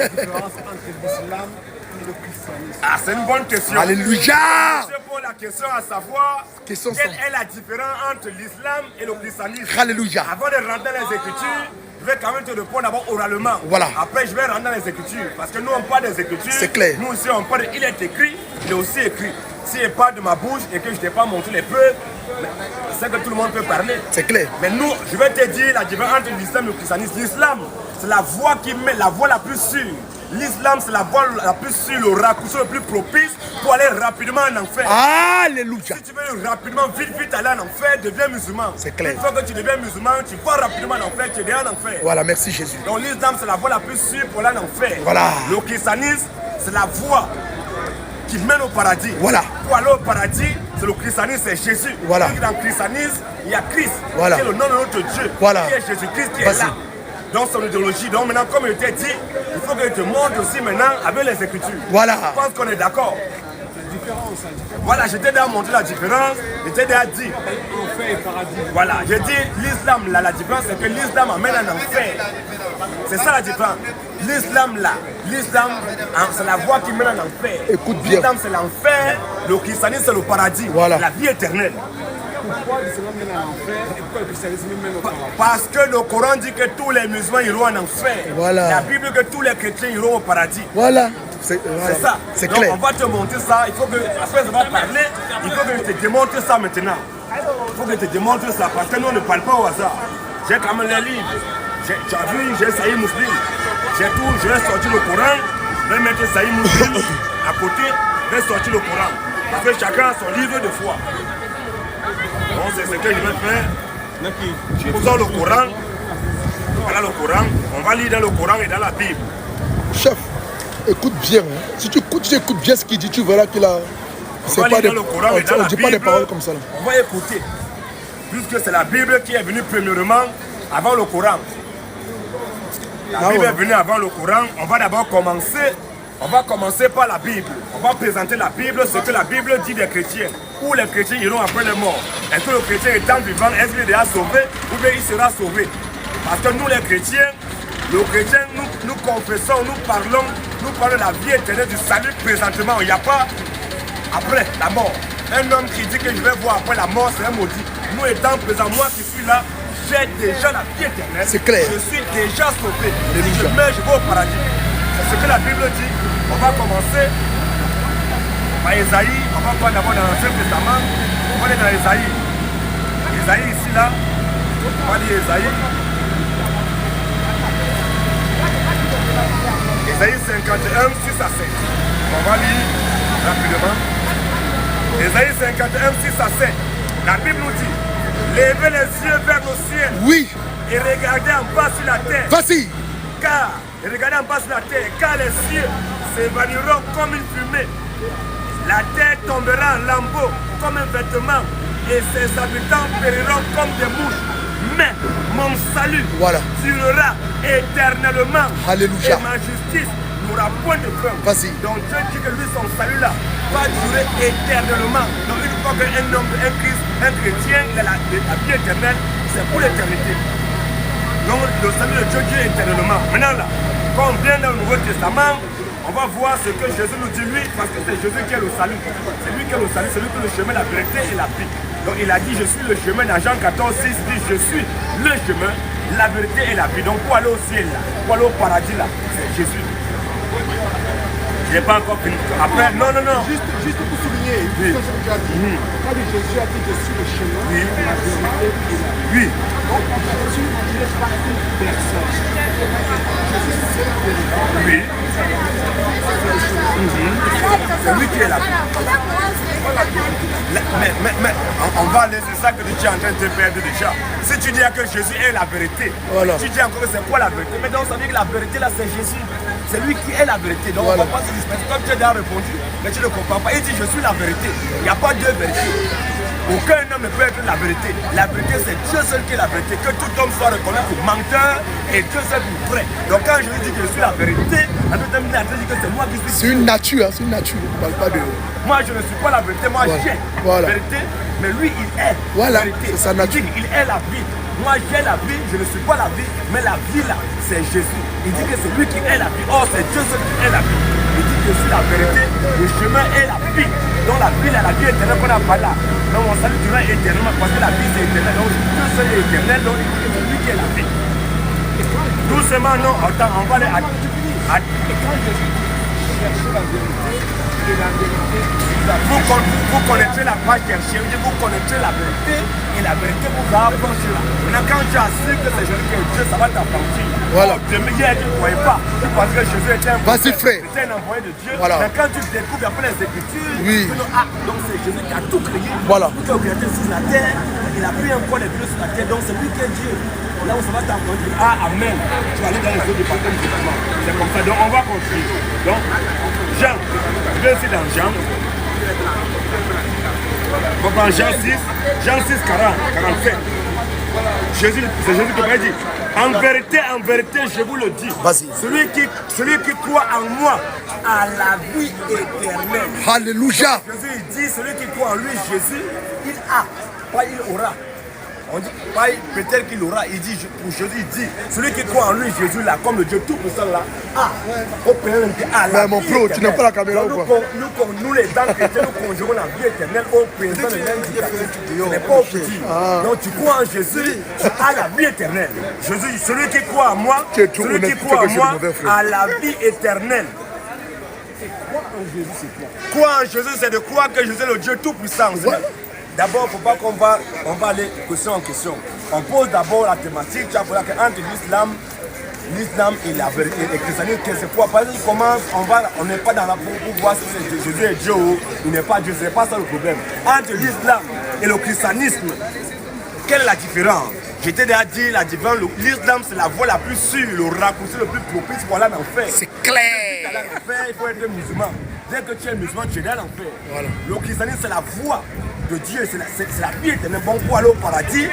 différence entre l'islam et le christianisme. Ah, c'est une bonne question. Alléluia. Je pose la question à savoir quelle est la différence entre l'islam et le christianisme. Alléluia. Avant de rentrer dans les Écritures, je vais quand même te répondre d'abord oralement. Voilà. Après, je vais rentrer dans les Écritures. Parce que nous, on parle des Écritures. C'est clair. Nous aussi, on parle il est écrit, il est aussi écrit. Si je parle de ma bouche et que je ne t'ai pas montré les preuves, c'est que tout le monde peut parler. C'est clair. Mais nous, je vais te dire la différence entre l'islam et le christianisme. L'islam, c'est la voie qui met la voie la plus sûre. L'islam, c'est la voie la plus sûre, le raccourci le plus propice pour aller rapidement en enfer. Alléluia. Si tu veux rapidement, vite aller en enfer, deviens musulman. C'est clair. Une fois que tu deviens musulman, tu vas rapidement en enfer, tu es déjà en enfer. Voilà, merci Jésus. Donc l'islam, c'est la voie la plus sûre pour aller en enfer. Voilà. Le christianisme, c'est la voie qui mène au paradis. Voilà. Pour aller au paradis, c'est le christianisme, c'est Jésus. Voilà. Et dans le christianisme, il y a Christ, voilà. qui est le nom de notre Dieu. Voilà. Qui est Jésus-Christ qui est là. Dans son idéologie. Donc maintenant, comme je t'ai dit, il faut que je te montre aussi maintenant avec les Écritures. Voilà. Je pense qu'on est d'accord. Voilà, je t'ai déjà montré la différence. Je t'ai déjà dit. Enfer et paradis. Voilà, j'ai dit l'islam, là, la différence, c'est que l'islam amène en enfer. C'est ça la différence. L'islam, là, l'islam, c'est la voie qui mène en enfer. Écoute bien. L'islam, c'est l'enfer. Le christianisme, c'est le paradis. Voilà. La vie éternelle. Pourquoi l'islam mène en enfer et pourquoi le christianisme mène au paradis? Parce que le Coran dit que tous les musulmans iront en enfer. Voilà. La Bible dit que tous les chrétiens iront au paradis. Voilà. C'est ça. C'est donc clair. on va te montrer ça. Il faut que, après on va parler, il faut que je te démontre ça maintenant. Il faut que je te démontre ça parce que nous on ne parle pas au hasard. J'ai quand même les livres. Tu as vu, j'ai Saïd Muslim. J'ai tout, je vais sortir le Coran, je vais mettre Saïd Muslim à côté, je vais sortir le Coran. Parce que chacun a son livre de foi. Donc c'est ce que je vais faire. Je vous donne le Coran. Voilà le Coran. On va lire dans le Coran et dans la Bible. Chef, écoute bien. Hein. Si tu écoutes bien ce qu'il dit, tu verras qu'il a. C'est pas des... On ne dit pas des paroles comme ça. Là. On va écouter. Puisque c'est la Bible qui est venue premièrement avant le Coran. La Bible est venue avant le Coran. On va d'abord commencer. On va commencer par la Bible. On va présenter la Bible, ce que la Bible dit des chrétiens. Où les chrétiens iront après les morts. Est-ce que le chrétien étant vivant, est-ce qu'il est déjà sauvé ou bien il sera sauvé? Parce que nous les chrétiens, Le chrétien, nous confessons, nous parlons de la vie éternelle, du salut présentement. Il n'y a pas après la mort. Un homme qui dit que je vais voir après la mort, c'est un maudit. Nous étant présents, moi qui suis là, j'ai déjà la vie éternelle. C'est clair. Je suis déjà sauvé. Si je meurs, je vais au paradis. C'est ce que la Bible dit. On va commencer par Esaïe. On va pas d'abord dans l'Ancien Testament. On va aller dans Esaïe. Esaïe ici, là. On va lire Esaïe. Esaïe 51, 6 à 7. On va lire rapidement. Esaïe 51, 6 à 7. La Bible nous dit, levez les yeux vers le ciel. Oui. Et regardez en bas sur la terre. Vas-y. Regardez en bas sur la terre, car les cieux s'évanouiront comme une fumée. La terre tombera en lambeaux comme un vêtement, et ses habitants périront comme des mouches. Mais mon salut durera éternellement. Alléluia. Et ma justice n'aura point de fin. Vas-y. Donc Dieu dit que lui, son salut là va durer éternellement. Donc une fois qu'un homme, un chrétien, il a la vie éternelle, c'est pour l'éternité. Donc le salut de Dieu dure éternellement. Maintenant là, quand on vient dans le Nouveau Testament, on va voir ce que Jésus nous dit lui, parce que c'est Jésus qui est le salut. C'est lui qui est le salut, c'est lui qui est le chemin, la vérité et la vie. Donc il a dit, je suis le chemin. Dans Jean 14, 6, il dit, je suis le chemin, la vérité et la vie. Donc pour aller au ciel là, pour aller au paradis là, c'est Jésus. Je n'ai pas encore fini. Après, non. Juste pour souligner, ce que tu as dit. Quand Jésus a dit, je suis le chemin, la vérité et la vie. Oui. Donc Jésus n'est pas une personne. Jésus, c'est la vérité. Oui. C'est lui qui est là. Mais on va aller, c'est ça que tu es en train de te perdre déjà. Si tu dis que Jésus est la vérité, tu dis encore que c'est quoi la vérité? Mais donc ça veut dire que la vérité là c'est Jésus. C'est lui qui est la vérité. Donc on ne va pas se disperser. Comme tu as déjà répondu, mais tu ne comprends pas. Il dit je suis la vérité. Il n'y a pas deux vérités. Aucun homme ne peut être la vérité. La vérité, c'est Dieu seul qui est la vérité. Que tout homme soit reconnu pour menteur et Dieu seul pour vrai. Donc quand je lui dis que je suis la vérité, en tout temps, il dit que c'est moi qui suis. C'est une nature, c'est une nature. On ne parle pas de... Moi, je ne suis pas la vérité. Moi, j'ai la vérité. Mais lui, il est la vérité. C'est sa nature. Il est la vie. Moi, j'ai la vie. Je ne suis pas la vie. Mais la vie, là, c'est Jésus. Il dit que c'est lui qui est la vie. Or, c'est Dieu seul qui est la vie. Il dit que je suis la vérité. Le chemin est la vie. Donc la vie, là, la vie éternelle qu'on n'a pas là. Donc on salut durera éternellement parce que la vie c'est éternel. Donc Dieu seul est éternel. Donc il dit que c'est lui qui est la vie. Doucement, non, attends, on va aller à... Et quand Jésus dit, cherchez la vérité, et la vérité, vous connaîtrez la page chercher, vous connaîtrez la vérité, et la vérité vous va affranchir. Maintenant, quand tu as su que c'est Jésus qui est Dieu, ça va t'affranchir. Voilà. Hier, tu ne croyais pas. Tu pensais que Jésus était un envoyé de Dieu. Voilà. Mais quand tu découvres après les Écritures, oui. tu dis, ah, donc c'est Jésus qui a tout créé. Voilà. Tout a créé sur la terre. Il a pris encore les pieds sur la terre. Donc c'est lui qui est Dieu. Là où ça va t'apprendre, ah, amen. Tu vas aller dans les autres départements du département. C'est comme ça. Donc on va continuer. Donc, Jean, je vais ici dans Jean. On prend Jean 6, 40, 47. C'est Jésus qui m'a dit, en vérité, je vous le dis. Celui qui croit en moi a la vie éternelle. Alléluia. Jésus il dit, celui qui croit en lui, Jésus, il a, pas il aura. On dit, pas peut-être qu'il aura, il dit, pour Jésus, il dit, celui qui croit en lui, Jésus, là, comme le Dieu tout-puissant, là, mais mon pro, tu n'as pas la caméra ou quoi? Nous, les dents chrétiens, nous conjurons la vie éternelle au présent de l'indicatif. Ce n'est pas au petit. Donc tu crois en Jésus, tu as la vie éternelle. Jésus, celui qui croit en moi, celui qui croit en moi, a la vie éternelle. Croire en Jésus, c'est de croire que Jésus est le Dieu tout-puissant. D'abord, il ne faut pas qu'on va aller question en question. On pose d'abord la thématique, tu as posé entre l'islam et la vérité, et le christianisme, c'est quoi? Parce qu'on commence, on n'est pas dans la pour voir si Jésus est Dieu ou il n'est pas Dieu, c'est pas ça le problème. Entre l'islam et le christianisme, quelle est la différence? Je t'ai déjà dit, la différence, l'islam c'est la voie la plus sûre, le raccourci le plus propice pour aller en enfer. C'est clair. Il faut être musulman. Dès que tu es musulman, tu es dans l'enfer. Voilà. Le christianisme c'est la voie de Dieu, c'est la vie éternelle. Bon, pour aller au paradis,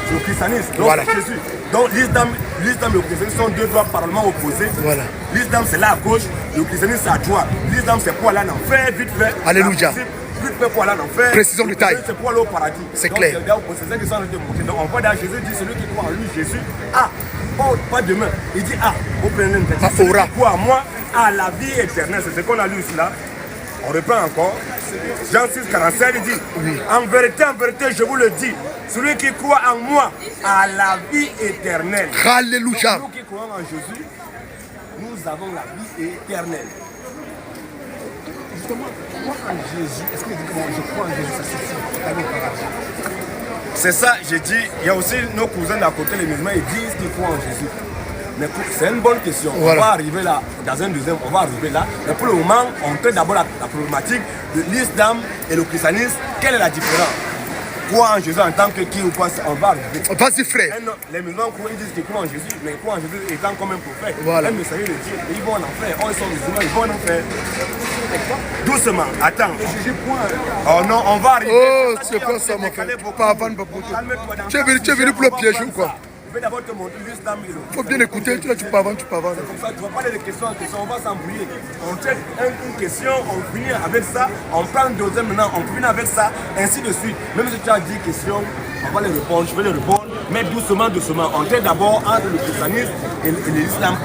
c'est le christianisme, donc voilà. C'est Jésus. Donc l'islam et le christianisme sont deux voies parallèlement opposées. Voilà. L'islam c'est là à gauche, le christianisme c'est à droite. L'islam c'est pour aller en enfer, vite fait. Alléluia. Vite fait pour aller en enfer. Précision de taille. C'est pour aller au paradis. C'est clair. C'est ça qui sont en train de montrer. Donc on voit dans Jésus dit celui qui croit en lui, Jésus a pas demain. Il dit, ah, vous prenez une petite. Celui qui croit en moi a la vie éternelle. C'est ce qu'on a lu ici là. On reprend encore. Jean 6, 47, il dit, en vérité, je vous le dis, celui qui croit en moi a la vie éternelle. Alléluia. Nous qui croyons en Jésus, nous avons la vie éternelle. Justement, croire en Jésus, est-ce que je crois en Jésus, ça suffit? C'est ça, j'ai dit, il y a aussi nos cousins d'à côté, les musulmans, ils disent qu'ils croient en Jésus. Mais c'est une bonne question. Voilà. On va arriver là, dans un deuxième, on va arriver là. Mais pour le moment, on traite d'abord la problématique de l'islam et le christianisme. Quelle est la différence? Croire en Jésus en tant que qui ou quoi, on va arriver. Vas-y frère. Les musulmans croient, ils disent qu'ils croient en Jésus, mais ils croient en Jésus étant comme un prophète. Voilà. Un messager de Dieu. Ils vont en enfer. Oh, ils sont musulmans, ils vont en enfer. Doucement, attends. Oh non, on va arriver. Oh, c'est quoi ça, mon frère? Pas avant, pas pour toi. Tu es venu pour le piège ou quoi? Je vais d'abord te montrer l'islam. Il faut bien écouter, tu peux avant. C'est comme ça, tu vas parler de questions en question, on va s'embrouiller. On traite une question, on finit avec ça, on prend une deuxième maintenant, on finit avec ça, ainsi de suite. Même si tu as 10 questions, on va les répondre, je vais les répondre, mais doucement. On traite d'abord entre le christianisme et l'islam.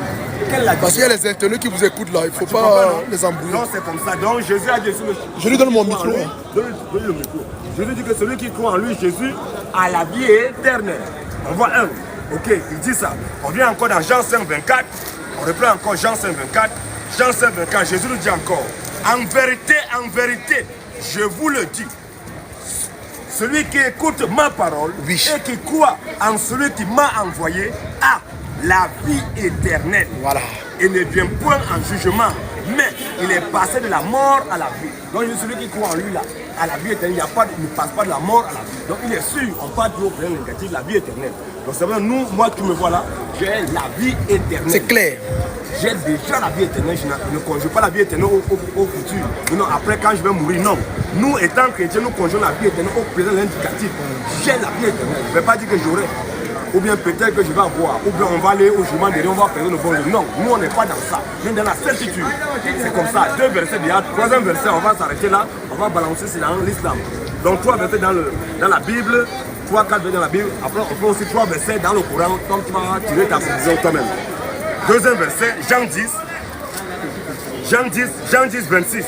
Parce qu'il y a les internautes qui vous écoutent là, il ne faut pas les embrouiller. Non, c'est comme ça. Donc Jésus a dit je lui donne mon micro. Donne le micro. Jésus dit que celui qui croit en lui, Jésus, a la vie éternelle. On voit un. Ok, il dit ça. On vient encore dans Jean 5, 24. On reprend encore Jean 5, 24. Jean 5, 24, Jésus nous dit encore, en vérité, je vous le dis, celui qui écoute ma parole et qui croit en celui qui m'a envoyé a la vie éternelle. Voilà. Il ne vient point en jugement, mais il est passé de la mort à la vie. Donc celui qui croit en lui là, à la vie éternelle, il ne passe pas de la mort à la vie. Donc il est sûr, on parle toujours de négatif, la vie éternelle. Donc c'est vrai, moi qui me vois là, j'ai la vie éternelle. C'est clair. J'ai déjà la vie éternelle, je ne conjugue pas la vie éternelle au futur. Non, après quand je vais mourir, non. Nous étant chrétiens, nous conjuguons la vie éternelle au présent indicatif. J'ai la vie éternelle. Je ne vais pas dire que j'aurai. Ou bien peut-être que je vais avoir. Ou bien on va aller au jugement derrière, on va faire le bon jeu. Non, nous on n'est pas dans ça. Nous sommes dans la certitude. C'est comme ça. 2 versets déjà. 3e verset, on va s'arrêter là. On va balancer, c'est dans l'islam. Donc 3 versets dans la Bible. 3, 4 versets dans la Bible. Après on fait aussi 3 versets dans le Coran. Donc tu vas tirer ta conclusion toi-même. 2e verset, Jean 10. Jean 10, 26.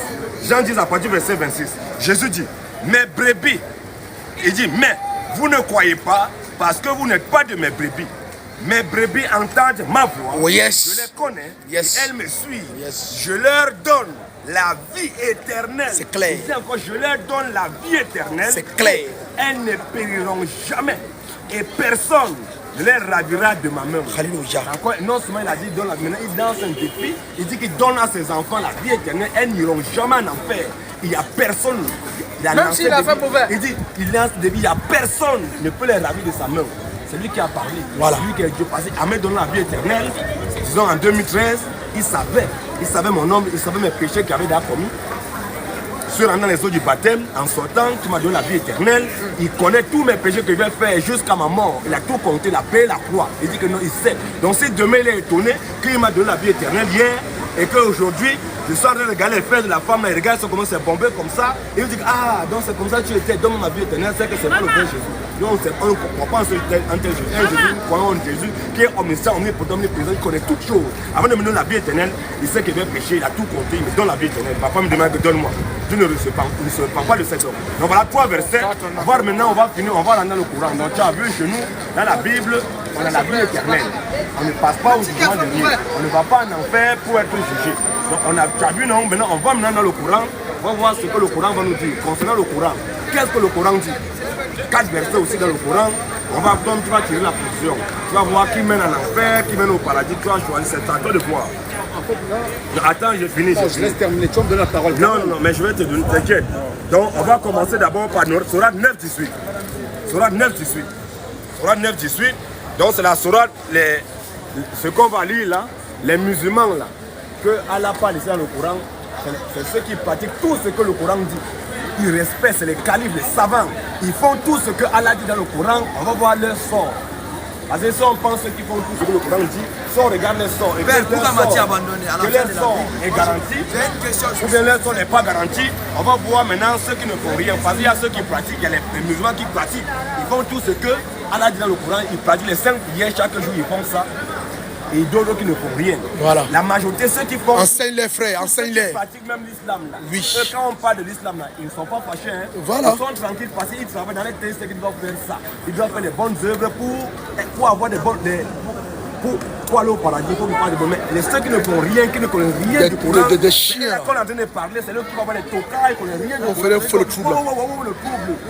Jean 10 à partir du verset 26. Jésus dit, mes brebis. Il dit, mais vous ne croyez pas parce que vous n'êtes pas de mes brebis. Mes brebis entendent ma voix. Oh yes. Je les connais. Yes. Et elles me suivent. Yes. Je leur donne la vie éternelle. C'est clair. Je dis encore, je leur donne la vie éternelle. C'est clair. Elles ne périront jamais. Et personne ne les ravira de ma main. Alléluia. Encore, non seulement il a dit donne la vie, maintenant il lance un défi. Il dit qu'il donne à ses enfants la vie éternelle. Elles n'iront jamais en enfer. Il n'y a personne. Même s'il a fait mauvais. Il dit, il lance des vies, il n'y a personne qui ne peut les ravir de sa main. C'est lui qui a parlé. Voilà. C'est lui qui a Dieu passé. Ahmed donne la vie éternelle. Disons en 2013, il savait mon nom, il savait mes péchés qu'il avait déjà commis. Je suis rentré dans les eaux du baptême, en sortant, tu m'as donné la vie éternelle. Il connaît tous mes péchés que je vais faire jusqu'à ma mort. Il a tout compté, la paix, la croix. Il dit que non, il sait. Donc si demain il est étonné qu'il m'a donné la vie éternelle hier, et qu'aujourd'hui, je suis en train de regarder les frères de la femme, et regarde comment c'est bombé comme ça. Et il dit, ah, donc c'est comme ça que tu étais, donne ma vie éternelle, c'est que c'est pas le vrai Jésus. Donc c'est un comprend pas un Jésus, un Jésus, croyant en Jésus, qui est omniscient, omnipotent, omniprésent, il connaît toutes choses. Avant de me donner la vie éternelle, il sait qu'il va pécher, il a tout compté, il me donne la vie éternelle. Papa me demande, donne-moi. Dieu ne se prend pas de cet homme. Donc voilà 3 versets. On va maintenant, on va finir, on va rentrer dans le courant. Donc tu as vu chez nous, dans la Bible, on a la vie éternelle. On ne passe pas au jugement de Dieu. On ne va pas en enfer pour être jugé. Donc tu as vu, non, maintenant on va maintenant dans le courant. On va voir ce que le Coran va nous dire. Concernant le Coran, qu'est-ce que le Coran dit? 4 versets aussi dans le Coran. On va, comme tu vas tirer la position. Tu vas voir qui mène en enfer, qui mène au paradis. Tu vas choisir, c'est à toi de voir. Attends, j'ai fini. Je laisse terminer, tu vas me donner la parole. Non, mais je vais te donner, t'inquiète. Donc, on va commencer d'abord par Sourate 9, 18. Sourate 9, 18. Sourate 9, 18. Donc, c'est la Sourate, ce qu'on va lire là, les musulmans là, que Allah parle ici dans le Coran, c'est ceux qui pratiquent tout ce que le Coran dit. Ils respectent, c'est les califes, les savants. Ils font tout ce que Allah dit dans le Coran, on va voir leur sort. Parce que si on pense qu'ils font tout ce que le Coran dit, si on regarde leur sort, et que leur sort est garanti, ou bien leur sort n'est pas garanti, on va voir maintenant ceux qui ne font rien. Parce qu'il y a ceux qui pratiquent, il y a les musulmans qui pratiquent. Ils font tout ce que Allah dit dans le Coran, ils pratiquent les 5 prières chaque jour, ils font ça. et d'autres qui ne font rien. Voilà. La majorité, ceux qui font... Enseigne-les, frères, enseigne-les. Ceux qui pratiquent même l'islam là. Oui. Eux, quand on parle de l'islam là, ils ne sont pas fâchés. Hein. Voilà. Ils sont tranquilles parce qu'ils travaillent dans les textes qu'ils doivent faire ça. Ils doivent faire des bonnes œuvres pour avoir des bonnes... Pour aller au paradis, pour parler de bon. Mais ceux qui ne font rien, qui ne connaissent rien du Coran, des chiens. Quand on est en train de parler, c'est eux qui vont avoir des tocards, ils ne connaissent rien du Coran. On fait le trouble.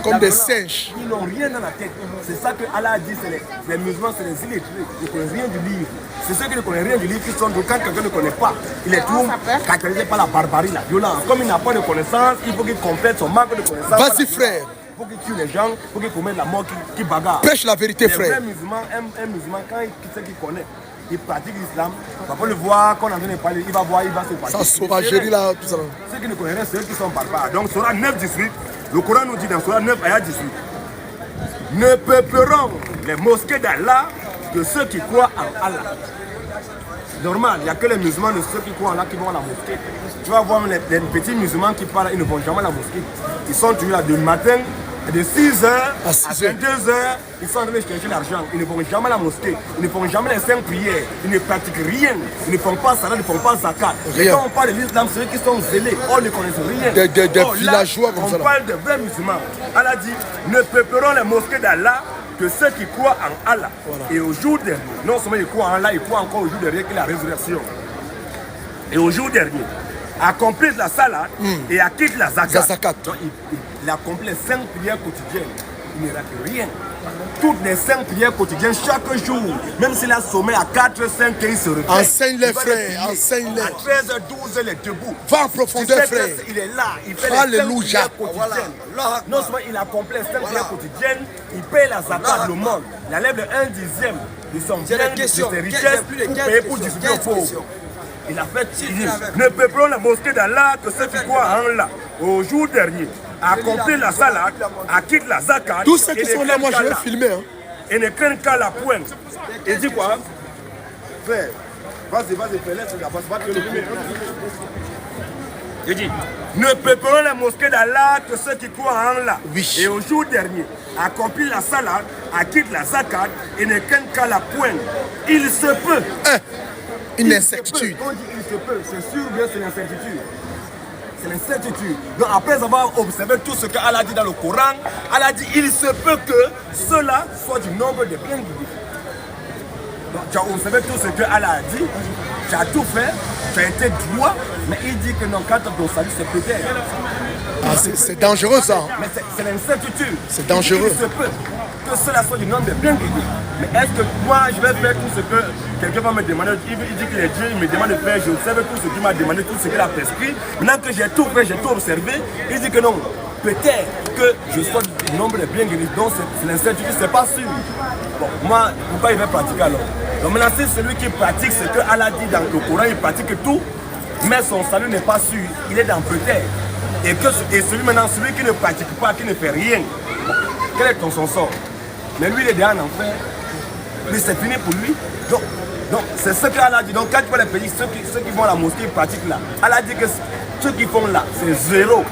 Comme des singes. Ils n'ont rien dans la tête. C'est ça que Allah a dit, c'est les musulmans, c'est les illettrés. Ils ne connaissent rien du livre. C'est ceux qui ne connaissent rien du livre qui sont donc quand quelqu'un ne connaît pas, il est tout caractérisé par la barbarie, la violence. Comme il n'a pas de connaissance, il faut qu'il complète son manque de connaissance. Vas-y, frère. Il faut qu'il tue les gens, il faut qu'il commette la mort, qui bagarre. Prêche la vérité, frère. Un musulman, quand il sait qu'il connaît, il pratique l'islam, on va le voir, quand on est en train de parler, il va voir, il va se passer. Ça sauvagerie là, tout ça. Ceux qui ne connaissent rien, c'est eux qui sont barbares. Donc, Surah 9, 18, le Coran nous dit dans Surah 9, ayat 18, ne peupleront les mosquées d'Allah que ceux qui croient en Allah. Normal, il n'y a que les musulmans de ceux qui croient en Allah qui vont à la mosquée. Tu vas voir les petits musulmans qui parlent, ils ne vont jamais à la mosquée. Ils sont toujours là du matin. De 6h à 22h, ils sont en train de chercher l'argent. Ils ne vont jamais à la mosquée. Ils ne font jamais les 5 prières. Ils ne pratiquent rien. Ils ne font pas salat, ils ne font pas zakat. Et quand on parle de l'islam, ceux qui sont zélés, on ne connaissent rien. Des villageois comme ça. On parle de vrais musulmans. Allah dit, ne peupleront les mosquées d'Allah que ceux qui croient en Allah. Voilà. Et au jour dernier, non seulement ils croient en Allah, ils croient encore au jour dernier qui est la résurrection. Et au jour dernier, accomplissent la salat et acquittent la zakat. Donc, il accomplit les 5 prières quotidiennes. Il ne rate rien. Toutes les 5 prières quotidiennes, chaque jour, même s'il a sommeil à 4, 5, il se réveille. Enseigne les frères, enseigne-les. À 13h, 12h, il est debout. Va en profondeur, frère. Il est là, il fait les 5 prières quotidiennes. Non seulement il accomplit les 5 prières quotidiennes, il paye la zakat, le monde. Il enlève le 1/10 de son bien, de ses richesses pour payer pour distribuer aux pauvres. Il a fait, il dit, ne peuplons la mosquée d'Allah que ceux qui croient en Allah. Au jour dernier, accomplir la salat, acquitte la zakat. Tous ceux qui sont là, moi je vais filmer. Hein. Et ne craignent qu'à la pointe. Il dit quoi? Frère, vas-y, frère, laisse-la, pas que le premier. Il dit, ne peuplons la mosquée d'Allah que ceux qui croient en Allah. Oui. Et au jour dernier, accomplir la salat, acquitte la zakat et ne craignent qu'à la pointe. Il se peut. Une incertitude. Quand on dit il se peut, c'est sûr bien c'est l'incertitude. C'est l'incertitude. Donc après avoir observé tout ce qu'Allah dit dans le Coran, Allah dit il se peut que cela soit du nombre de bien guidés. Donc tu as observé tout ce qu'Allah a dit, tu as tout fait, tu as été droit, mais il dit que non, quand ton salut c'est peut-être. Ah, c'est dangereux ça. Mais c'est l'incertitude. C'est dangereux. Il se peut que cela soit du nombre de bien guidés. Mais est-ce que moi je vais faire tout ce que quelqu'un va me demander? Il dit qu'il est Dieu, il me demande de faire, je observe tout ce qu'il m'a demandé, tout ce qu'il a prescrit. Maintenant que j'ai tout fait, j'ai tout observé, il dit que non, peut-être que je sois du nombre de bien guéris. Donc c'est l'incertitude, c'est pas sûr. Bon, moi, pourquoi il va pratiquer alors? Donc maintenant, c'est celui qui pratique ce que Allah dit dans le Coran, il pratique tout, mais son salut n'est pas sûr, il est dans peut-être. Et celui maintenant, celui qui ne pratique pas, qui ne fait rien, quel est son sort? Mais lui, il est déjà en enfer. Lui, c'est fini pour lui. Donc c'est ce qu'Allah dit. Donc quand tu vois les pays, ceux qui vont à la mosquée, ils pratiquent là. Allah dit que ceux qui font là, c'est zéro.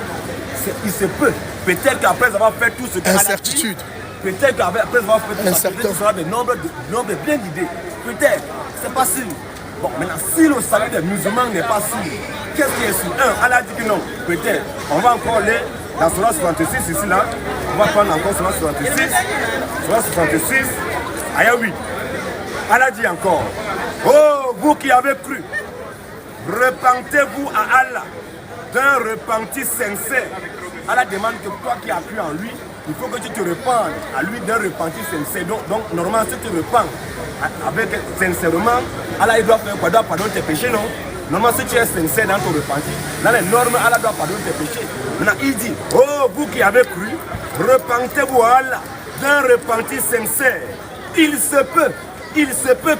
Il se peut. Peut-être qu'après avoir fait tout ce qu'Allah dit, incertitude. Peut-être qu'après avoir fait tout ça, ce sera des nombres bien guidés. Peut-être. C'est pas sûr. Bon, maintenant, si le salut des musulmans n'est pas sûr, qu'est-ce qui est sûr? Allah dit que non. Peut-être. On va encore aller dans Surah 66 ici là. On va prendre encore Surah 66. Surah 66, ayat 8. Allah dit encore, oh, vous qui avez cru, repentez-vous à Allah d'un repenti sincère. Allah demande que toi qui as cru en lui, il faut que tu te repentes à lui d'un repenti sincère. Donc normalement, si tu repens avec sincèrement, Allah il doit faire quoi? Il doit pardonner tes péchés, non? Normalement, si tu es sincère dans ton repenti, dans les normes, Allah doit pardonner tes péchés. Maintenant, il dit, oh, vous qui avez cru, repentez-vous à Allah d'un repenti sincère. Il se peut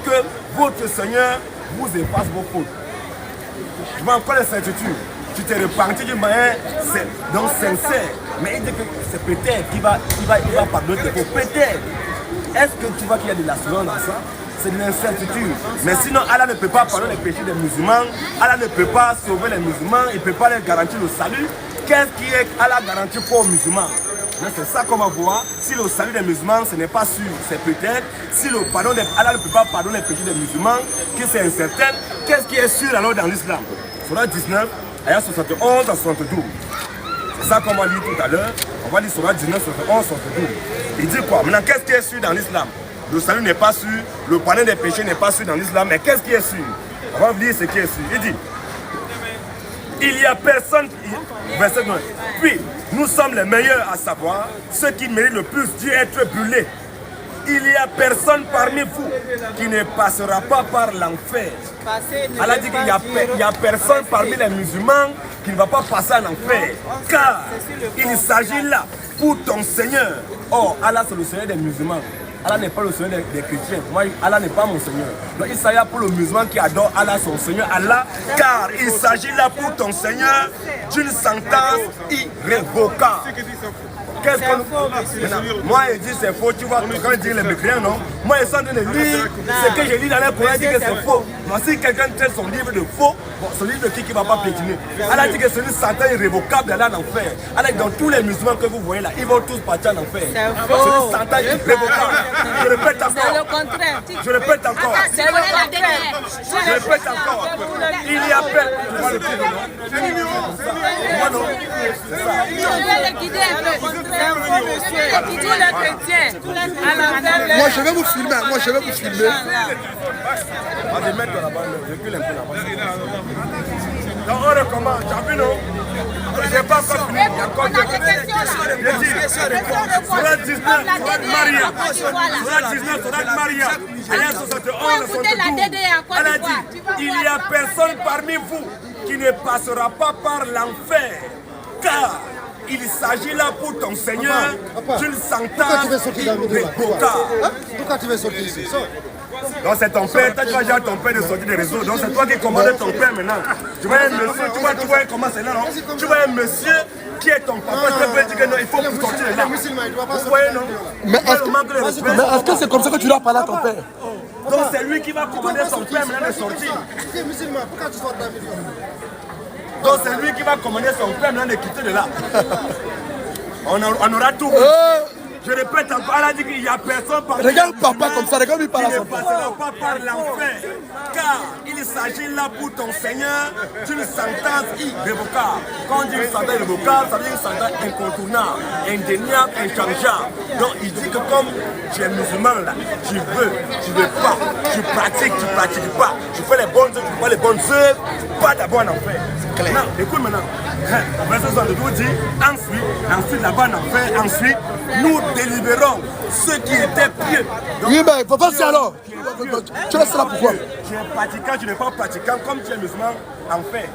que votre Seigneur vous efface vos fautes. Je vois encore la certitude. Tu t'es repenti d'une manière donc sincère. Mais il dit que c'est peut-être qu'il va pardonner tes fautes. Peut-être. Est-ce que tu vois qu'il y a de l'assurance dans ça? C'est de l'incertitude. Mais sinon, Allah ne peut pas pardonner les péchés des musulmans. Allah ne peut pas sauver les musulmans. Il ne peut pas leur garantir le salut. Qu'est-ce qui est Allah garantit pour aux musulmans? C'est ça qu'on va voir. Si le salut des musulmans, ce n'est pas sûr, c'est peut-être. Si le pardon Allah ne peut pas pardonner les péchés des musulmans, que c'est incertain, qu'est-ce qui est sûr alors dans l'islam? Surah 19, ayat 71 à 72. C'est ça qu'on va lire tout à l'heure. On va lire Surah 19, 71, 72. Il dit quoi? Maintenant, qu'est-ce qui est sûr dans l'islam? Le salut n'est pas sûr, le pardon des péchés n'est pas sûr dans l'islam, mais qu'est-ce qui est sûr? On va lire ce qui est sûr. Il dit, il n'y a personne, verset 9, puis nous sommes les meilleurs à savoir, ceux qui méritent le plus d'être brûlés. Il n'y a personne parmi vous qui ne passera pas par l'enfer. Allah dit qu'il n'y a personne parmi les musulmans qui ne va pas passer en enfer. Car il s'agit là pour ton Seigneur. Oh, Allah c'est le Seigneur des musulmans. Allah n'est pas le Seigneur des chrétiens. Moi, Allah n'est pas mon Seigneur. Donc il s'agit là pour le musulman qui adore Allah, son Seigneur Allah. Car il s'agit là pour ton Seigneur d'une sentence irrévocable. Qu'est-ce qu'on... Moi, il dit c'est faux, tu vois, quand il dit les mécréants, non? Moi, ils sont en train de lire ce que je lis dans le Coran, il dit que c'est faux. Mais si quelqu'un traite son livre de faux, bon, ce livre qui ne va pas pétiner. Allah dit que c'est une sentence irrévocable d'aller en enfer. Allah dit dans tous les musulmans que vous voyez là, ils vont tous partir en enfer. C'est une sentence irrévocable. Je répète encore. C'est le contraire. Je répète encore. C'est le contraire. Je répète encore. Il y a peur. Tu vois le prix, non? Moi, non. C'est ça. Je vais le guider un peu. C'est un faux monsieur. Tous les chrétiens. Moi, je vais vous filmer. Moi, je vais vous filmer. On va les mettre là-bas. Je recule un peu là-bas. Donc, on recommence. Tu as vu, non? Je n'ai pas encore fini. Il y a encore des questions là. Je dis, Surah 19, Surah Maria. Surah 19, Surah Maria. Ayat 71, 72. Elle a dit, il n'y a personne parmi vous qui ne passera pas par l'enfer. Car il s'agit là pour ton Seigneur d'une sentence irrévocable. Pourquoi tu veux sortir ici? Donc c'est ton père, toi tu vas dire à ton père de sortir des réseaux. Donc c'est toi qui commandes ton père maintenant. Tu vois un monsieur, tu vois comment c'est là, non? Tu vois un monsieur qui est ton papa, tu peux dire que non, il faut sortir de là. Vous voyez, non? Mais est-ce que c'est comme ça que tu dois parler à ton père? Donc c'est lui qui va commander son père maintenant de sortir. Tu es musulman, pourquoi tu sors de la maison? Donc c'est lui qui va commander son père maintenant de quitter de là. On aura tout. Je répète encore, elle a dit qu'il n'y a personne par regarde papa comme ça, regarde lui par là. Il ne passera pas par l'enfer, car il s'agit là pour ton Seigneur d'une sentence irrévocable. Quand on dit une sentence irrévocable, ça veut dire une sentence incontournable, indéniable, inchangeable. Donc il dit que comme tu es musulman là, tu veux pas, tu pratiques pas, tu fais les bonnes œuvres, tu fais les bonnes œuvres, pas d'abord en enfer. Non, écoute maintenant. Verset 72 dit, ensuite là-bas en enfer, ensuite nous délibérons ceux qui étaient pieux. Donc, oui, mais papa, c'est alors. Tu restes là pourquoi? Tu es pratiquant, tu n'es pas pratiquant, comme tu es musulman, enfer.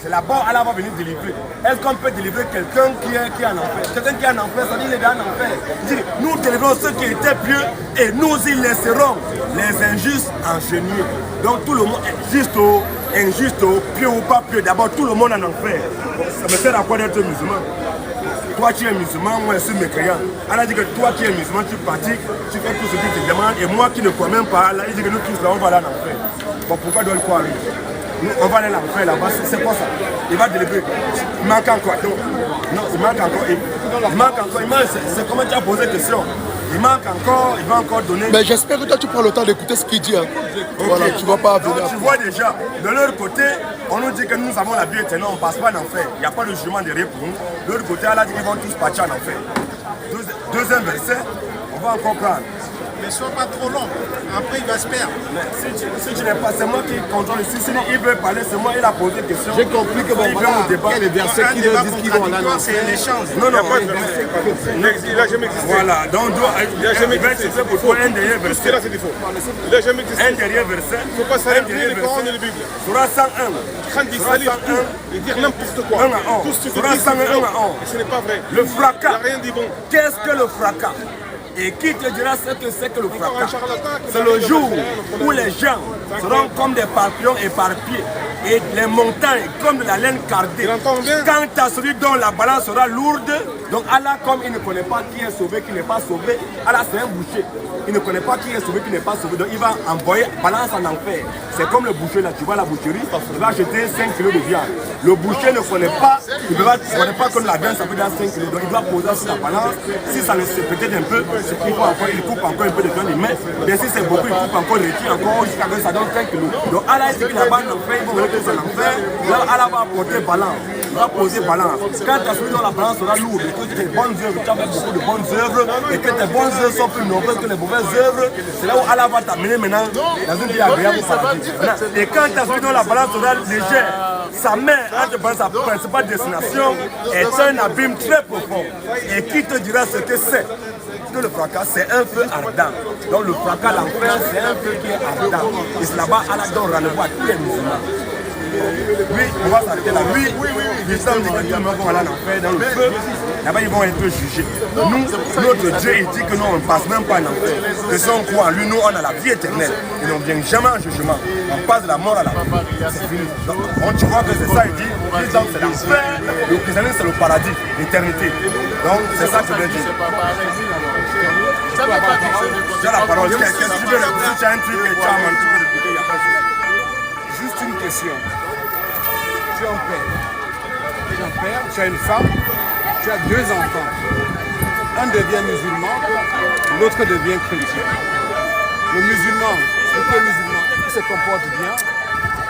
C'est là-bas, Allah va venir délivrer. Est-ce qu'on peut délivrer quelqu'un qui est en enfer? Quelqu'un qui est en enfer, ça dit qu'il est en enfer. Il dit, nous délivrons ceux qui étaient pieux et nous y laisserons les injustes enchaînés. Donc tout le monde, juste injuste, pieux ou pas pieux, d'abord tout le monde en enfer. Ça me sert à quoi d'être musulman? Toi tu es musulman, moi je suis mécréant. Allah dit que toi qui es musulman, tu pratiques, tu fais tout ce qu'il te demande, et moi qui ne crois même pas, Allah il dit que nous tous là on va aller en enfer. Bon, pourquoi doit-il croire lui? Nous, on va aller en enfer là-bas, c'est quoi ça? Il va délivrer. Il manque encore. Non, il manque encore. C'est comment tu as posé la question. Il manque encore, il va encore donner. Mais j'espère que toi tu prends le temps d'écouter ce qu'il dit. Hein. Okay. Voilà, tu vas pas venir. Tu vois déjà, de leur côté, on nous dit que nous avons la vie éternelle, on ne passe pas en enfer. Il n'y a pas de jugement derrière pour nous. De l'autre côté, Allah dit qu'ils vont tous partir en enfer. Deuxième verset, on va encore prendre. Mais sois pas trop long, après il va se perdre. Mais si tu n'es pas, c'est moi qui contrôle ici. Si il veut parler, c'est moi, il a posé des questions. J'ai compris que bon, voilà, les versets qui leur disent qu'ils vont en aller. C'est un échange. Non, il n'a jamais existé. Voilà, donc il n'a jamais existé. Pour toi, un derrière verset. Là, c'est faux. Il n'a jamais existé. Un derrière verset. Il ne faut pas salir les Coran et la Bible. Surah 101. Quand il salir tout et dire n'importe quoi. Tout ce que tu dis, ce n'est pas vrai. Le fracas. Il n'y a rien dit bon. Qu'est-ce que le fracas? Et qui te dira ce que c'est que le fracas? C'est le jour où les gens seront comme des papillons éparpillés et les montagnes comme de la laine cardée. Quant à celui dont la balance sera lourde, donc Allah, comme il ne connaît pas qui est sauvé, qui n'est pas sauvé, Allah c'est un boucher. Il ne connaît pas qui est sauvé, qui n'est pas sauvé, donc il va envoyer balance en enfer. C'est comme le boucher là, tu vas à la boucherie, il va acheter 5 kilos de viande. Le boucher ne connaît pas, il ne connaît pas comme la viande ça peut dans 5 kilos, donc il doit poser sur la balance. Si ça le sait peut-être un peu, il coupe encore un peu de viande, il met. Mais si c'est beaucoup, il coupe encore, il retire encore jusqu'à ce que ça donne 5 kilos. Donc Allah dit que la bande en fait, il va mettre son enfer, là Allah va apporter balance. Il va poser balance. Quand tu as celui dont la balance sera lourde, et que tes bonnes œuvres, tu as fait beaucoup de bonnes œuvres, et que tes bonnes œuvres sont plus nombreuses que les mauvaises œuvres, c'est là où Allah va t'amener maintenant dans une vie agréable au paradis. Et quand tu as celui dont la balance sera légère, sa main entre sa principale destination est un abîme très profond. Et qui te dira ce que c'est? Que le fracas, c'est un feu ardent. Donc le fracas, l'enfer, c'est un feu qui est ardent. Et c'est là-bas, Allah donne rendez-vous à tous les musulmans. Oui, on va s'arrêter là. Oui, l'islam dit que les gens vont aller en enfer dans le feu. Là-bas, ils vont être jugés. Nous, notre Dieu, il dit que nous, on ne passe même pas en enfer. Que si on croit en lui, nous, on a la vie éternelle. Et on ne vient jamais en jugement. On passe de la mort à la vie. C'est fini. Donc, tu vois que c'est ça, il dit. L'islam, c'est l'enfer. Le christianisme, c'est le paradis, l'éternité. Donc, c'est ça que je veux dire. Tu as la parole. Qu'est-ce que tu veux répéter? Tu as un truc et tu as un truc à répéter, il n'y a pas de souci. Juste une question. Tu es un père, tu as une femme, tu as 2 enfants. Un devient musulman, l'autre devient chrétien. Le musulman, il se comporte bien.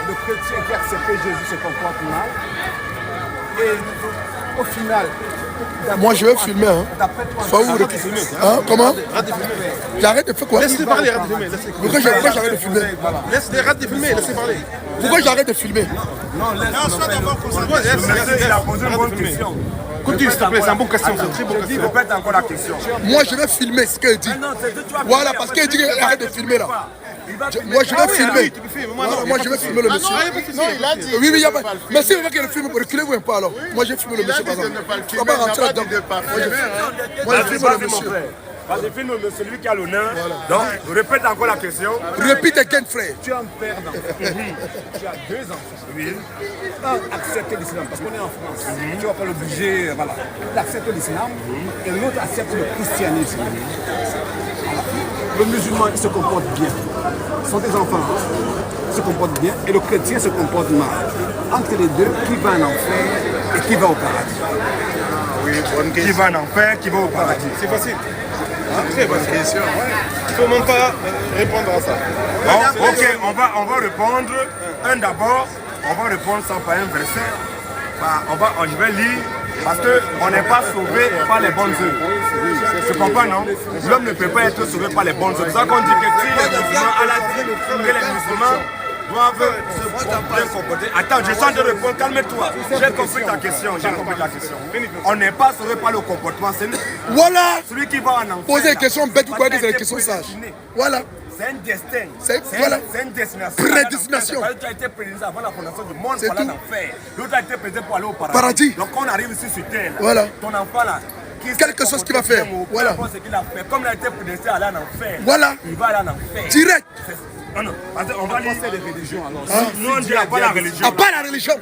Le chrétien qui a accepté Jésus se comporte mal. Et au final... Moi je vais filmer, hein. Faut vous filmer. Hein? Comment? J'arrête de faire quoi? Laisse-les parler, arrête de filmer. Pourquoi j'arrête de filmer? Arrête de filmer, laisse-les parler. Pourquoi j'arrête de filmer? Non, il a posé une bonne question. Continue, s'il te plaît, c'est une bonne question, c'est une très bonne question. Répète encore la question. Moi je vais filmer ce qu'elle dit. Voilà, parce qu'elle dit qu'elle arrête de filmer là. Moi je vais filmer. Moi je vais filmer le monsieur. Non, il a dit. Oui, il y a pas. Mais si vous voulez qu'elle filme, reculez-vous un peu alors. Moi j'ai filmé le monsieur par exemple. On va pas rentrer là-dedans. Moi je filme le monsieur. Vas-y, filme celui qui a l'honneur. Donc, répète encore la question. Répète again, frère. Tu as un père d'enfant. Tu as 2 enfants. Oui. Un accepte l'islam, parce qu'on est en France. Tu ne vas pas l'obliger. Voilà. Il accepte l'islam et l'autre accepte le christianisme. Voilà. Le musulman, il se comporte bien. Ce sont des enfants. Il se comporte bien. Et le chrétien se comporte mal. Entre les deux, qui va en enfer et qui va au paradis? Oui, bonne question. Qui va en enfer, qui va au paradis? C'est facile. Très bonne question. Il ne faut même pas répondre à ça. Bon, ok, on va répondre. Un d'abord, on va répondre sans par un verset. Je vais lire parce qu'on n'est pas sauvé par les bonnes œuvres. Tu comprends, non? L'homme ne peut pas être sauvé par les bonnes œuvres. C'est ça qu'on dit que si les musulmans, Allah dit que les musulmans doivent se bien comporter. Attends, je sens de répondre, calme-toi. J'ai compris ta question, On n'est pas sauvé par le comportement, c'est voilà. Celui qui va en enfer. Poser des questions bêtes ou quoi, que c'est des questions sages. Voilà. C'est un destin. C'est une destination. Prédestination. Tu as été prédestiné avant la fondation du monde C'est pour aller tout. en enfer. L'autre a été prédestiné pour aller au paradis. Paradis. Donc on arrive ici sur terre. Là. Voilà. Ton enfant là. Quelque chose qu'il va faire. Voilà. Ce qu'il a fait. Comme il a été prédestiné à aller en enfer. Voilà. Il va aller en enfer. Direct. Non, on va lire les religions alors. Hein? Nous on dit à part la religion. À part la religion.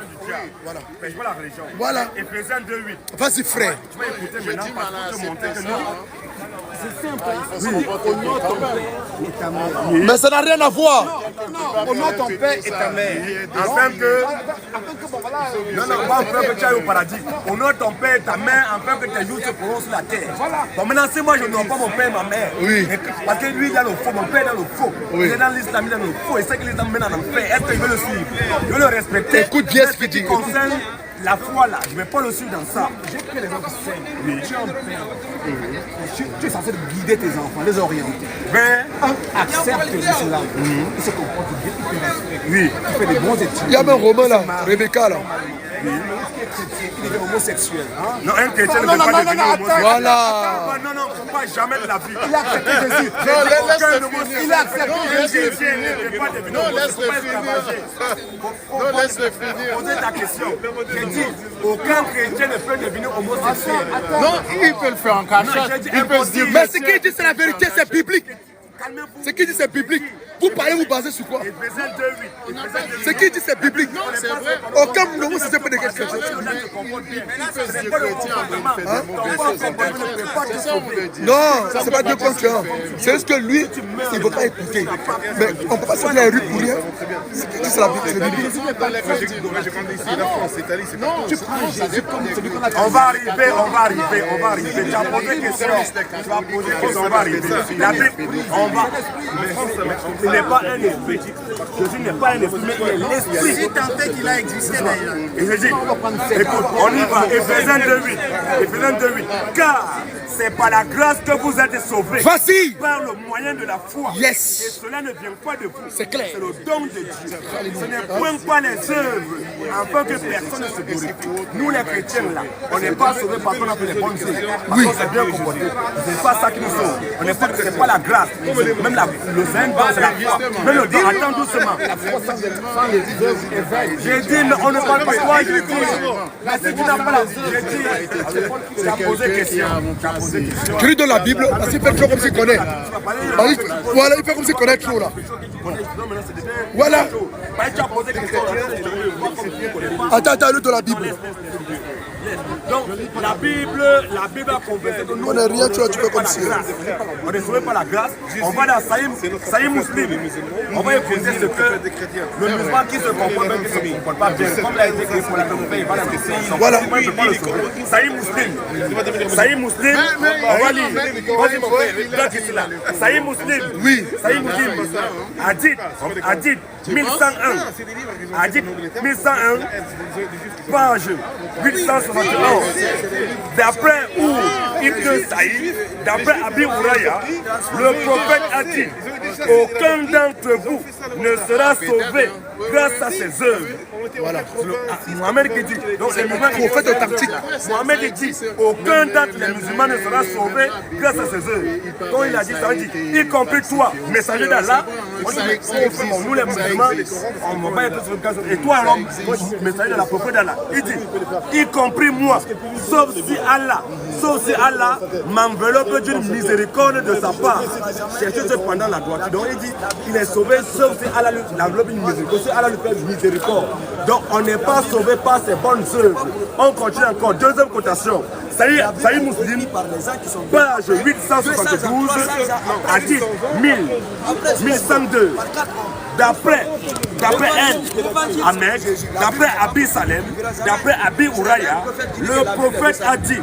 Voilà. Mais je vois la religion. Voilà. Éphésiens 2:8. Vas-y frère. Tu vas écouter maintenant pour te montrer que non. C'est simple. Oui. Mais ça n'a rien à voir. Honore ton père et ta mère. Afin que. Non, pas afin que tu ailles au paradis. Honore ton père et ta mère afin que tes jours se prolongent sur la terre. Bon, maintenant, si moi je n'honore pas mon père et ma mère. Oui. Parce que lui, il a le faux, mon père il a le faux. Oui. Il est dans l'islam, il a le faux. Et c'est que l'islam mène en enfer. Est-ce qu'il veut le suivre? Je veux le respecter. Écoute bien ce qu'il dit. Concerne la foi là, je ne vais pas le suivre dans ça. J'ai pris les gens qui s'aiment. Oui. Tu es un père. Tu es censé guider tes enfants, les orienter. Ben, accepte l'islam. Il se comporte bien, il te respecte. Oui. Il fait des bons études. Il y a même un roman là, Rebecca là. Oui. Il est homosexuel. Hein? Non, un chrétien ne peut pas devenir homosexuel. Voilà. Non, faut pas jamais de la vie. Il a accepté Jésus. Il a accepté Jésus. Il ne peut pas devenir homosexuel. Non, laisse-le finir. Posez ta question. J'ai dit, aucun chrétien ne peut devenir homosexuel. Non, il peut le faire en cachette. Il peut se dire. Mais ce qu'il dit c'est la vérité, c'est biblique. Ce qu'il dit c'est biblique. Vous parlez, vous basez sur quoi? Éphésiens 2:8. Ce qui dit c'est biblique. C'est vrai. Aucun de vous ne sait pas de quel chrétien. Non, c'est pas 2 contre 1. C'est juste que lui, il ne veut pas écouter. Mais on ne peut pas sortir la rue pour rien. C'est la Bible. On va arriver. Tu as posé une question. On va arriver. La Bible, il n'est pas un esprit. Jésus n'est pas un esprit, mais il est l'esprit. Si tant est qu'il a existé d'ailleurs. Et je dis, écoute, on y va. Éphésiens 2:8. Car c'est par la grâce que vous êtes sauvés. Vas-y. Par le moyen de la foi. Yes. Et cela ne vient pas de vous. C'est clair. C'est le don de Dieu. Ce n'est point pas les œuvres, afin que personne ne se glorifie. Nous les chrétiens là, on n'est pas sauvés parce qu'on a fait les bonnes œuvres. Parce qu'on s'est bien comporté. C'est pas ça qui nous sauve. On n'est pas, c'est pas la grâce. Même le Saint don, c'est la foi. Même le don, attends doucement. J'ai dit, mais on ne parle pas de toi, j'ai dit. Mais si tu n'as pas la j'ai dit, tu as posé question. Je lui donne la Bible, parce qu'il fait toujours comme s'il connaît. Voilà, il fait comme s'il connaît trop là. Voilà. Attends, lui donne la Bible. Donc, la Bible a convaincu que nous, On n'est rien, tu fais comme si. on est sauvé par la grâce. On va dans Saïm Muslim. On va épouser ce que le musulman qui se comporte bien, qui ne se comporte pas bien. Comme l'a été écrit pour la communauté, il va dans le pays. Voilà. Saïm Muslim. On va lire. Vas-y mon frère, regarde ici là. Saïm Muslim. Oui. Saïm Muslim. Hadith 1101. Hadith 1101. Page 871. D'après Ibn Saïd, d'après Abi Huraïra, le prophète a dit, aucun d'entre vous ne sera sauvé grâce à ses œuvres. Voilà. Mohamed qui dit, donc les musulmans prophète authentique. Mohamed dit, aucun d'entre les musulmans ne sera sauvé grâce à ses œuvres. Quand il a dit ça, il dit, y compris toi, messager d'Allah, nous les musulmans, on va être sauvé grâce à. Et toi, l'homme, messager de la prophète d'Allah, il dit, y compris moi, sauf si Allah m'enveloppe d'une miséricorde de sa part. Cherchez cependant la droiture. Donc il dit, il est sauvé sauf si Allah l'enveloppe une miséricorde. Si Allah lui fait une miséricorde. Donc on n'est pas sauvé par ses bonnes œuvres. On continue encore. Deuxième cotation. Saïd Muslim, page 872, hadith 1102. D'après Ahmed, d'après Abi Salem, d'après Abi Huraïra, le prophète a dit,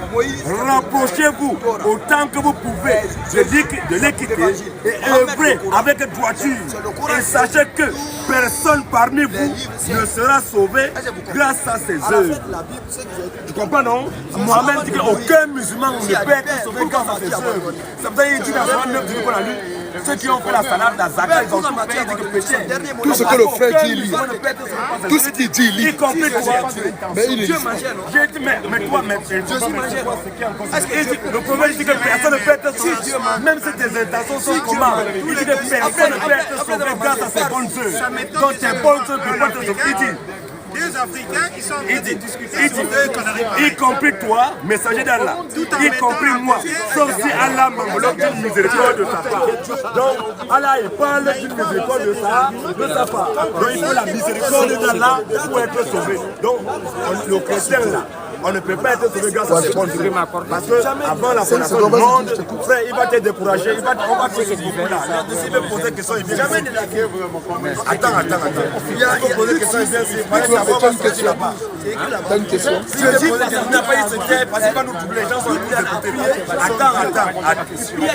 rapprochez-vous autant que vous pouvez de l'équité et œuvrez avec droiture. Et sachez que personne parmi vous ne sera sauvé grâce à ses œuvres. Tu comprends, non? Mohamed dit qu'aucun musulman ne peut être sauvé grâce à ses œuvres. Ça veut dire qu'il dit dans le 9 du Coran, ceux qui ont fait la salade, la zakat, ils ont tout fait, ils disent que péché. Tout ce que le frère dit, il lit. Tout ce qu'il dit, il lit. Y compris toi. Mais il est j'ai dit, mais toi, le prophète dit que personne ne peut être sauvé. Même si tes intentions sont comment, il dit que personne ne peut être sauvé grâce à ses bonnes œuvres. Donc tes bonnes œuvres ne peuvent pas être sauvées. Deux Africains qui sont en train de discuter sur y compris toi, messager d'Allah, y compris moi, sauf si Allah m'enveloppe d'une miséricorde de sa part. Donc Allah il parle d'une miséricorde de sa part. Donc il faut la miséricorde d'Allah pour être sauvé. Donc le chrétien là, on ne peut pas être sauvé grâce à ses bonnes œuvres. Parce que avant la fondation du monde, frère, il va te décourager, on va te faire ce là. S'il veut poser des questions, il vient. Jamais de la guerre vraiment. Attends. Il faut poser des questions, il vient. T'as une question? Si je dis qu'il n'a pas eu ce terre, parce qu'il va nous doubler, les gens sont venus écouter. Attends.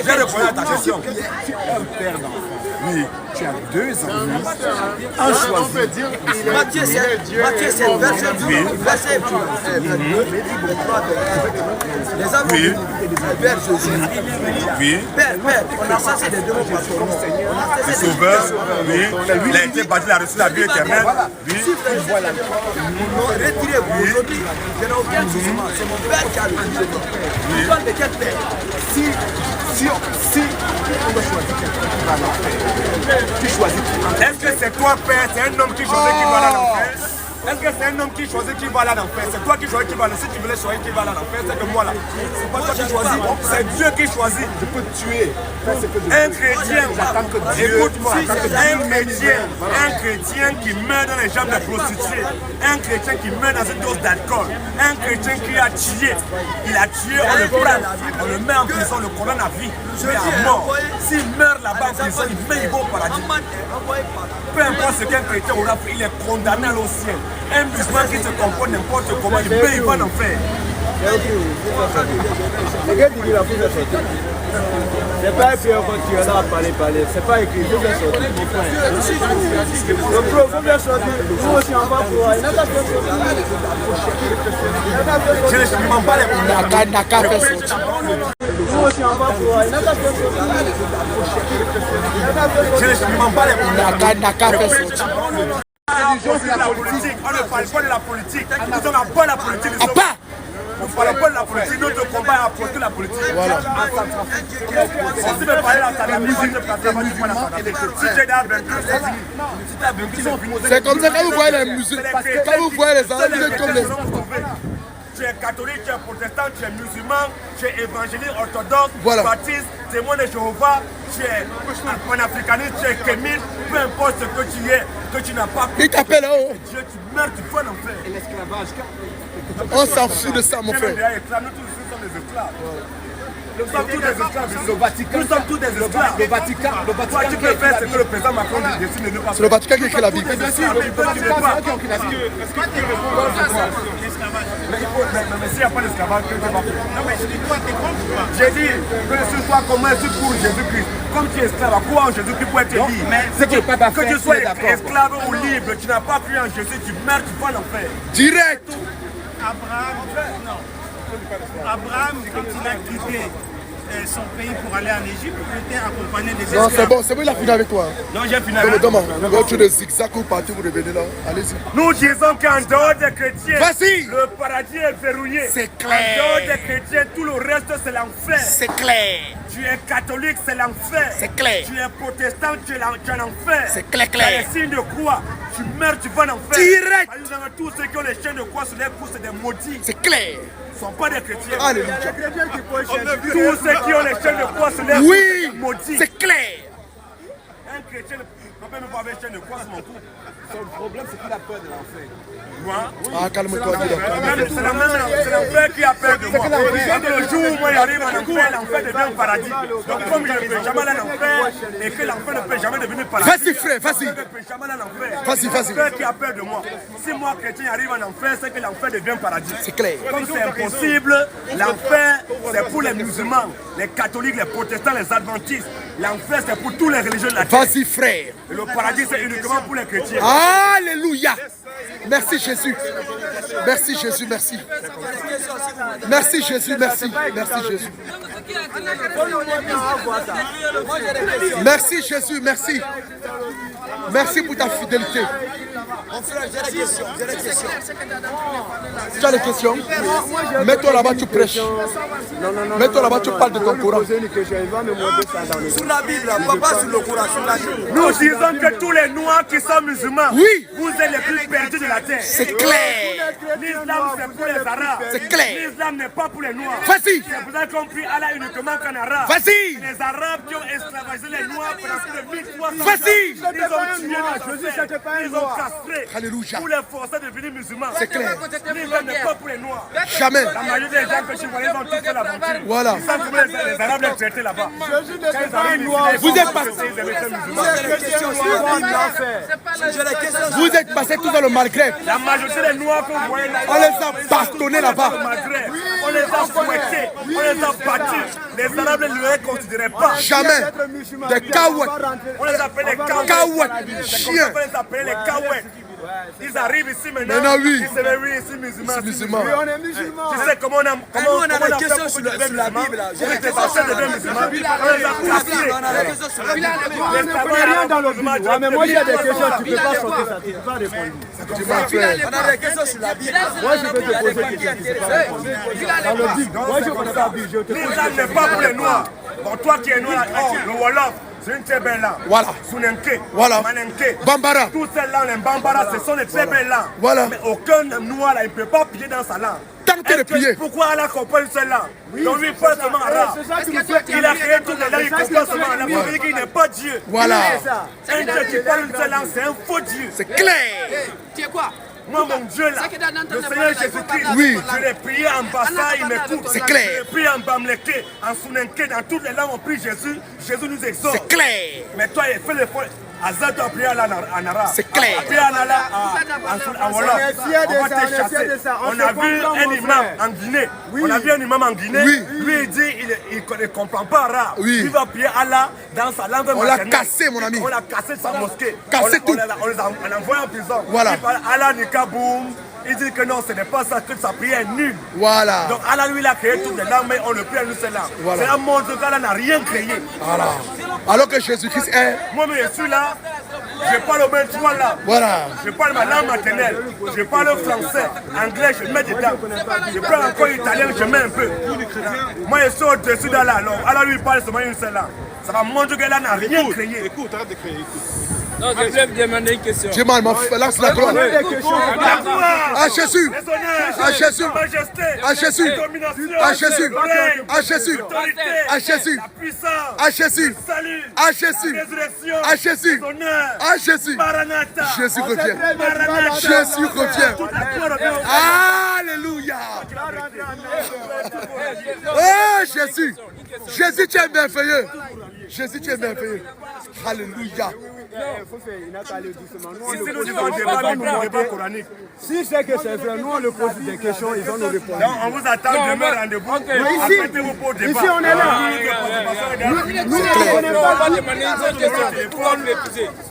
J'ai répondu à ta question. Oui, tu as 2 ans. Un choisi. Matthieu 7, verset 12, verset 22. Les hommes Oui. Père Jésus. Oui. Père, on a cessé de demander par ton nom. Le sauveur, oui. Il a été bâti, il a reçu la vie éternelle. Oui. Retirez-vous aujourd'hui. Je n'ai aucun jugement. C'est mon Père qui a le jugement. Tu parles de quel Père? Si on doit choisir quelqu'un, qui choisit? Est-ce que c'est toi, Père? C'est un homme qui choisit qui va dans l'enfer? Est-ce que c'est un homme qui choisit qui va aller en enfer? C'est toi qui choisis qui va aller. Si tu voulais choisir qui va aller en enfer, c'est que moi là. C'est pas toi qui choisis, c'est Dieu qui choisit. Je peux te tuer. Un chrétien, écoute-moi, un chrétien qui meurt dans les jambes de prostituées, un chrétien qui meurt dans une dose d'alcool, un chrétien qui a tué, il a tué, on le prend, on le met en prison, on le condamne à vie, mais à mort. S'il meurt là-bas en prison, il va au paradis. Peu importe ce qu'un chrétien aura fait, il est condamné au ciel. Un musulman qui se comporte n'importe comment, il va en enfer. C'est pas écrit quand tu en as parlé, c'est pas écrit, il faut bien sortir. Le pro, il faut bien sortir. Nous aussi on va pouvoir. Il n'a qu'à faire Je ne suis pas les nous aussi on va pouvoir. Il n'a qu'à faire Je ne suis pas les on ne parle pas de la politique. Nous sommes à pas la politique. On ne parle pas de la politique, notre combat est à porter la politique. Voilà. Si tu veux parler à ta musique, si tu es dans 22, c'est comme ça quand vous voyez les musiques, quand vous voyez les arabes, vous êtes comme les... Tu es catholique, tu es protestant, tu es musulman, tu es évangélique, orthodoxe, baptiste, témoin de Jéhovah, tu es panafricaniste, tu es kémite, peu importe ce que tu es, que tu n'as pas. Il t'appelle là-haut. Dieu, tu meurs, tu vas en enfer. Et l'esclavage. On s'en fout de ça, mon frère. Nous tous sommes des esclaves. Nous sommes tous des esclaves. Le Vatican. Nous sommes tous des esclaves. Le Vatican. Toi, tu peux faire ce que le président Macron décide de ne pas faire. C'est le Vatican qui écrit la Bible. Bien sûr, mais toi, tu ne veux pas. Est-ce que tu réponds l'esclavage? Mais s'il n'y a pas d'esclavage, tu ne peux pas faire. Non, mais je dis quoi, t'es contre quoi? J'ai dit que je sois comment je suis pour Jésus-Christ. Comme tu es esclave, à quoi en Jésus-Christ pour être libre? Que tu sois esclave ou libre, tu n'as pas cru en Jésus, tu meurs, tu vas l'enfer. Direct. Abraham, quand il a quitté son pays pour aller en Égypte, il était accompagné des esclaves. Non, c'est bon, il a fini avec toi. Non, j'ai fini avec toi. Quand tu es zigzag ou parti, vous revenez là. Allez-y. Nous disons qu'en dehors des chrétiens, vas-y, le paradis est verrouillé. C'est clair. En dehors des chrétiens, tout le reste c'est l'enfer. C'est clair. Tu es catholique, c'est l'enfer. C'est clair. Tu es protestant, tu es l'enfer. C'est clair. Tu as les signes de croix. Tu meurs, tu vas en enfer. Direct. Tous ceux qui ont les chaînes de croix sur les coups, c'est des maudits. C'est clair. Ce ne sont pas des chrétiens. Alléluia. Tous ceux qui ont les chaînes de croix sur les coups, c'est des maudits. C'est clair. Un chrétien ne peut même pas avoir une chaîne de croix sur mon cou. Son problème, c'est qu'il a peur de l'enfer. Ah, calme-toi. C'est l'enfer qui a peur de moi. Le jour où moi j'arrive en enfer, l'enfer devient un paradis. Donc comme je ne peux jamais aller en enfer et que l'enfer ne peut jamais devenir paradis. Vas-y frère, vas-y. Je ne peux jamais aller en enfer. Vas-y. L'enfer qui a peur de moi. Si moi chrétien arrive en enfer, c'est que l'enfer devient paradis. C'est clair. Comme c'est impossible, l'enfer c'est pour les musulmans, les catholiques, les protestants, les adventistes. L'enfer c'est pour tous les religieux de la terre. Vas-y frère. Et le paradis c'est uniquement pour les chrétiens. Alléluia. Merci Jésus. Merci Jésus, merci. Merci Jésus, merci. Merci Jésus. Merci Jésus, merci. Merci pour ta fidélité. Mon frère, j'ai des questions. Tu as des questions? Mets-toi là-bas, tu prêches. Mets-toi là-bas, tu parles de ton Coran. Sur la Bible, pas sur le Coran, sur la Bible. Nous disons que tous les noirs qui sont musulmans, oui, vous êtes les plus perdus de la terre. C'est clair. L'islam c'est pour les arabes. C'est clair. L'islam n'est pas pour les noirs. Vas-y. C'est pour ça qu'on prie Allah uniquement qu'en arabe. Vas-y. Les arabes qui ont esclavagisé les noirs pendant plus de 1300 ans. Vas-y. Ils ont tué ils ont castré. Alléluia. Pour les forcer de devenir musulmans. C'est clair. L'islam n'est pas pour les noirs. Jamais. La majorité des gens que je vois, ils ont tous fait l'aventure. Voilà. Ils savent comment les arabes les traitaient là-bas. Vous êtes passé tous dans le Maghreb. La majorité des noirs que vous voyez là, on les a bastonnés là-bas. On les a fouettés, on les a battus. Les arabes ne les considéraient pas. Jamais. Des caouettes. On les appelle les caouettes. Chiens. On les appelle les caouettes. Ils arrivent ici maintenant. Oui. Ils se réveillent ici musulmans. Oui, on est musulmans. Tu sais comment on a on a des questions sur la Bible. On était passés de musulmans. On les a cassés. On n'a rien dans le Bible. Mais moi, il y a des questions, tu ne peux pas sortir ça. Tu ne peux pas répondre. On a des questions sur la Bible. Moi, je peux te poser des questions. Dans le Bible. Moi, je ne connais pas la Bible. L'islam n'est pas pour les noirs. Bon, toi qui es noir, le Wolof, C'est une très belle langue. Voilà. Sounenke. Voilà. Manenke. Bambara. Toutes ces langues, les Bambara, ce sont des très belles langues. Voilà. Mais aucun noir là, il ne peut pas prier dans sa langue. Tant que de prier. Pourquoi Allah comprend une seule langue? Donc lui, il parle seulement arabe. Il a créé toutes les langues, il comprend seulement arabe. Il veut dire qu'il n'est pas Dieu. Voilà. Un Dieu qui parle une seule langue, c'est un faux Dieu. C'est clair. Tu es quoi? Moi, mon Dieu là, le Seigneur Jésus-Christ, oui. Je l'ai prié en Bassa, il m'écoute. C'est clair. Je l'ai prié en Bamleke, en Sounenke, dans toutes les langues, on prie Jésus. Jésus nous exauce. C'est clair. Mais toi, il fait l'effort. Azad a prié Allah en arabe. C'est clair. Prié Allah en Wolof. On va te chasser. On a vu un imam en Guinée. On a vu un imam en Guinée. Lui, il dit il ne comprend pas arabe. Il va prier Allah dans sa langue maternelle. On l'a cassé, mon ami. On l'a cassé sa mosquée. Cassé tout. On l'a envoyé en prison. Voilà. Il parle Allah Nikaboum. Il dit que non, ce n'est pas ça, que sa prière est nulle. Voilà. Donc Allah, lui, il a créé toutes les langues, mais on le prie à nous seule langue. Voilà. C'est un monde qu'Allah n'a rien créé. Voilà. Alors que Jésus-Christ est... Moi, je suis là, je parle au moins 3 langues. Voilà. Je parle ma langue maternelle. Je parle français, anglais, je mets dedans. Je parle encore italien, je mets un peu. Moi, je suis au-dessus d'Allah. Alors, Allah, lui, il parle seulement une seule langue. Ça va montrer qu'Allah n'a rien créé. Écoute, arrête de créer, écoute. Non, je voulais me demander une question. J'ai mal, lance la gloire. À Jésus. À Jésus. À Jésus. À Jésus. À Jésus. À Jésus. À Jésus. À Jésus. À Jésus. À Jésus. Jésus revient. Jésus revient. Alléluia. Oh Jésus. Jésus, tu es merveilleux. Jésus, tu es merveilleux. Alléluia. Il n'a qu'à aller doucement. Si c'est que c'est vrai, nous on le pose des questions, ils vont nous répondre. Donc on vous attend demain rendez-vous. Ici on est là. Nous ne connaissons pas.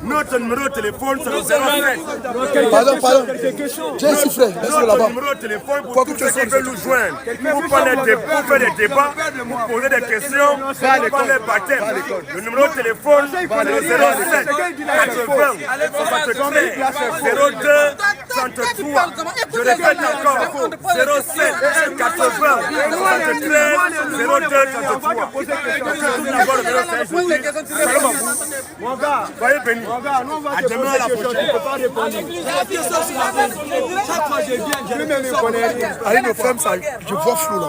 Notre numéro de téléphone c'est le 07. Pardon. J'ai un sifflet. Notre numéro de téléphone pour tous ceux qui veulent nous joindre. Pour faire des débats, pour poser des questions, pour faire les baptêmes. Le numéro de téléphone c'est le 07 80 73 02 33. Je répète encore 07 80 73 02 33. Mon gars, Soyez bénis. à demain à la prochaine. Je ne peux pas répondre. Chaque fois je viens, je ne me connais rien. Allez, nos femmes, je vois flou là.